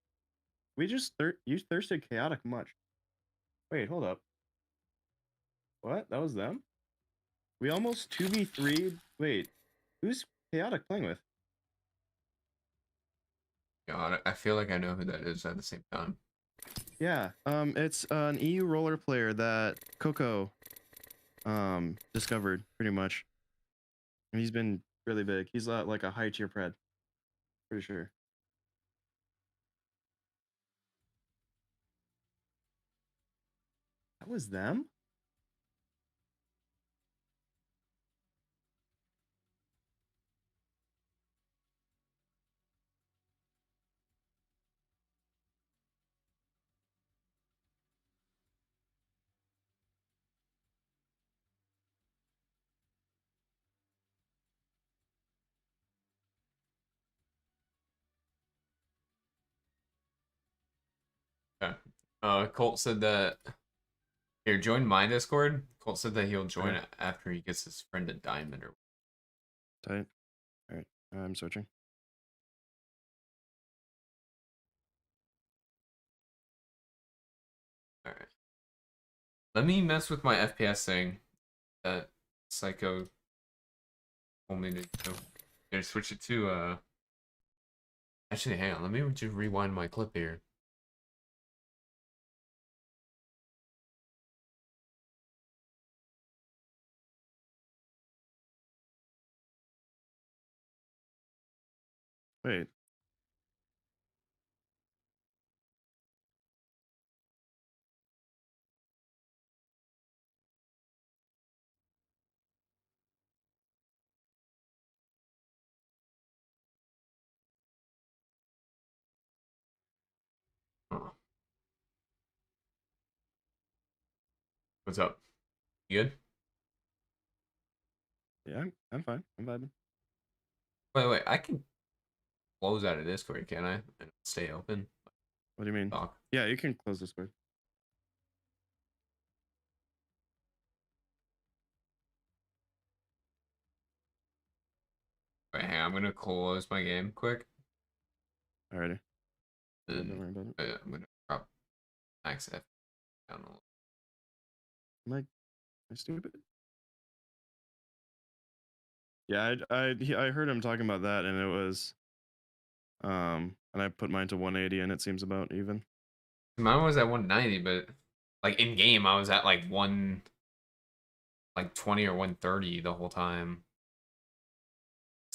We just you thirsted chaotic much. Wait, hold up. What? That was them? We almost 2v3'd. Wait. Who's chaotic playing with? God, I feel like I know who that is at the same time. Yeah. It's an EU roller player that Coco discovered pretty much. And he's been really big. He's like a high tier pred. Pretty sure. That was them? Okay. Colt said that... Here, join my Discord. Colt said that he'll join it after he gets his friend a diamond or... Tight. Alright, I'm switching. Alright. Let me mess with my FPS thing that Psycho told me to do. Here, switch it to, Actually, hang on. Let me just rewind my clip here. Wait. What's up? You good? Yeah, I'm fine. I'm vibing. Wait. I can close out of Discord, can I? And stay open. What do you mean? Talk. Yeah, you can close Discord. Wait, hang on. I'm gonna close my game quick. Alrighty. Then, Don't worry about it. I'm gonna drop max F down a little. Am I stupid? Yeah, I heard him talking about that, and it was, and I put mine to 180, and it seems about even. Mine was at 190, but like in game, I was at like 20 or 130 the whole time.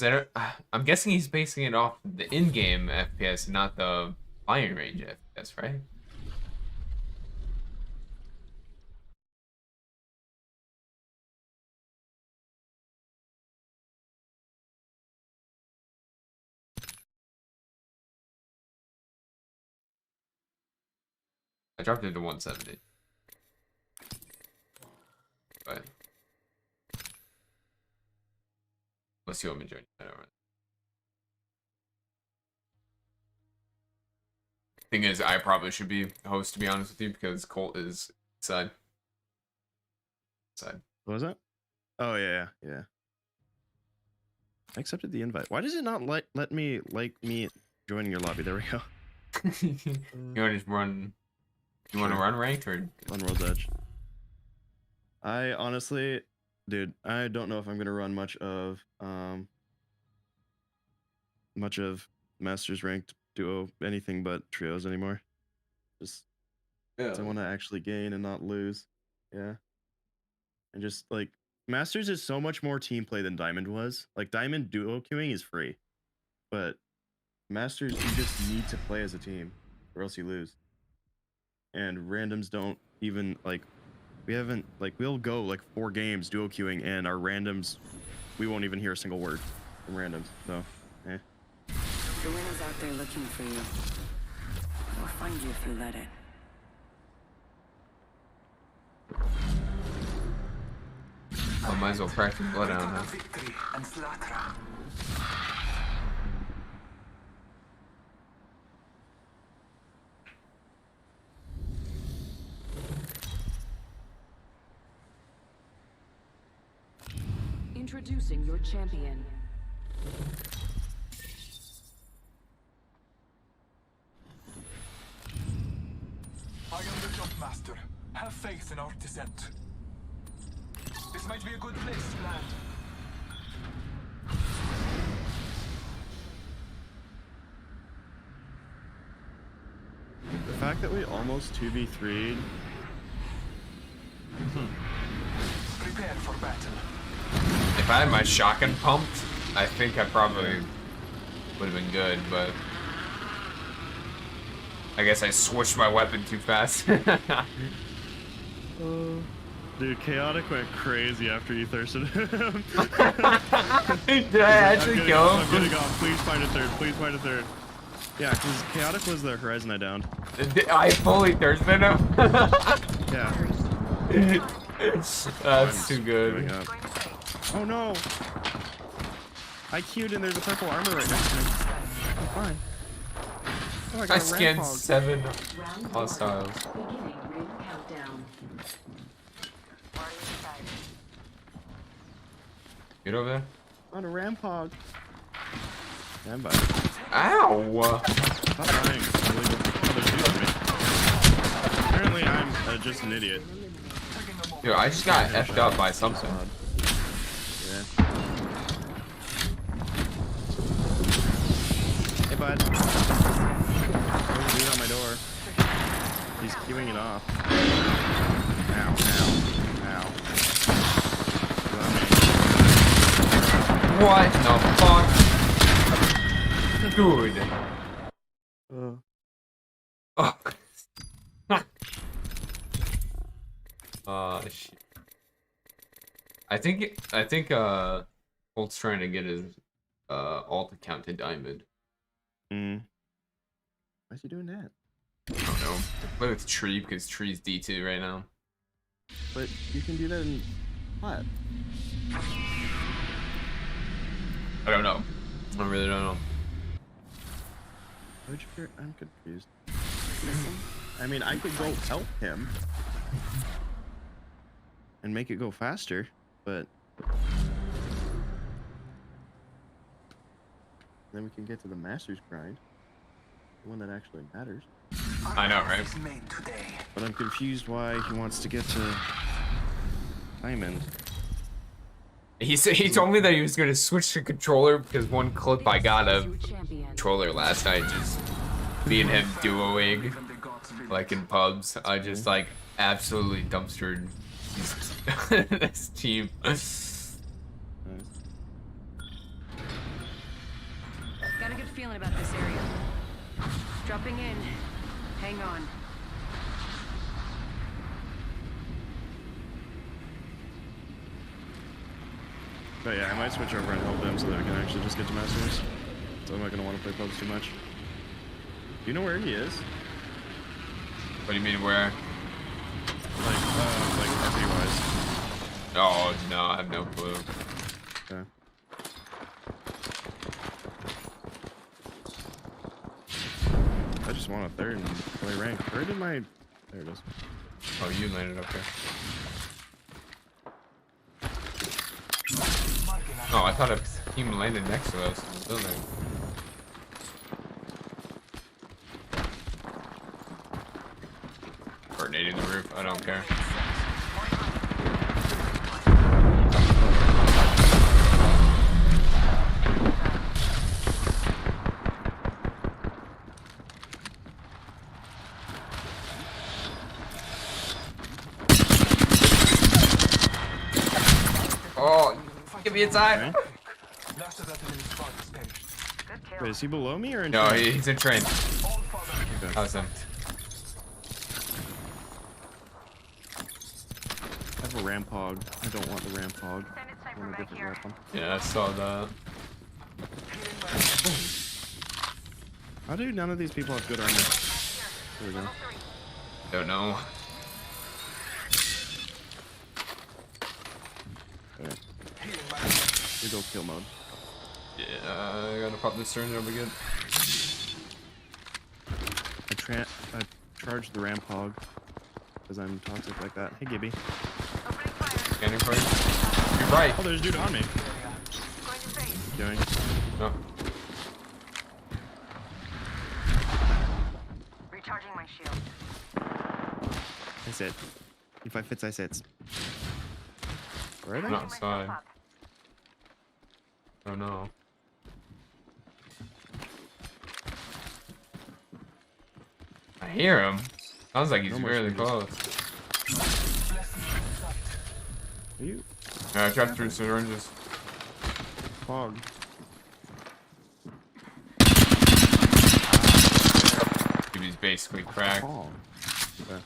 I'm guessing he's basing it off the in-game FPS, not the firing range FPS, right? I dropped it to 170. But let's see what majority I don't run. Thing is, I probably should be host, to be honest with you, because Colt is side. What was that? Oh yeah. I accepted the invite. Why does it not let me joining your lobby? There we go. You want to just run? You want to run ranked or on World's Edge? I honestly, dude, I don't know if I'm gonna run much of Masters ranked duo, anything but trios anymore. Just I want to actually gain and not lose. Yeah. And just like Masters is so much more team play than Diamond was. Like Diamond duo queuing is free, but Masters you just need to play as a team or else you lose. And randoms don't even like we'll go like 4 games duo queuing and our randoms we won't even hear a single word from randoms. So The winner's out there looking for you. They'll find you if you let it. I might as well practice Bloodhound, huh? Victory and slaughter. Introducing your champion. I am the Jump Master. Have faith in our descent. This might be a good place to land. the fact that we almost 2v3'd. Prepare for battle. If I had my shotgun pumped, I think I probably would have been good, but I guess I switched my weapon too fast. Dude, Chaotic went crazy after you thirsted him. Did I actually go? I'm gonna go. Please find a third. Please find a third. Yeah, because Chaotic was the Horizon I downed. I fully thirsted him? Yeah. That's too good. Oh no! I queued and there's a purple armor right next to me. I'm fine. Oh, I got a scanned Rampog. 7 hostiles. Beginning ring countdown. Get over there. On a Rampog. Yeah, I'm fine. Ow! Stop dying. Apparently I'm just an idiot. Yo, I just got effed up by something. Yeah. Hey, bud. There's a dude on my door. He's queuing it off. Ow, ow, ow. What the fuck? Dude. Oh. Shit. I think Holt's trying to get his alt account to diamond. Why is he doing that? I don't know. Play with Tree because Tree's D2 right now. But you can do that in what? I don't know. I really don't know. What'd you care? I'm confused. I mean, I could go help him and make it go faster, but then we can get to the Master's grind, the one that actually matters. I know, right? But I'm confused why he wants to get to Diamond. He told me that he was gonna switch to controller because one clip I got of controller last night, just me and him duoing, like in pubs. I just like absolutely dumpstered this team. Got a good feeling about this area. Dropping in. Hang on. But yeah, I might switch over and help him so that we can actually just get to Masters. So I'm not gonna want to play pubs too much. Do you know where he is? What do you mean where? Like RP wise. Oh no, I have no clue. Okay. I just want a third and play rank. Where did my... There it is. Oh, you landed up there. Oh, I thought a team landed next to us in the building. Coordinating the roof, I don't care. Oh, give me a time. Wait, is he below me or in No, train? he's in train. Okay. How's him? I have a ramp hog. I don't want the ramp hog. I want a different weapon. Yeah, I saw that. How do none of these people have good armor? There we go. Don't know. Okay. We go kill mode. Yeah, I gotta pop this turn, it'll be good. I charged the ramp hog because I'm toxic like that. Hey Gibby. Scanning for you. You're right. Oh, there's a dude on me. Going. No. Recharging my shield. I sit. If I fits, I sits. Where are they? I'm outside. Oh no. I hear him. Sounds like he's really close. Are you? Yeah, I tried through syringes. Fog. He's basically cracked. Fog. Okay.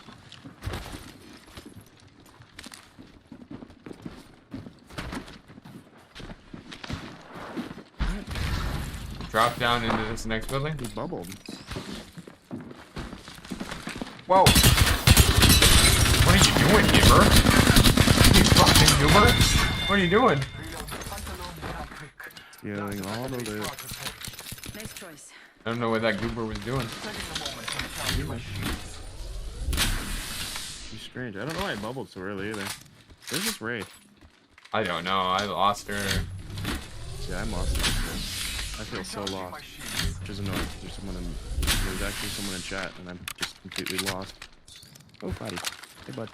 Drop down into this next building. He bubbled. Whoa! What are you doing, Gibber? You fucking goober! What are you doing? Stealing all the loot. Nice choice. I don't know what that goober was doing. She's strange. I don't know why I bubbled so early either. Where's this Wraith? I don't know. I lost her. Yeah, I'm lost. I feel so lost. Which is annoying. There's actually someone in chat, and I'm just completely lost. Oh, Flatty. Hey, bud.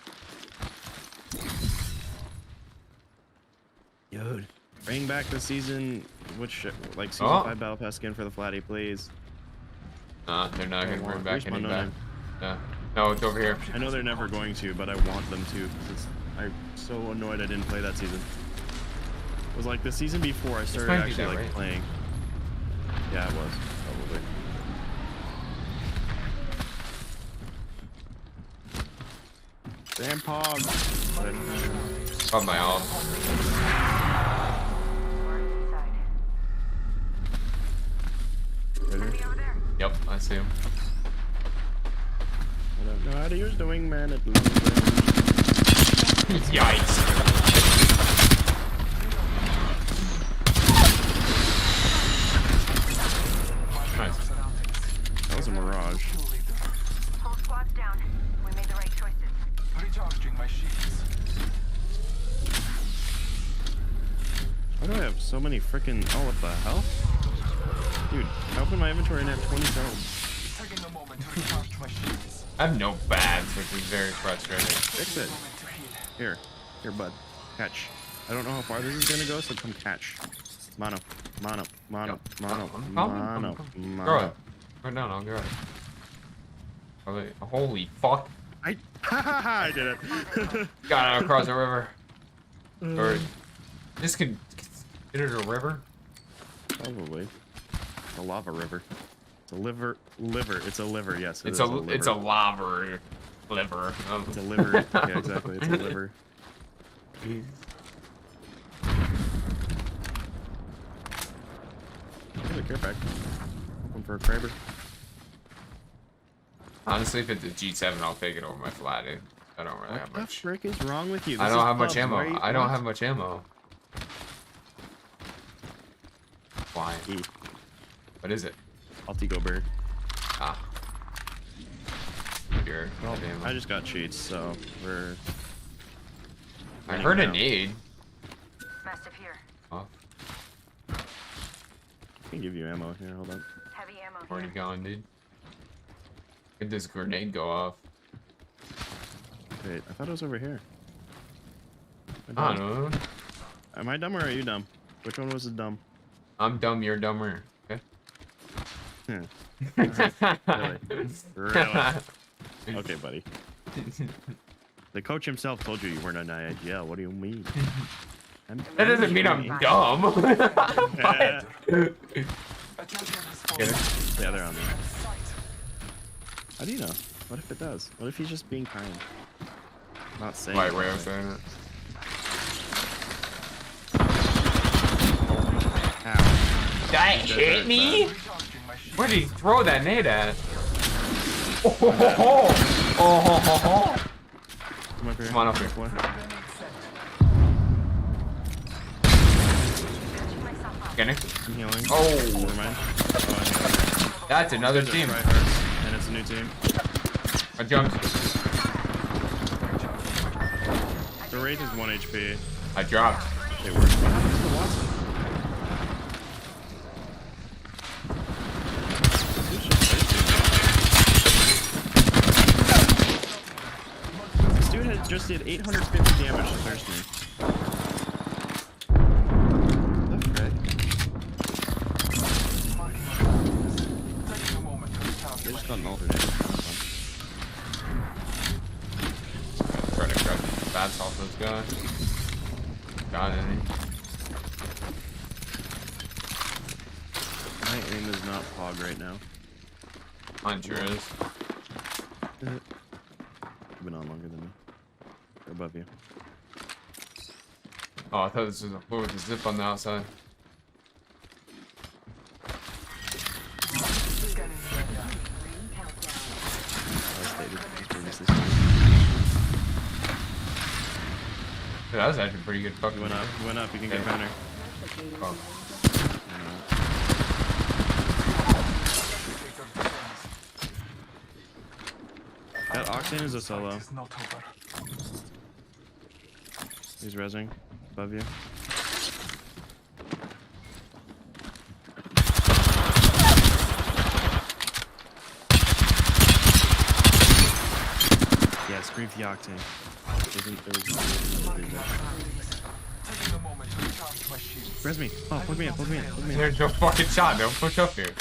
Dude. Bring back the season, like season 5 Battle Pass skin for the Flatty, please. Nah, they're not gonna bring back any my back. name? Yeah. No, it's over here. I know they're never going to, but I want them to. Because I'm so annoyed I didn't play that season. It was like the season before I started actually like playing. Yeah, it was. Damn pog. On my arm. Yep, I see him. I don't know how to use the wingman at long range. Yikes. Nice. That was a mirage. Whole squad's down. We made the right choices. Recharging my shields. Why do I have so many freaking? Oh, what the hell? Dude, I opened my inventory and I have 20 shells. Taking a moment to recharge my shields. I have no bags, which is very frustrating. Fix it. Here, bud. Catch. I don't know how far this is gonna go, so come catch. Mono. Throw it. Throw it down, I'll grab it. Holy fuck. I did it. Got it across the river. Or this could get it a river? Probably. A lava river. It's a liver. It's a liver, yes. It's a lava liver. It's a liver. Yeah, exactly. It's a liver. Get a care pack. One for a Kraber. Honestly, if it's a G7, I'll take it over my flat. I don't really have What the much. frick is wrong with you? I don't have much ammo. I don't have much ammo. Why? What is it? Altigo Bear. Ah. Sure. Well, I just got cheats, so we're. I heard a nade. Mastiff here. Oh, I can give you ammo here. Hold on. Heavy ammo already here. gone, dude. Did this grenade go off? Wait, I thought it was over here. I don't know. Am I dumb or are you dumb? Which one was dumb? I'm dumb, you're dumber. Okay. Really? Really? Okay, buddy. The coach himself told you weren't an IIGL. What do you mean? That doesn't mean I'm dumb. What? Get it? Yeah, they're on me. How do you know? What if it does? What if he's just being kind? Not saying. Right way of saying it. That hit me? Where did he throw that nade at? Oh ho ho ho! Oh ho ho ho! Come on up here. Getting it? I'm healing. Oh! Never mind. That's another team. And it's a new team. I jumped. The Wraith is 1 HP. I dropped. It works. What happened to the Watson? This dude has just did 850 damage to Thirsty. What the frick? They just got an alternate. Trying to grab bats off those guys. Got any? My aim is not pog right now. Mine sure is. You've been on longer than me. They're above you. Oh, I thought this was a floor with a zip on the outside. Dude, that was actually pretty good fucking. You went up, you can get counter. Oh. That Octane is a solo. He's rezzing above you. Yeah, scream for the Octane. Res me. Oh, put me in. There's no fucking shot. Don't push up here.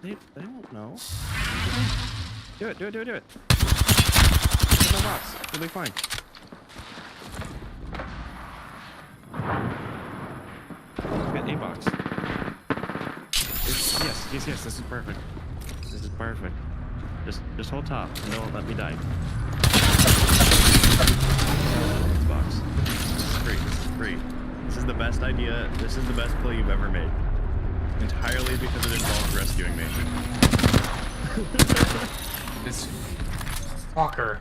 They don't know. Do it. Get in the box. You'll be fine. Get a box. Yes. This is perfect. Just hold top and don't let me die. Box. This is great. This is great. This is the best idea. This is the best play you've ever made. Entirely because it involves rescuing me. This fucker.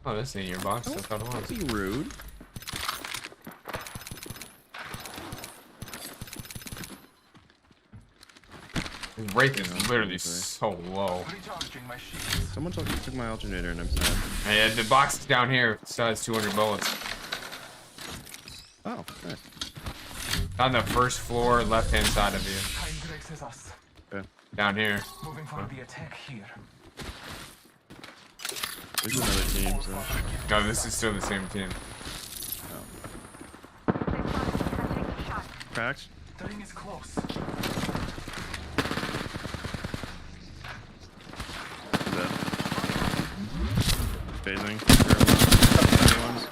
Oh, this ain't your box. I thought it was. Be rude. His rate is literally so low. Someone took my alternator and I'm sad. Yeah, the box is down here. It still has 200 bullets. Oh, nice. On the first floor, left-hand side of you. Okay. Down here. Moving for the attack here. There's another team, so. No, this is still the same team. Cracked? The ring is close. Dead. Phasing. Ones.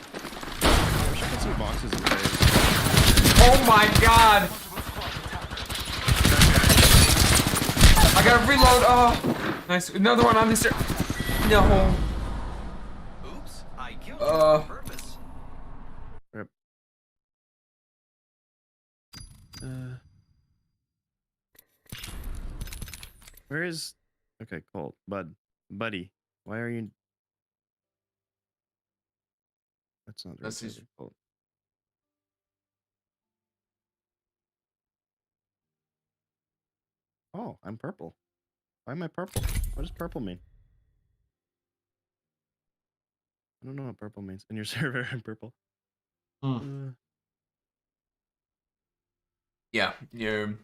I wish I could see boxes in phase. Oh my god! I gotta reload. Oh, nice. Another one on this. No. Oops, I killed you on purpose. Rip. Where is? Okay, Colt, buddy. Why are you? That's not. That's his. Colt. Oh, I'm purple. Why am I purple? What does purple mean? I don't know what purple means. In your server, I'm purple. Yeah, you're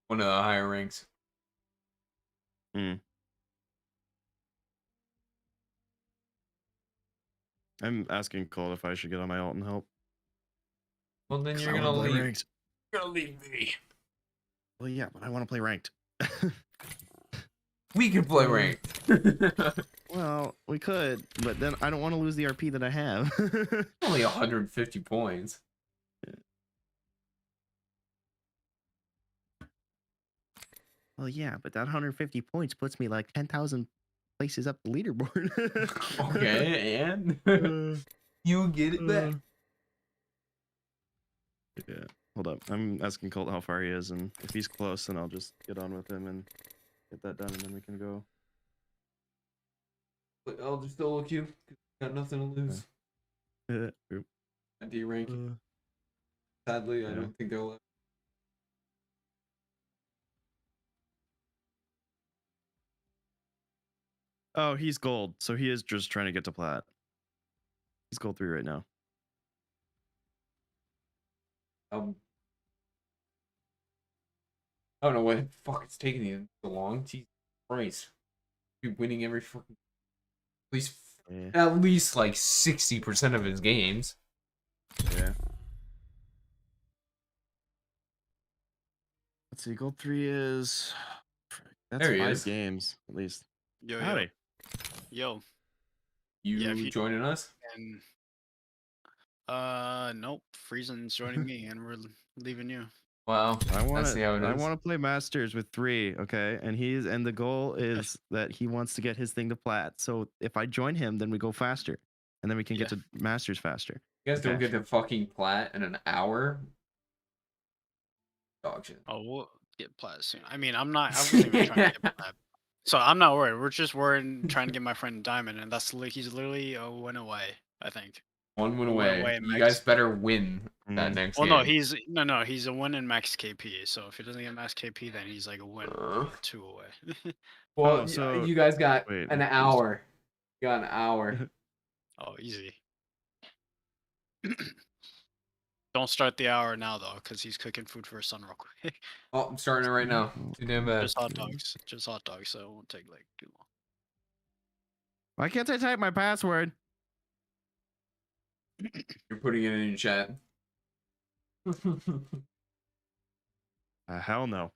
one of the higher ranks. I'm asking Colt if I should get on my alt and help. Well, then you're gonna leave. You're gonna leave me. Well, yeah, but I want to play ranked. We can play ranked. Well, we could, but then I don't want to lose the RP that I have. Only 150 points. Well, yeah, but that 150 points puts me like 10,000 places up the leaderboard. Okay, and you'll get it back. Yeah, hold up. I'm asking Colt how far he is, and if he's close, then I'll just get on with him and get that done, and then we can go. But I'll just solo queue. Got nothing to lose. Oop. At D rank. Sadly, I don't think they'll. Oh, he's gold, so he is just trying to get to plat. He's gold 3 right now. I don't know why the fuck it's taking you so long. Jesus Christ. You're winning every fucking at least like 60% of his games. Yeah. Let's see, gold 3 is that's there he 5 is. games at least. Yo, Howdy. yo. You joining us? And nope. Friesen's joining me, and we're leaving you. Wow. I want see how it I is. want to play Masters with 3, okay? And the goal is that he wants to get his thing to plat. So if I join him, then we go faster, and then we can get to Masters faster. You guys don't get to fucking plat in an hour. Dog shit. Oh, we'll get plat soon. I mean, I wasn't even trying to get plat. So I'm not worried. We're just worried trying to get my friend Diamond, and he's literally a win away, I think. One win away. You guys better win that next game. Well, no, he's a win in max KP. So if he doesn't get max KP, then he's like a win 2 away. Well, so you guys got an hour. You got an hour. Oh, easy. Don't start the hour now though, because he's cooking food for his son real quick. Oh, I'm starting it right now. Too damn bad. Just hot dogs. Just hot dogs, so it won't take like too long. Why can't I type my password? You're putting it in your chat. Hell no.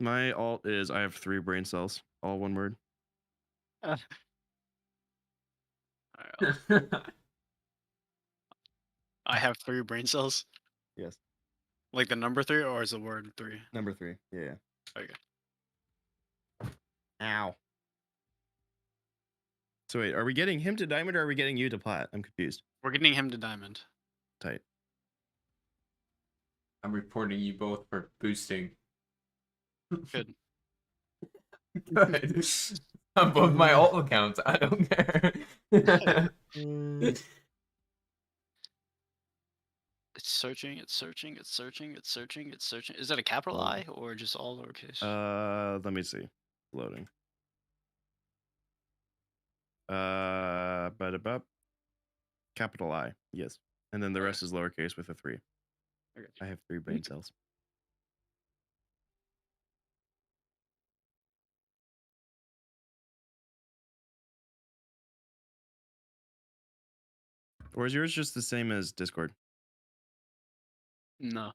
My alt is I have 3 brain cells, all one word. I have 3 brain cells. Yes. Like the number 3, or is the word 3? Number 3. Yeah. Okay. Ow. So wait, are we getting him to diamond or are we getting you to plat? I'm confused. We're getting him to diamond. Tight. I'm reporting you both for boosting. Good. Good. On both my alt accounts. I don't care. It's searching, it's searching, it's searching, it's searching, it's searching. Is that a capital I or just all lowercase? Let me see. Loading. But capital I, yes. And then the rest is lowercase with a 3. Okay. I have 3 brain cells. Or is yours just the same as Discord? No.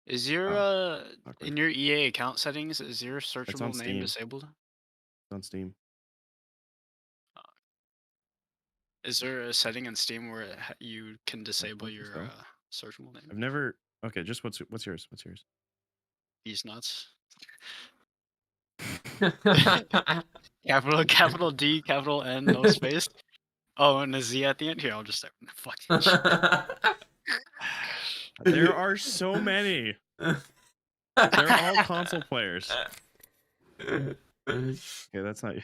Is your in your EA account settings, is your searchable name Steam. disabled? It's on Steam. Is there a setting in Steam where you can disable your searchable name? I've never. Okay, just what's yours? What's yours? These nuts. capital D, capital N, no space. Oh, and a Z at the end. Here, I'll just fucking shit. There are so many. They're all console players. Okay, that's not.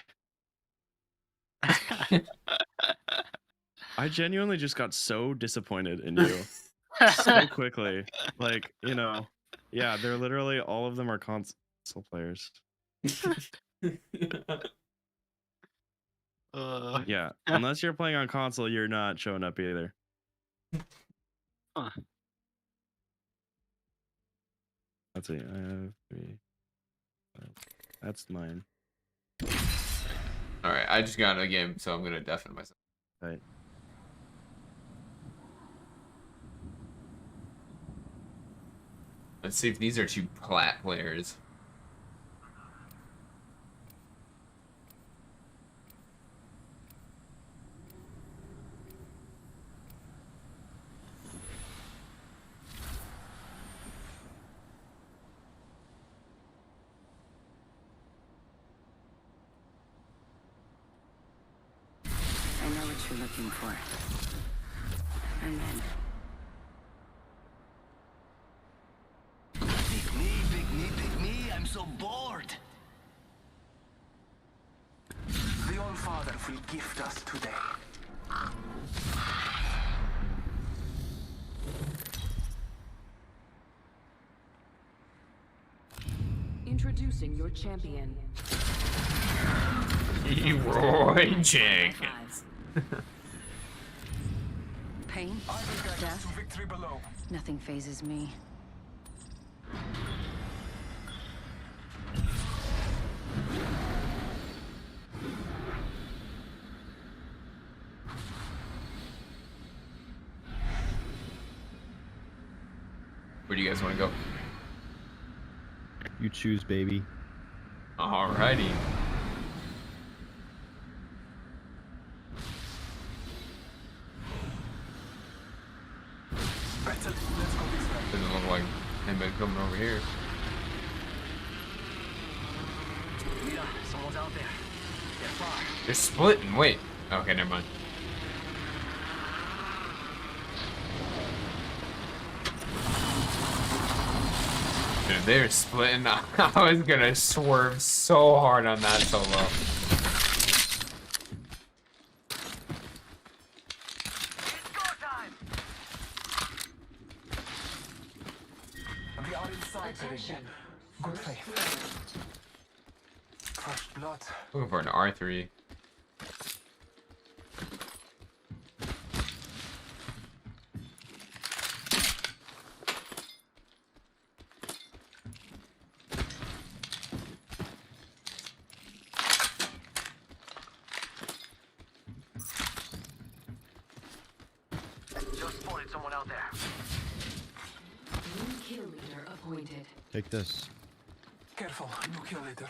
I genuinely just got so disappointed in you so quickly. Like, you know, yeah, they're literally all of them are console players. Yeah, unless you're playing on console, you're not showing up either. Huh. Let's see. I have 3. That's mine. All right, I just got a game, so I'm gonna deafen myself. Right. Let's see if these are 2 plat players. I know what you're looking for. I'm in. Pick me, I'm so bored. The All-Father will gift us today. Introducing your champion. Roy Jenkins. Pain? Death? Victory below. Nothing phases me. Where do you guys want to go? You choose, baby. Alrighty. Doesn't look like anybody coming over here. Mira, someone's out there. They're far. They're splitting. Wait. Okay, never mind. Dude, they're splitting. I was gonna swerve so hard on that solo. We are inside the ring. Good faith. Crushed blood. Looking for an R3. Just spotted someone out there. New kill leader appointed. Take this. Careful, new kill leader.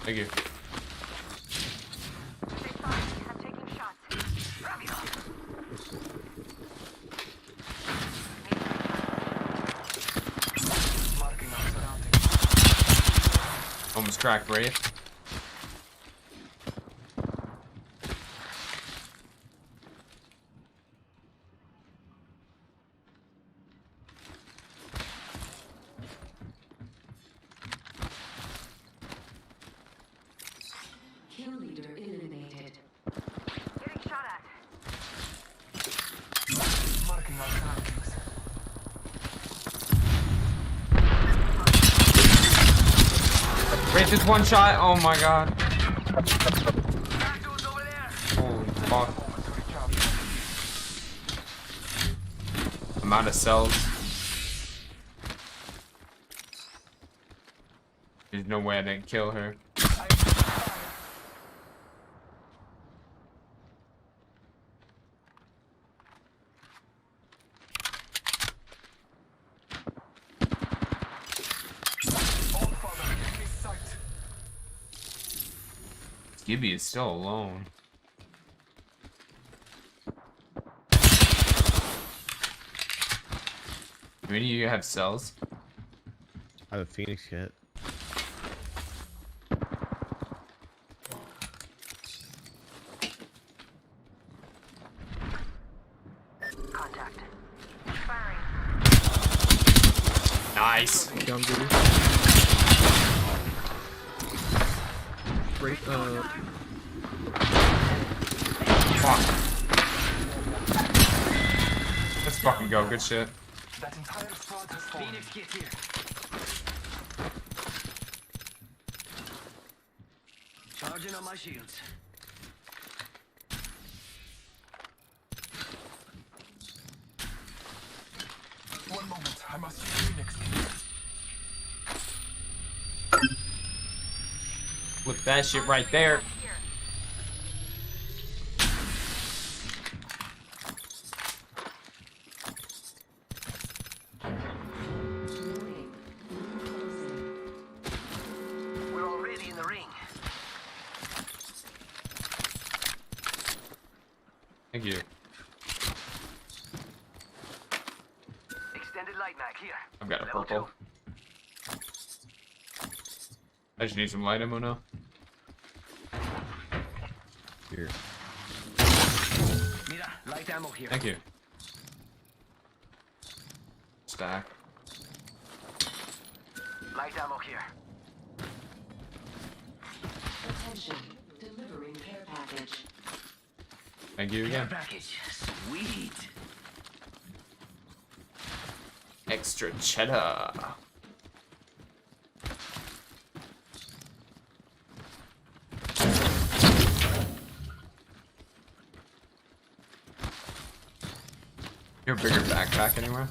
Thank you. I'm taking shots. Just cracked Wraith. Kill leader eliminated. Getting shot at. Marking our surroundings. Wraith is one shot. Oh my god. Holy fuck. I'm out of cells. There's no way I didn't kill her. Gibby is still alone. Do any of you have cells? I have a Phoenix kit. Contact. Firing. Nice. Young Gibby. Great, Fuck. Let's fucking go. Good shit. That entire squad has fallen. Phoenix kit here. Charging on my shields. One moment, I must use Phoenix. Flip that shit right there. We're already in the ring. Thank you. Extended light mag here. I've got a Level purple. I just need some light ammo now. Here. Mira, light ammo here. Thank you. Stack. Light ammo here. Attention. Delivering care package. Thank you again. Package. Sweet. Extra cheddar. Your bigger backpack anywhere?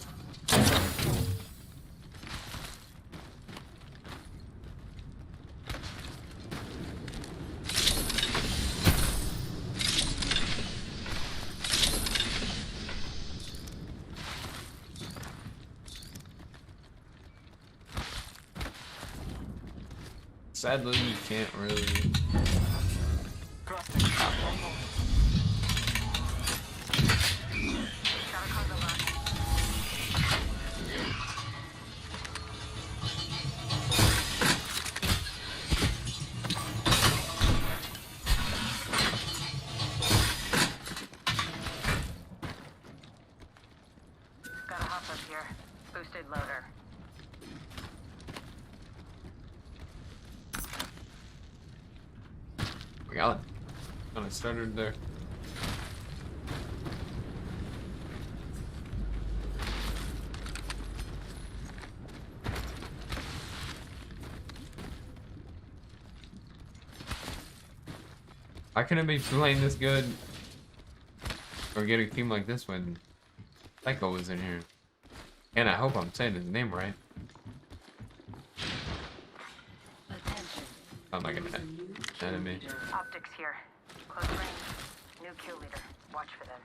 Sadly, you can't really. Got a hop up here. Boosted loader. We got it. I started there. How can it be playing this good or get a team like this when Psycho was in here? And I hope I'm saying his name right. I'm like an enemy. Optics here. Close range. New kill leader. Watch for them.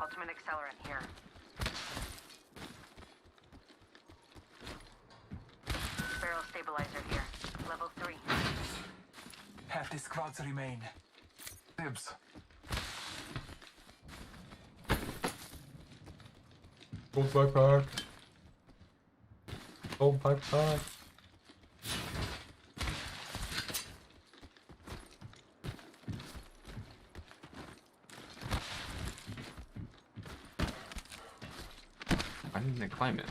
Ultimate accelerant here. Barrel stabilizer here. Level 3. Half the squads remain. Dibs. Gold backpack. Gold backpack. Why didn't they climb it?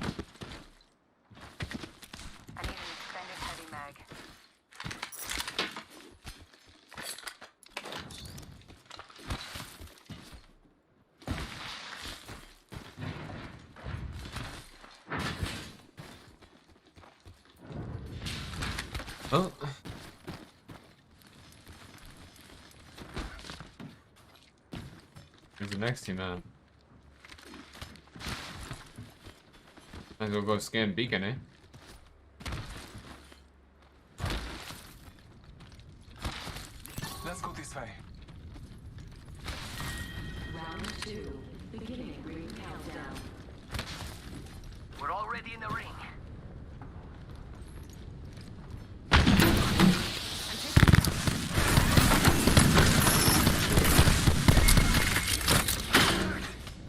I need an extended heavy mag. Oh. Where's the next team at? Might as well go scan beacon, eh? Let's go this way. Round 2. Beginning ring countdown. We're already in the ring.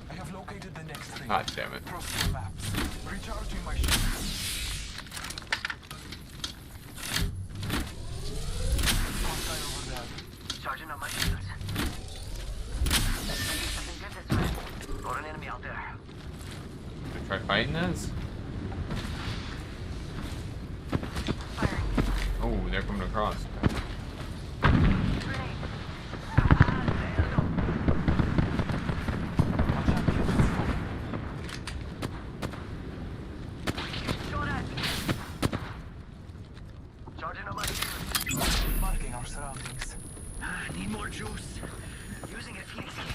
I have located the next ring. Ah, damn it. Trust your maps. Recharging my shield. Hostile over there. Charging on my shields. Something good this way. Got an enemy out there. Should I try fighting this? Oh, they're coming across. Charging on my shields. Marking our surroundings. Need more juice. Using a Phoenix kit.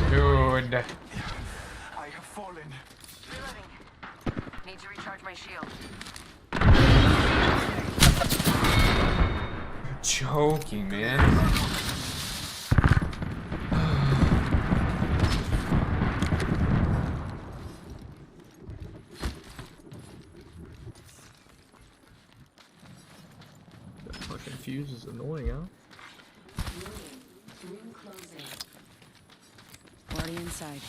Dude. I have fallen. Reloading. Need to recharge my shield. Choking, man. That fucking fuse is annoying, huh? Ring closing. Already inside.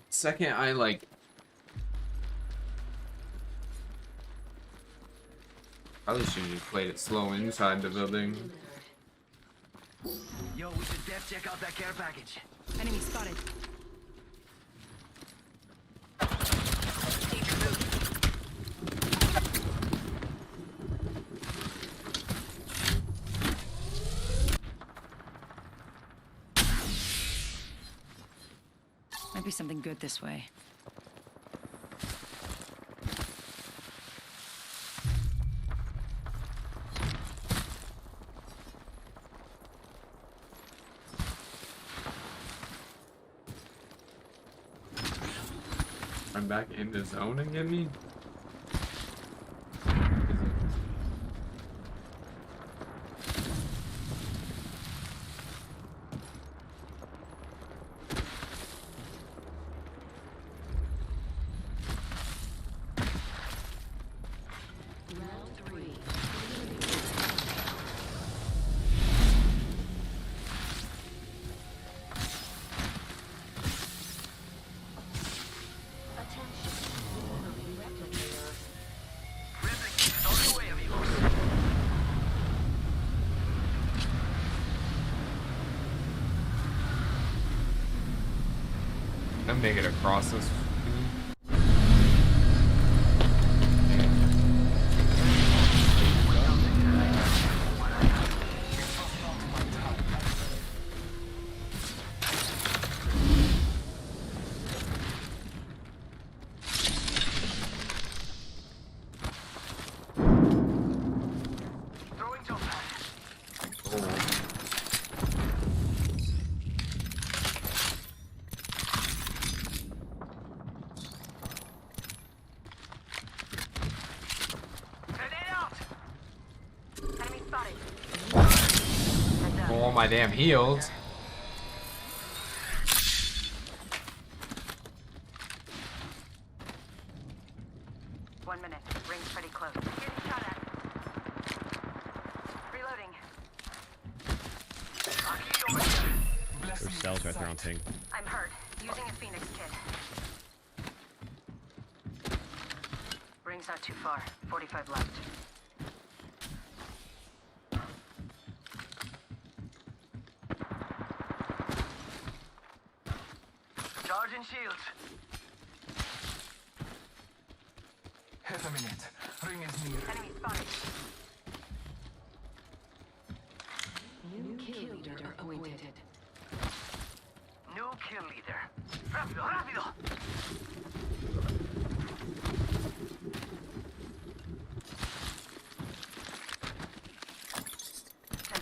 Second, I like. Probably should have played it slow inside the building. Yo, we should def check out that care package. Enemy spotted. Might be something good this way. I'm back in the zone and get me. make it across this. Throwing jump pad. Grenade out. Enemy spotted. Oh, my damn heels. One minute. Ring's pretty close. Getting shot at. Reloading. There's cells right there on ping. I'm hurt. Using a Phoenix kit. Ring's not too far. 45 left. Charging shields. Half a minute. Ring is near. Enemy spotted. New kill leader appointed. New kill leader. Rápido, rápido.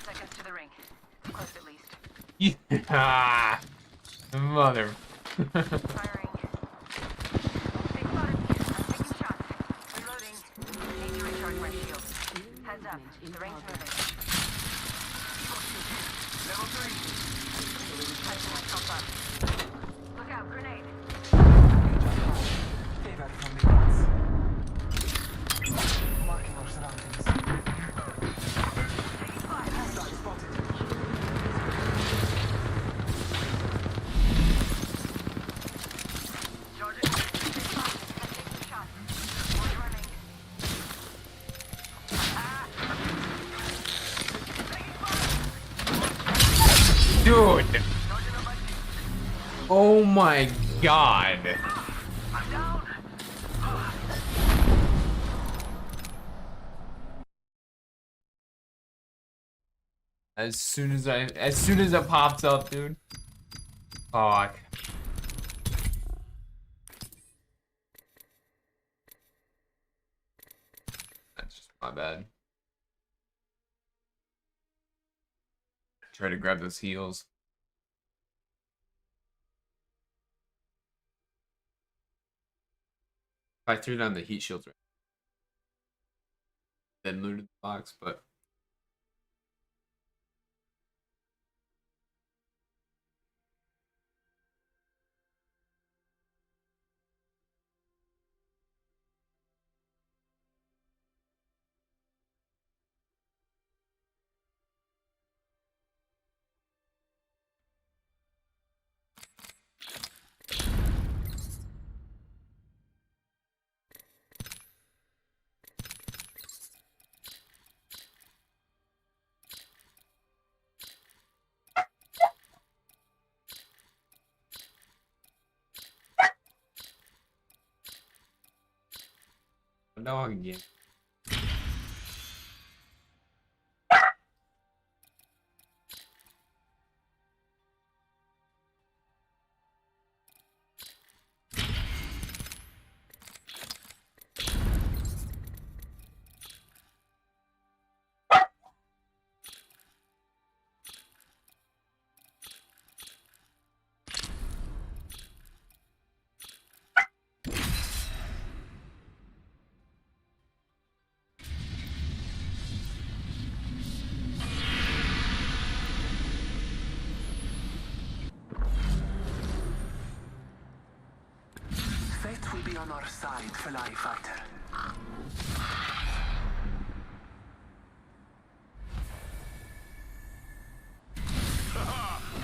Seconds to the ring. Close at least. Yeah. Mother. Firing. They spotted me. I'm taking shots. Reloading. Need to recharge my shield. Heads up. The ring's moving. Level 3. Patching myself up. Look out, grenade. Favor from the gods. Marking our surroundings. Hostile spotted. Charging. Taking shots. One running. Dude. Oh my god. I'm down. As soon as it pops up, dude. Fuck. That's just my bad. Try to grab those heals. I threw down the heat shields right. Then looted the box, but a dog again. Fate will be on our side, Fly Fighter.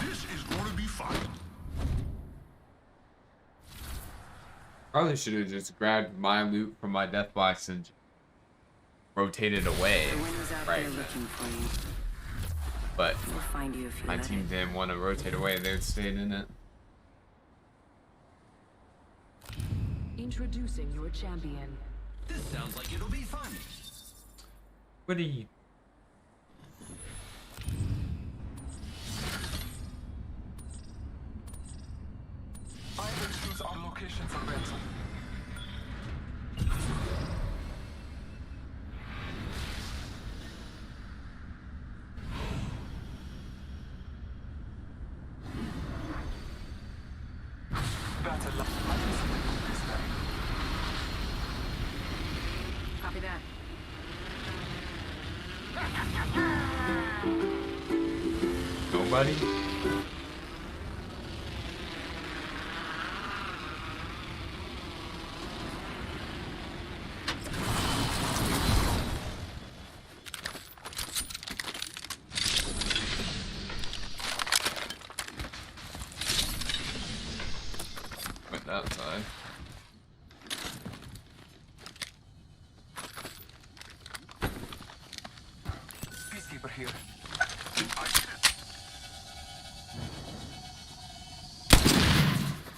This is gonna be fun. Probably should have just grabbed my loot from my death box and rotated away. Right. But We'll find you if you my let team it. didn't want to rotate away, they stayed in it. Introducing your champion. This sounds like it'll be fun. Woody. I will choose our location for battle. Battle line. I can see this way. Copy that. Nobody? Went outside. Peacekeeper here.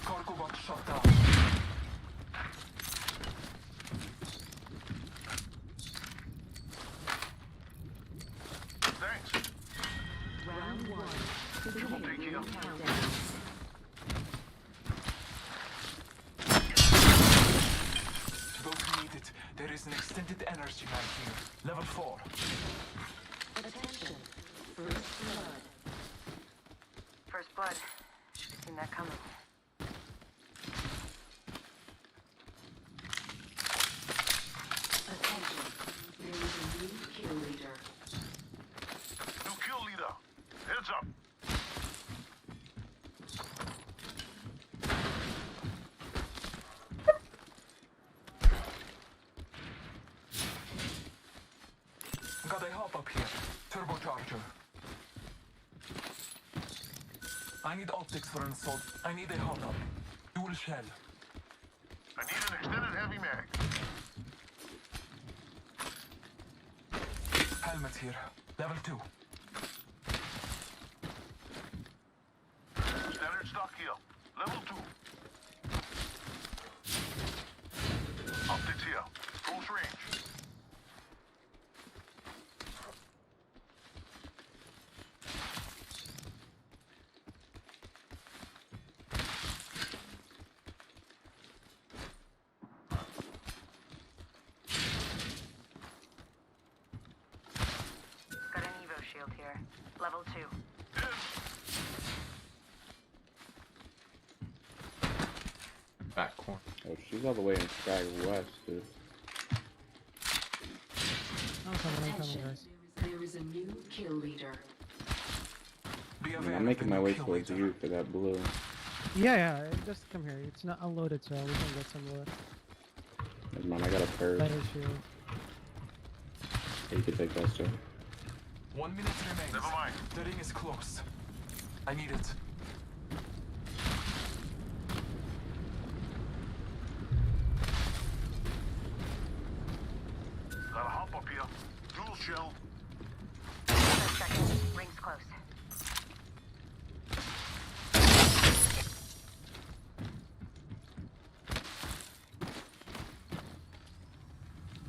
Cargo box shut down. Thanks. Round one. We'll take you. Countdown. To those who need it, there is an extended energy line here. Level 4. Attention. First blood. First blood. Should have seen that coming. Attention. There is a new kill leader. New kill leader. Heads up. Got a hop up here. Turbocharger. I need optics for an assault. I need a hop up. Dual shell. I need an extended heavy mag. Helmet here. Level 2. Standard stock here. Level 2. Optics here. Close range. Got an Evo shield here. Level 2. Back corner. Oh, she's all the way in Sky West, dude. Attention. There is a new kill leader. Be I mean, I'm making my way towards you for that blue. Yeah, just come here. It's not unloaded, so we can get some loot. Never mind, I got a purse. Better shield. You can take those two. 1 minute remains. Never mind. The ring is close. I need it. Got a hop up here. Dual shell. 10 seconds. Ring's close.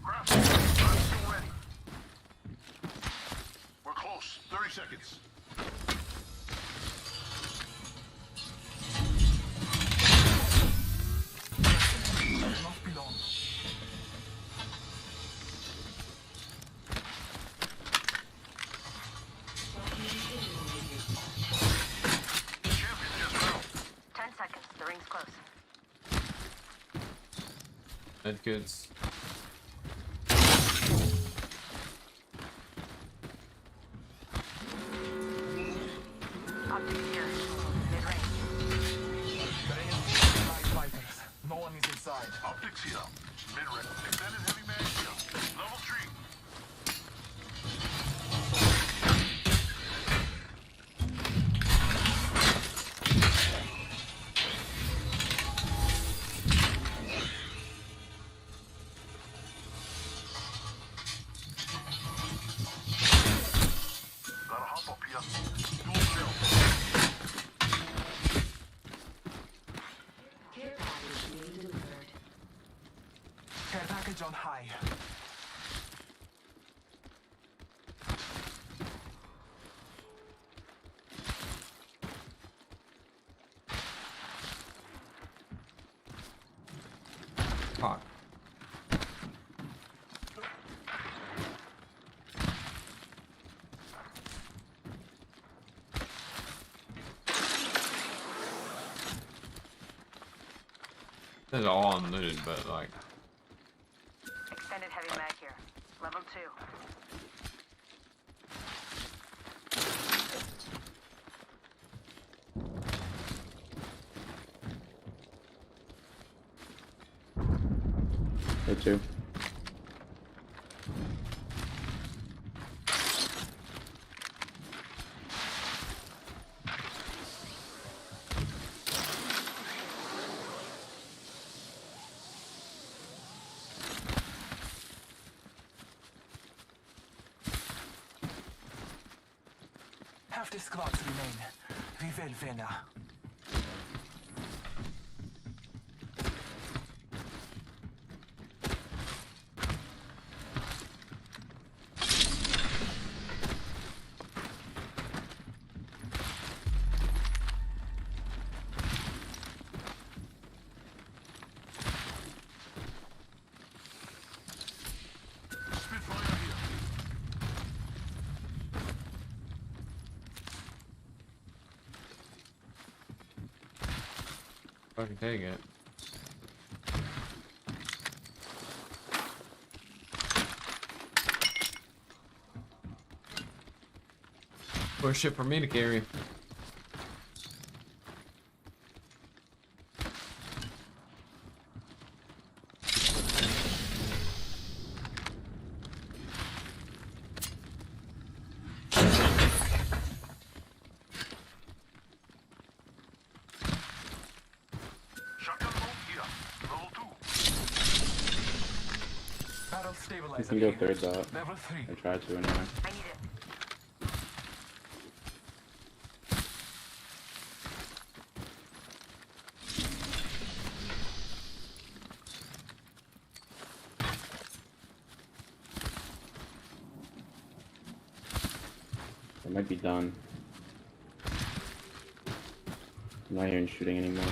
Grab some. I'm still ready. We're close. 30 seconds. Not be long. Champion just fell. 10 seconds. The ring's close. Med goods. Optics here. Mid-range. The ring is light fighters. No one is inside. Optics here. Mid-range. Extended heavy mag here. Level 3. Got a hop up here. Dual shell. Care package being delivered. Care package on high. Fuck. This is all unlooted, but like. Extended heavy mag here. Level 2. There too. Half the squads remain. We will win. Fucking take it. More shit for me to carry. You can go third dot. I tried to anyway. I need it. It might be done. I'm not even shooting anymore.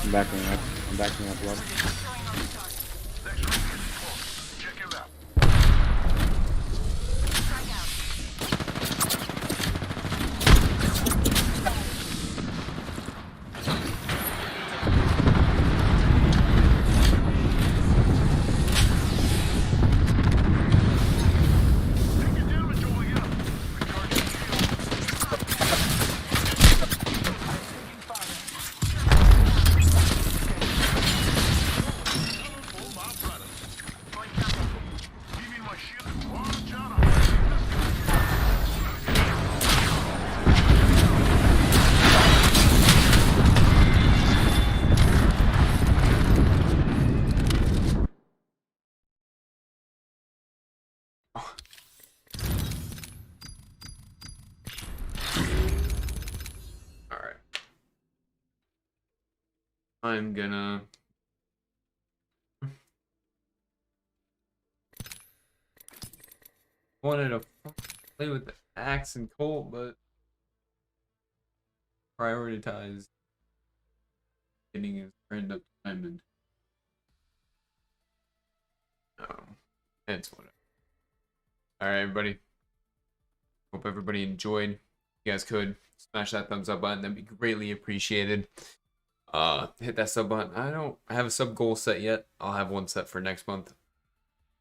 I'm backing up. I'm backing up, love. I'm gonna wanted to play with the axe and Colt, but prioritized getting his friend up to diamond. Oh, it's whatever. All right, everybody. Hope everybody enjoyed. If you guys could smash that thumbs up button, that'd be greatly appreciated. Hit that sub button. I don't have a sub goal set yet. I'll have one set for next month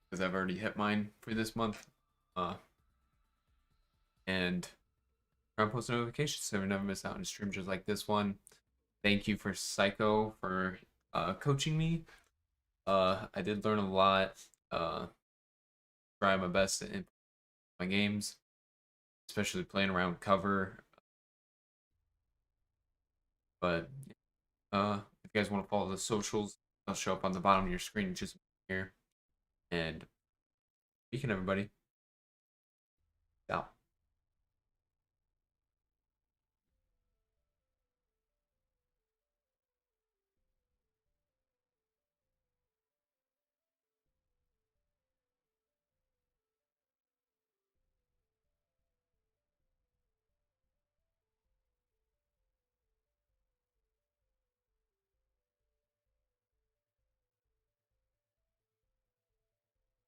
because I've already hit mine for this month. And try and post notifications so we never miss out on streams just like this one. thank you for Psycho for coaching me. I did learn a lot. Try my best in my games, especially playing around cover. But if you guys want to follow the socials, they'll show up on the bottom of your screen just here. And speaking, everybody.